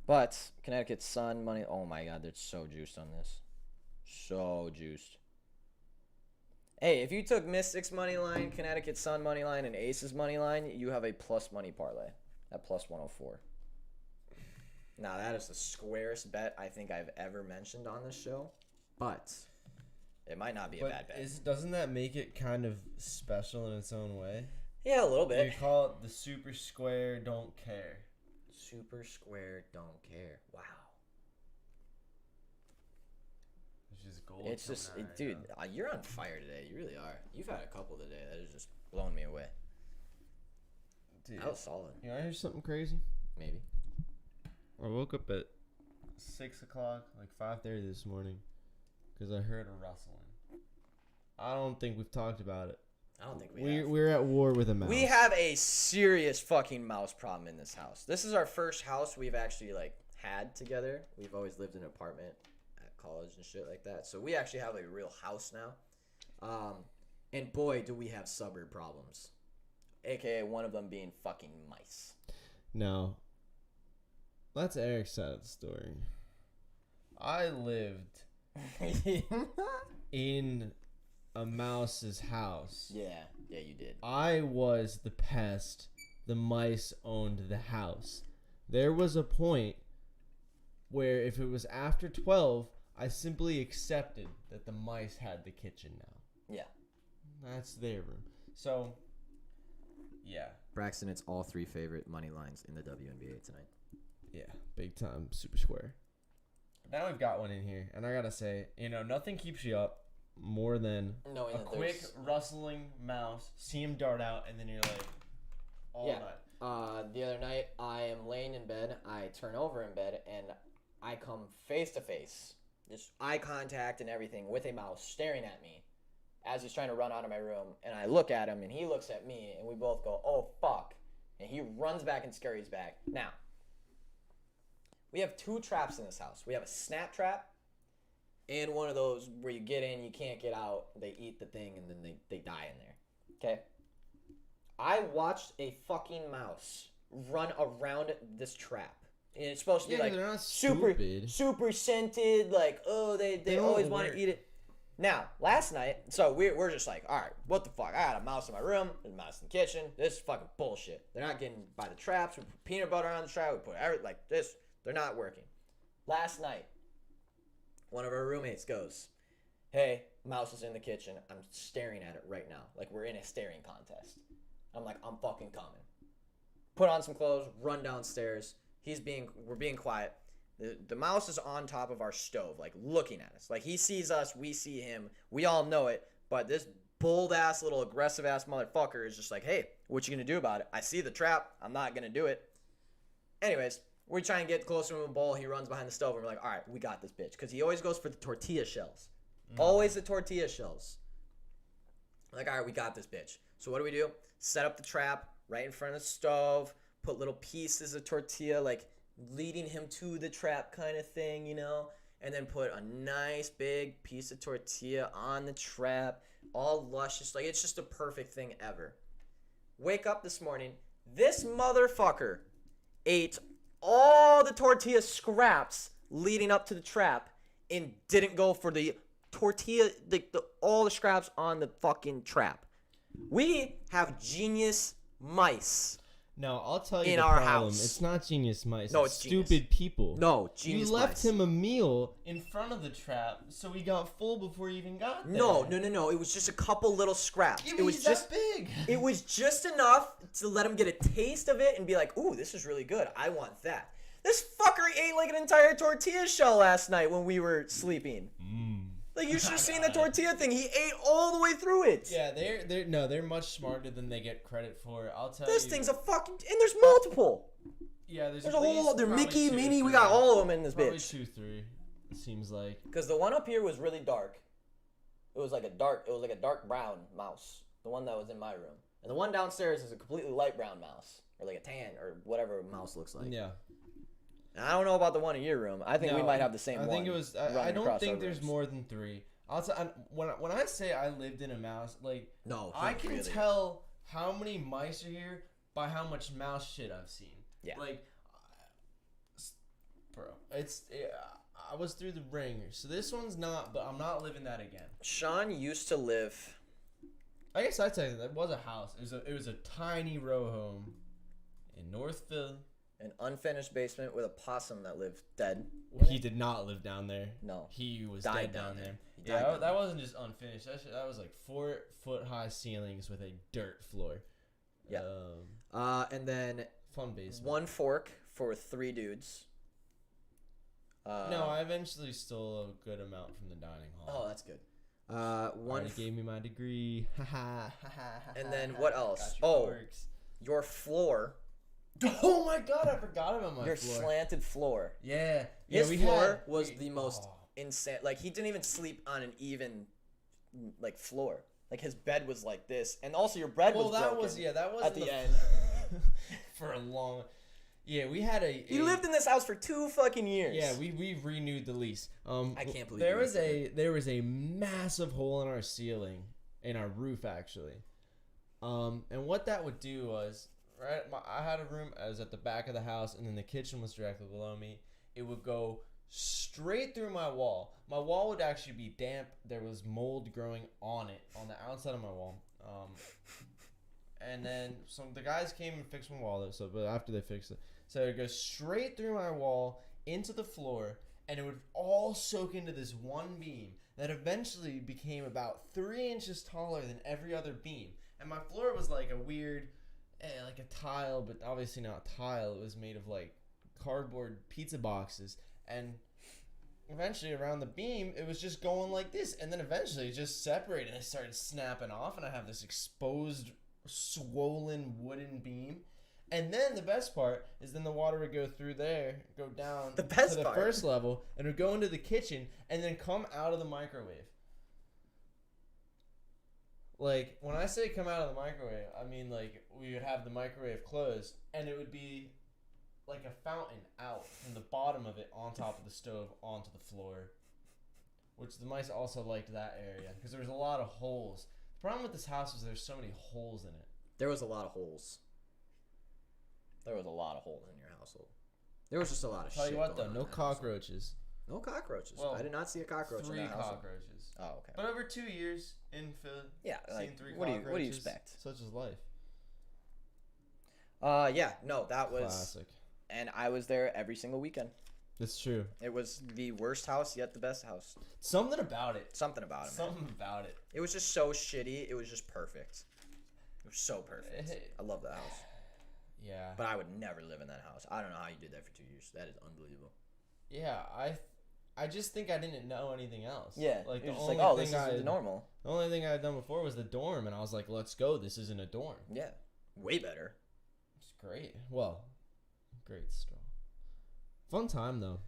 But Connecticut Sun money. Oh my God, they're so juiced on this. So juiced. Hey, if you took Mystics money line, Connecticut Sun money line, and Aces money line, you have a plus money parlay at plus 104. Now that is the squarest bet I think I've ever mentioned on this show, but it might not be a bad bet. Doesn't that make it kind of special in its own way? Yeah, a little You bit. call it the super square don't care. Super square don't care. Wow. It's just gold. It's just, coming out right dude, now. you're on fire today. You really are. You've had a couple today that has just blown me away. Dude, That was solid. You wanna hear something crazy? Maybe. I woke up at 6 o'clock, like 5:30 this morning, because I heard a rustling. I don't think we've talked about it. I don't think we have. We're at war with a mouse. We have a serious fucking mouse problem in this house. This is our first house we've actually like had together. We've always lived in an apartment at college and shit like that. So we actually have a real house now. And boy, do we have suburb problems. AKA one of them being fucking mice. No. That's Eric's side of the story. I lived in a mouse's house. Yeah, you did. I was the pest. The mice owned the house. There was a point where if it was after 12, I simply accepted that the mice had the kitchen now. Yeah. That's their room. So, yeah. Braxton, it's all three favorite money lines in the WNBA tonight. Yeah, big time, super square. Now we've got one in here, and I gotta say, nothing keeps you up more than Knowing a that quick there's- rustling mouse, see him dart out, and then you're like, all Yeah. night. The other night, I am laying in bed. I turn over in bed, and I come face to face, just eye contact and everything, with a mouse staring at me as he's trying to run out of my room. And I look at him, and he looks at me, and we both go, "Oh fuck!" And he runs back and scurries back. Now, we have two traps in this house. We have a snap trap, and one of those where you get in, you can't get out. They eat the thing, and then they die in there. Okay. I watched a fucking mouse run around this trap. And it's supposed to be like they're not super stupid. super scented, like, oh, they don't always want work. to eat it. Now, last night, so we're just like, all right, what the fuck? I got a mouse in my room, there's a mouse in the kitchen. This is fucking bullshit. They're not getting by the traps. We put peanut butter on the trap. We put everything like this. They're not working. Last night, one of our roommates goes, "Hey, mouse is in the kitchen. I'm staring at it right now. Like we're in a staring contest." I'm like, "I'm fucking coming." Put on some clothes, run downstairs. We're being quiet. The mouse is on top of our stove, like looking at us. Like he sees us, we see him. We all know it, but this bold ass little aggressive ass motherfucker is just like, hey, what you gonna do about it? I see the trap. I'm not gonna do it. Anyways, we try and get closer to him bowl. He runs behind the stove, and we're like, all right, we got this bitch. Because he always goes for the tortilla shells. Always the tortilla shells. We're like, all right, we got this bitch. So what do? Set up the trap right in front of the stove. Put little pieces of tortilla, like leading him to the trap kind of thing, you know? And then put a nice big piece of tortilla on the trap. All luscious. Like, it's just a perfect thing ever. Wake up this morning. This motherfucker ate all the tortilla scraps leading up to the trap and didn't go for the tortilla, all the scraps on the fucking trap. We have genius mice. No, I'll tell you in the our problem. house. It's not genius mice. No, it's it's genius. stupid people. No, genius You left mice. him a meal in front of the trap, so he got full before he even got there. No. It was just a couple little scraps. Yeah, It was he's just that big. It was just enough to let him get a taste of it and be like, ooh, this is really good. I want that. This fucker ate like an entire tortilla shell last night when we were sleeping. Like, you should have seen the tortilla thing. He ate all the way through it. Yeah, they're much smarter than they get credit for. I'll tell you. This thing's a fucking... And there's multiple. Yeah, there's There's at a whole... least They're probably Mickey, 2 or Minnie. We 3. got all of them in this Probably bitch. 2, 3. It seems like. Because the one up here was really dark. It was like a dark brown mouse. The one that was in my room. And the one downstairs is a completely light brown mouse. Or like a tan, or whatever a mouse looks like. Yeah. And I don't know about the one in your room. I think we might have the same one. I think it was. I running don't across think our there's rooms. more than 3. When I say I lived in a mouse, like No, I can really. tell how many mice are here by how much mouse shit I've seen. Yeah. Like, bro, I was through the ringer, so this one's not. But I'm not living that again. Sean used to live... I guess I'd say that was a house. It was a tiny row home in North Philly. An unfinished basement with a possum that lived dead. He did not live down there. No. He was Died dead down down there. there. He Yeah, died down that wasn't just unfinished. That was like 4-foot high ceilings with a dirt floor. Yeah. And then Fun basement. 1 fork for 3 dudes. No, I eventually stole a good amount from the dining hall. Oh, that's good. Already gave me my degree. And then what else? Got Oh, forks. your floor. Oh my god, I forgot about my Your floor. slanted floor. Yeah. His we floor had- was we- the most oh. insane. Like, he didn't even sleep on an even, like, floor. Like, his bed was like this. And also, your bed was broken that was at the end. for a long. Yeah, we had He lived in this house for 2 fucking years. Yeah, we renewed the lease. I can't believe there you was lived there was a massive hole in our ceiling, in our roof actually. And what that would do was, right, I had a room. I was at the back of the house, and then the kitchen was directly below me. It would go straight through my wall. My wall would actually be damp. There was mold growing on it, on the outside of my wall. And then the guys came and fixed my wall. But after they fixed it, so it would go straight through my wall into the floor, and it would all soak into this one beam that eventually became about 3 inches taller than every other beam. And my floor was like a weird, like a tile, but obviously not tile. It was made of like cardboard pizza boxes, and eventually around the beam it was just going like this, and then eventually it just separated and it started snapping off, and I have this exposed, swollen wooden beam. And then the best part is then the water would go through there, go down The best to the part. first level, and it would go into the kitchen and then come out of the microwave. Like, when I say come out of the microwave, I mean, like, we would have the microwave closed, and it would be like a fountain out from the bottom of it on top of the stove onto the floor. Which the mice also liked that area, because there was a lot of holes. The problem with this house was there's so many holes in it. There was a lot of holes. There was a lot of holes in your household. There was just a lot of Tell shit you what, going though, on no in that household. cockroaches. No cockroaches. Well, I did not see a cockroach in 3 that household. cockroaches. Oh, okay. But over 2 years in Philly, Yeah, seen like, 3 what do cockroaches. you expect? Such is life. Yeah, no, that was... Classic. And I was there every single weekend. It's true. It was the worst house, yet the best house. Something about it. Something about it, man. Something about it. It was just so shitty. It was just perfect. It was so perfect. I love that house. Yeah. But I would never live in that house. I don't know how you did that for 2 years. That is unbelievable. Yeah, I just think I didn't know anything else. Yeah. Like You're the just only like, oh, thing this is the normal. the only thing I had done before was the dorm, and I was like, let's go. This isn't a dorm. Yeah. Way better. It's great. Well, great straw. Fun time though.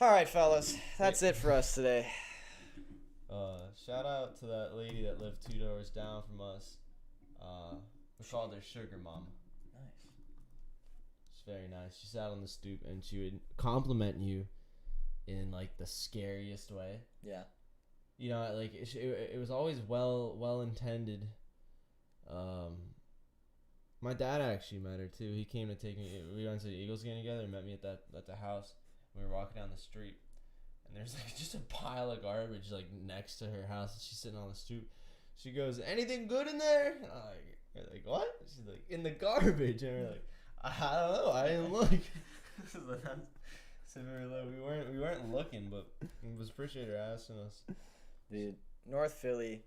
All right, fellas. That's it for us today. Shout out to that lady that lived 2 doors down from us. We called her Sugar Mama. Nice. She's very nice. She sat on the stoop and she would compliment you in like the scariest way. Yeah. You know, like it was always well intended. My dad actually met her too. He came to take me. We went to the Eagles game together and met me at the house. We were walking down the street, and there's like just a pile of garbage like next to her house. And she's sitting on the stoop. She goes, "Anything good in there?" And I'm like, "What?" She's like, "In the garbage." And we're like, "I don't know. I didn't look." So we weren't looking, but it was appreciate her asking us. Dude, North Philly,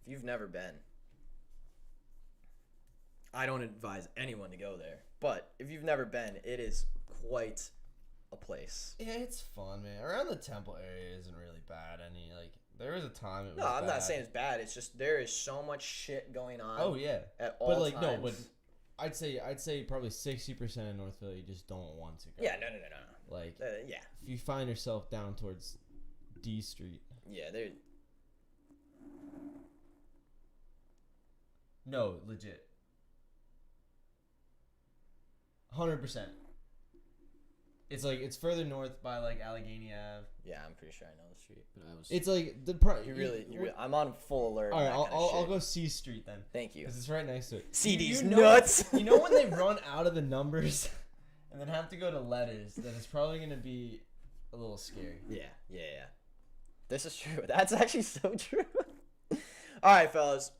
if you've never been, I don't advise anyone to go there. But if you've never been, it is quite a place. Yeah, it's fun, man. Around the Temple area isn't really bad. There was a time it was No, I'm bad. not saying it's bad. It's just there is so much shit going on. Oh yeah, At all but times. but I'd say probably 60% of North Philly just don't want to go. Yeah, no. Like Yeah. if you find yourself down towards D Street. Yeah, they're... No, legit. 100%. It's like it's further north by like Allegheny Ave. Yeah, I'm pretty sure I know the street. But I was... It's like You really, I'm on full alert. All right, on that kind of I'll shit. go C Street then. Thank you. Because it's right next to it. See these You know- nuts. You know when they run out of the numbers and then have to go to letters, then it's probably going to be a little scary. Yeah. This is true. That's actually so true. All right, fellas.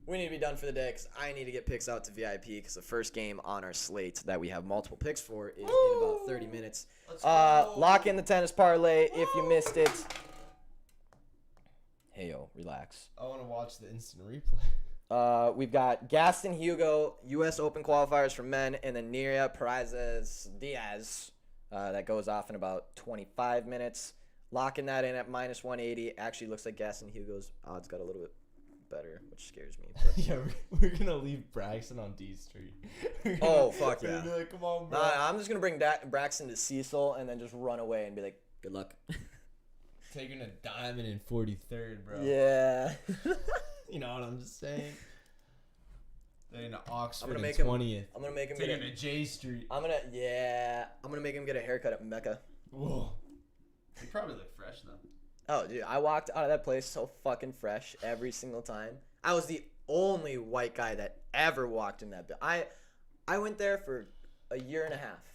We need to be done for the day because I need to get picks out to VIP because the first game on our slate that we have multiple picks for is in about 30 minutes. Let's go. Lock in the tennis parlay if you missed it. Hey, yo, relax. I want to watch the instant replay. We've got Gaston Hugo, U.S. Open qualifiers for men, and then Niria Perez Diaz. That goes off in about 25 minutes. Locking that in at minus 180. Actually, looks like Gaston Hugo's odds got a little bit better, which scares me. But. Yeah, we're going to leave Braxton on D Street. Oh, fuck yeah. Be like, come on, bro. I'm just going to bring Braxton to Cecil and then just run away and be like, good luck. Taking a diamond in 43rd, bro. Yeah. You know what I'm just saying? Taking to Oxford gonna in make him- 20th. I'm going to make him Taking get to J Street. I'm going to make him get a haircut at Mecca. Whoa. They probably look fresh though. Oh, dude, I walked out of that place so fucking fresh every single time. I was the only white guy that ever walked in that building. I went there for a year and a half.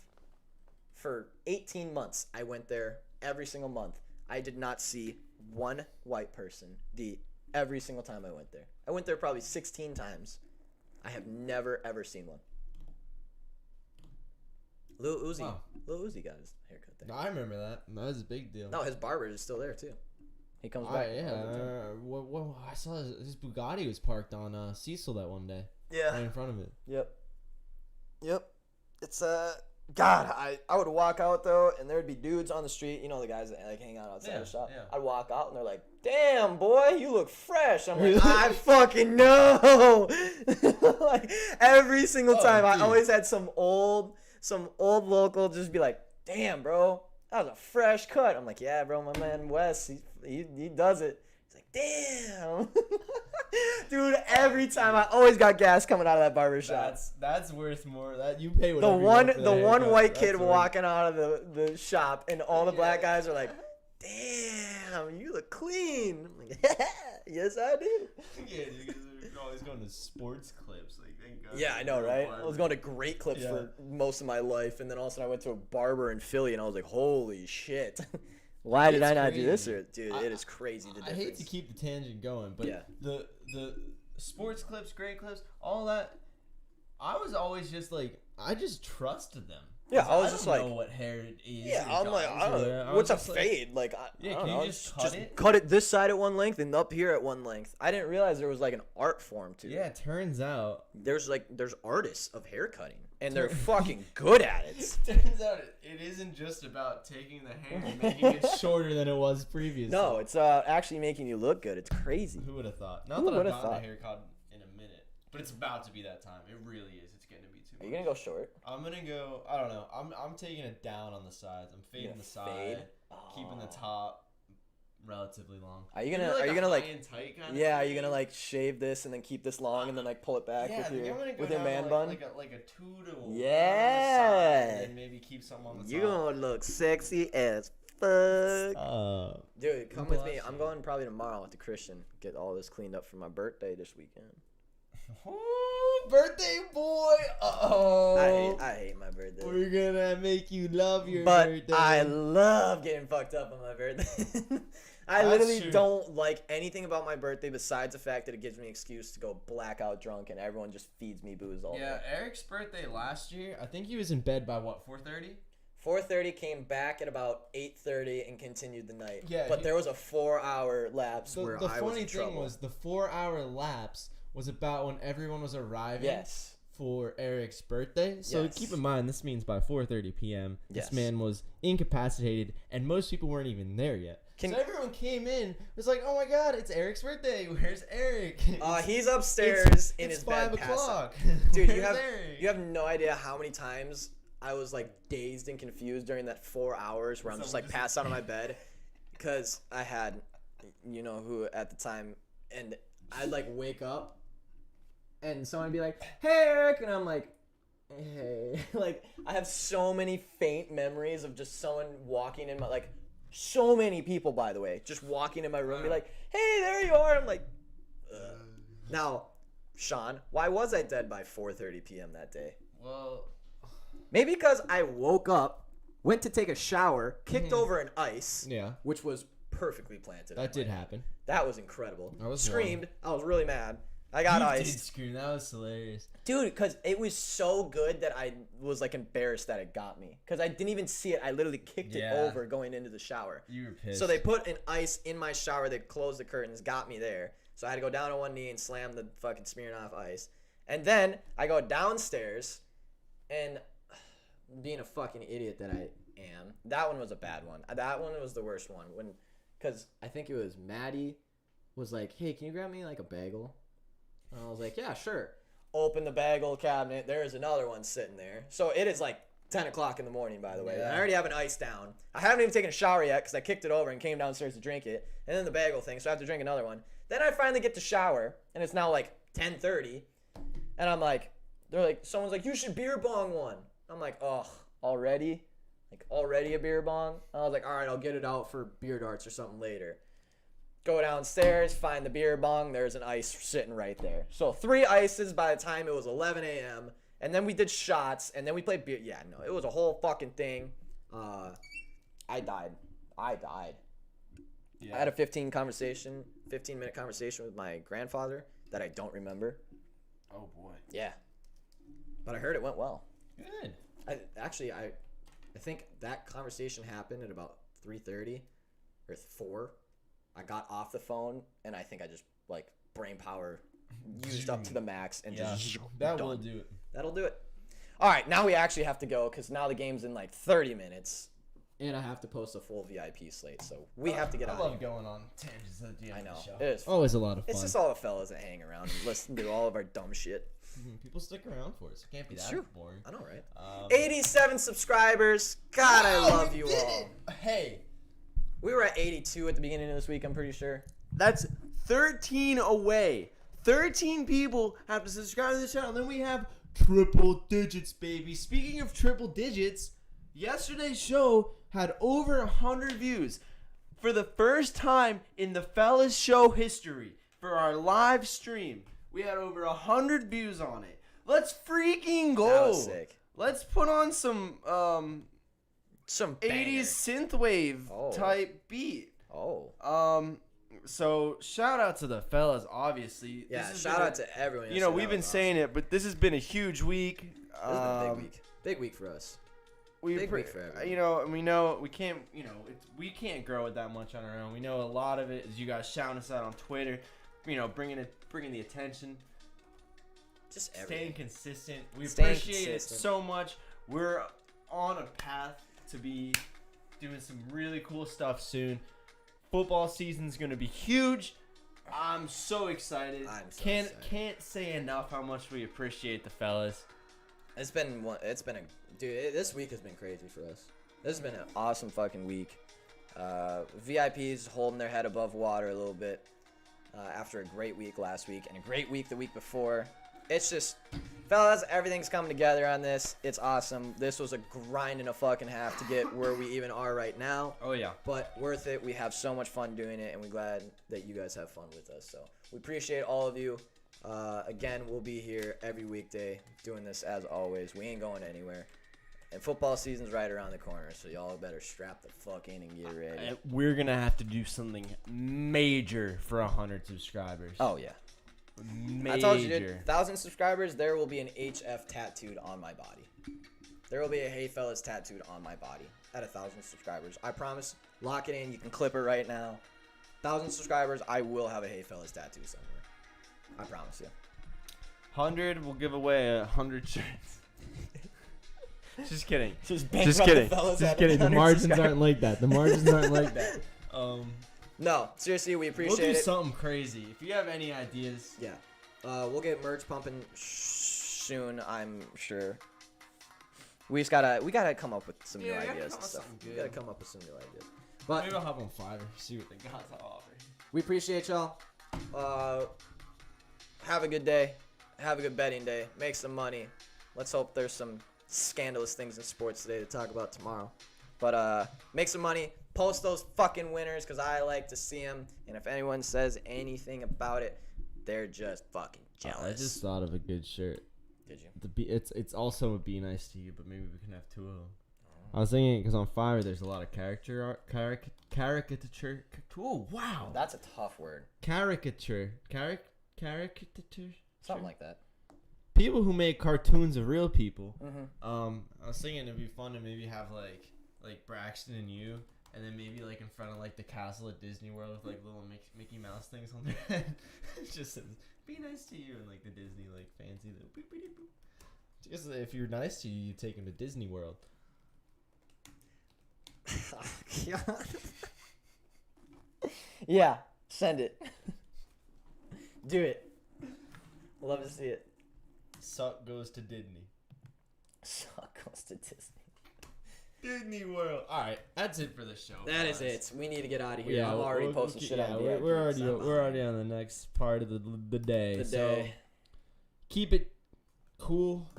For 18 months, I went there every single month. I did not see one white person every single time I went there. I went there probably 16 times. I have never, ever seen one. Lil Uzi. Wow. Lil Uzi got his haircut there. No, I remember that. That was a big deal. No, his barber is still there, too. He comes back. Yeah. all the time. What I saw his Bugatti was parked on Cecil that one day. Yeah. Right in front of it. Yep. It's God, I would walk out though, and there'd be dudes on the street, you know, the guys that like hang out outside the shop. yeah. I'd walk out, and they're like, "Damn, boy, you look fresh." I'm like, "I fucking know." Like every single time, I dude. always had some old local just be like, "Damn, bro, that was a fresh cut." I'm like, "Yeah, bro, my man Wes, he does it." He's like, "Damn." Dude, every time I always got gas coming out of that barber shop. That's worth more. That you pay The whatever. one you want for white haircut. kid That's worth- walking out of the shop, and all the black guys are like, "Damn, you look clean." I'm like, "Yes, I do." Yeah, dude, they're always going to sports clips. Like, thank God. Yeah, I know, right? I was going to Great Clips for most of my life, and then all of a sudden I went to a barber in Philly, and I was like, "Holy shit! Why did It's I not do this?" crazy. Dude, it is crazy. The I difference. hate to keep the tangent going, but Yeah. the sports clips, great clips, all that. I was always just like, I just trusted them. Yeah, 'Cause I was just don't like, know what hair it is. yeah, or I'm like, does I don't or- know. I What's a was just like, fade? Like, I Yeah, don't can know. you just cut it? Cut it this side at one length and up here at one length. I didn't realize there was like an art form to Yeah, it. it turns out. There's artists of hair cutting, and they're fucking good at it. Turns out it isn't just about taking the hair and making it shorter than it was previously. No, it's actually making you look good. It's crazy. Who would have thought? Not Who that I've would've gotten thought? a haircut in a minute, but it's about to be that time. It really is. It's getting to be too Are you much. gonna go short? I'm gonna go. I don't know. I'm taking it down on the sides. I'm fading gonna the side, fade? keeping the Oh. top relatively long. Are you Maybe gonna? like Are you a gonna high like? and tight kind Yeah. of Are you fade? gonna like shave this and then keep this long and then like pull it back Yeah, I with think your I'm gonna go with your down man to bun? like a 2 to 1 Yeah. and then maybe keep some on the You top. gonna look sexy as fuck. Uh, Dude, come with me. Bless I'm you. going probably tomorrow with the Christian. Get all this cleaned up for my birthday this weekend. Ooh, birthday boy. Uh-oh. I hate my birthday. We're gonna make you love your But birthday. I love getting fucked up on my birthday. I That's literally true. don't like anything about my birthday besides the fact that it gives me an excuse to go blackout drunk and everyone just feeds me booze all Yeah, day. Eric's birthday last year, I think he was in bed by what, 4:30? 4:30 came back at about 8:30 and continued the night. Yeah, but he- there was a 4-hour lapse The where funny I was in thing trouble. was the 4-hour lapse was about when everyone was arriving Yes. for Eric's birthday. So Yes. keep in mind, this means by 4:30 p.m. Yes. this man was incapacitated, and most people weren't even there yet. Can- So everyone came in, was like, "Oh my God, it's Eric's birthday! Where's Eric?" He's upstairs in it's his 5 bed. passed out. o'clock. Dude, Where's Eric? you have no idea how many times I was like dazed and confused during that 4 hours where I'm just like passed out on my bed because I had, you know who at the time, and I'd like wake up and someone would be like, "Hey, Eric," and I'm like, "Hey," like I have so many faint memories of just someone walking in my like. So many people, by the way, just walking in my room, be like, "Hey, there you are." I'm like, ugh. Now, Sean, why was I dead by 4:30 p.m. that day? Well, Maybe because I woke up, went to take a shower, kicked over an ice, yeah, which was perfectly planted. that did happen. That was incredible. I was Screamed. I was really mad. I got You did iced. scream. That was hilarious. Dude, because it was so good that I was like embarrassed that it got me. Because I didn't even see it. I literally kicked it Yeah. over going into the shower. You were pissed. So they put an ice in my shower. They closed the curtains, got me there. So I had to go down on one knee and slam the fucking Smirnoff ice. And then I go downstairs, and being a fucking idiot that I am, that one was a bad one. That one was the worst one. Because I think it was Maddie was like, "Hey, can you grab me like a bagel?" And I was like, "Yeah, sure." Open the bagel cabinet. There is another one sitting there. So it is like 10 o'clock in the morning, by the way. Yeah. I already have an ice down. I haven't even taken a shower yet because I kicked it over and came downstairs to drink it. And then the bagel thing, so I have to drink another one. Then I finally get to shower, and it's now like 10:30. And I'm like, someone's like, "You should beer bong one." I'm like, "Oh, already? Like, already a beer bong?" I was like, "All right, I'll get it out for beer darts or something later." Go downstairs, find the beer bong. There's an ice sitting right there. So 3 ices by the time it was 11 a.m. And then we did shots, and then we played beer. Yeah, no, it was a whole fucking thing. I died. Yeah. I had a 15-minute conversation with my grandfather that I don't remember. Oh boy. Yeah. But I heard it went well. Good. I think that conversation happened at about 3:30 or 4. I got off the phone, and I think I just, like, brain power used up to the max and Yeah, just that done. will do it. That'll do it. All right, now we actually have to go because now the game's in, like, 30 minutes. And I have to post a full VIP slate, so we have to get out I of love here. going on tangents at the end I of know. the show. It is fun. Always a lot of fun. It's just all the fellas that hang around and listen to all of our dumb shit. People stick around for it, so it can't be It's that true. boring. I know, right? Um, 87 subscribers. God, I love you all. Hey, We were at 82 at the beginning of this week, I'm pretty sure. that's 13 away. 13 people have to subscribe to the channel. Then we have triple digits, baby. Speaking of triple digits, yesterday's show had over 100 views. For the first time in the Fellas Show history, for our live stream, we had over 100 views on it. Let's freaking go. That was sick. Let's put on some Some 80s synthwave Oh. type beat. Oh. So shout out to the fellas, obviously. Yeah, This has shout been out to everyone. You know, we've been saying it, but this has been a huge week. It's been a big week. Big week for us. Big week for everyone. You know, and we know we can't. You know, we can't grow it that much on our own. We know a lot of it is you guys shouting us out on Twitter. You know, bringing the attention. Just everything. Staying consistent. We Staying appreciate consistent. it so much. We're on a path to be doing some really cool stuff soon. Football season's gonna be huge. I'm so excited. Excited. Can't say enough how much we appreciate the fellas. This week has been crazy for us. This has been an awesome fucking week. VIPs holding their head above water a little bit after a great week last week and a great week the week before. It's just, fellas, everything's coming together on this. It's awesome. This was a grind and a fucking half to get where we even are right now. Oh yeah. But worth it. We have so much fun doing it, and we're glad that you guys have fun with us. So we appreciate all of you. Again, we'll be here every weekday doing this as always. We ain't going anywhere. And football season's right around the corner, so y'all better strap the fuck in and get ready. We're gonna have to do something major for 100 subscribers. Oh, yeah. Major. I told you, dude, 1,000 subscribers, there will be an HF tattooed on my body. There will be a Hey Fellas tattooed on my body at 1,000 subscribers. I promise. Lock it in. You can clip it right now. 1,000 subscribers, I will have a Hey Fellas tattoo somewhere. I promise you. 100, we'll give away 100 shirts. Just kidding. Just kidding. Just kidding. The margins aren't like that. The margins aren't like that. No, seriously, we appreciate We'll do it. something crazy. If you have any ideas. Yeah. We'll get merch pumping soon, I'm sure. We gotta come up with some new ideas and stuff. We gotta come up with some new ideas. But Maybe I'll hop on Fiverr, see what they got to offer. we appreciate y'all. Have a good day. Have a good betting day. Make some money. Let's hope there's some scandalous things in sports today to talk about tomorrow. But make some money. Post those fucking winners because I like to see them. And if anyone says anything about it, they're just fucking jealous. I just thought of a good shirt. Did you? It's also a Be Nice to You, but maybe we can have two of them. I was thinking because on Fiverr there's a lot of caricature. Oh wow, That's a tough word. caricature. Something like that. People who make cartoons of real people. Mm-hmm. I was thinking it'd be fun to maybe have like Braxton and you, and then maybe like in front of like the castle at Disney World with like little Mickey Mouse things on their head. It just says "Be nice to you" and like the Disney like fancy little boop boop boop. Just if you're nice to you, you take them to Disney World. Yeah, send it. Do it. Love to see it. Suck goes to Disney. Suck goes to Disney. Disney World. All right, that's it for the show. That is guys. it. We need to get out of here. I'm already posting shit on VIP. We're already on the next part of the day. So keep it cool.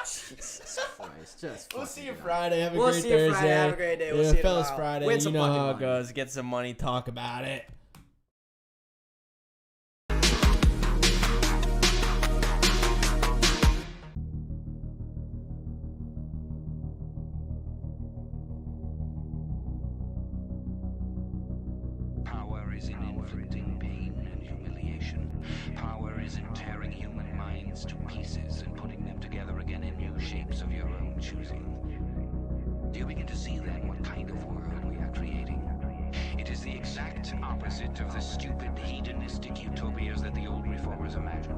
Jesus Christ. Just We'll see you fucking Friday. Have a We'll great see you Thursday. Friday. Have a great day. We'll Yeah, see you fellas tomorrow. Friday. Win You some know fucking how it money. goes. Get some money. Talk about it. Power is in inflicting pain and humiliation. Power is in tearing human minds to pieces and putting them together again in new shapes of your own choosing. Do you begin to see then what kind of world we are creating? It is the exact opposite of the stupid hedonistic utopias that the old reformers imagined.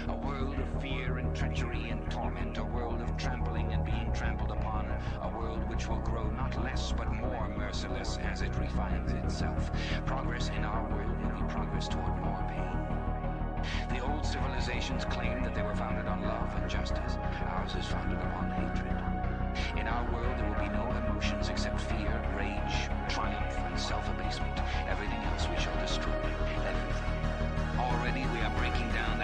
A world of fear and treachery and torment, a world of trampling and being trampled upon, a world which will grow not less but more merciless as it refines itself. Progress in our world will be progress toward more pain. The old civilizations claimed that they were founded on love and justice. Ours is founded upon hatred. In our world there will be no emotions except fear, rage, triumph, and self-abasement. Everything else we shall destroy. Everything. Already we are breaking down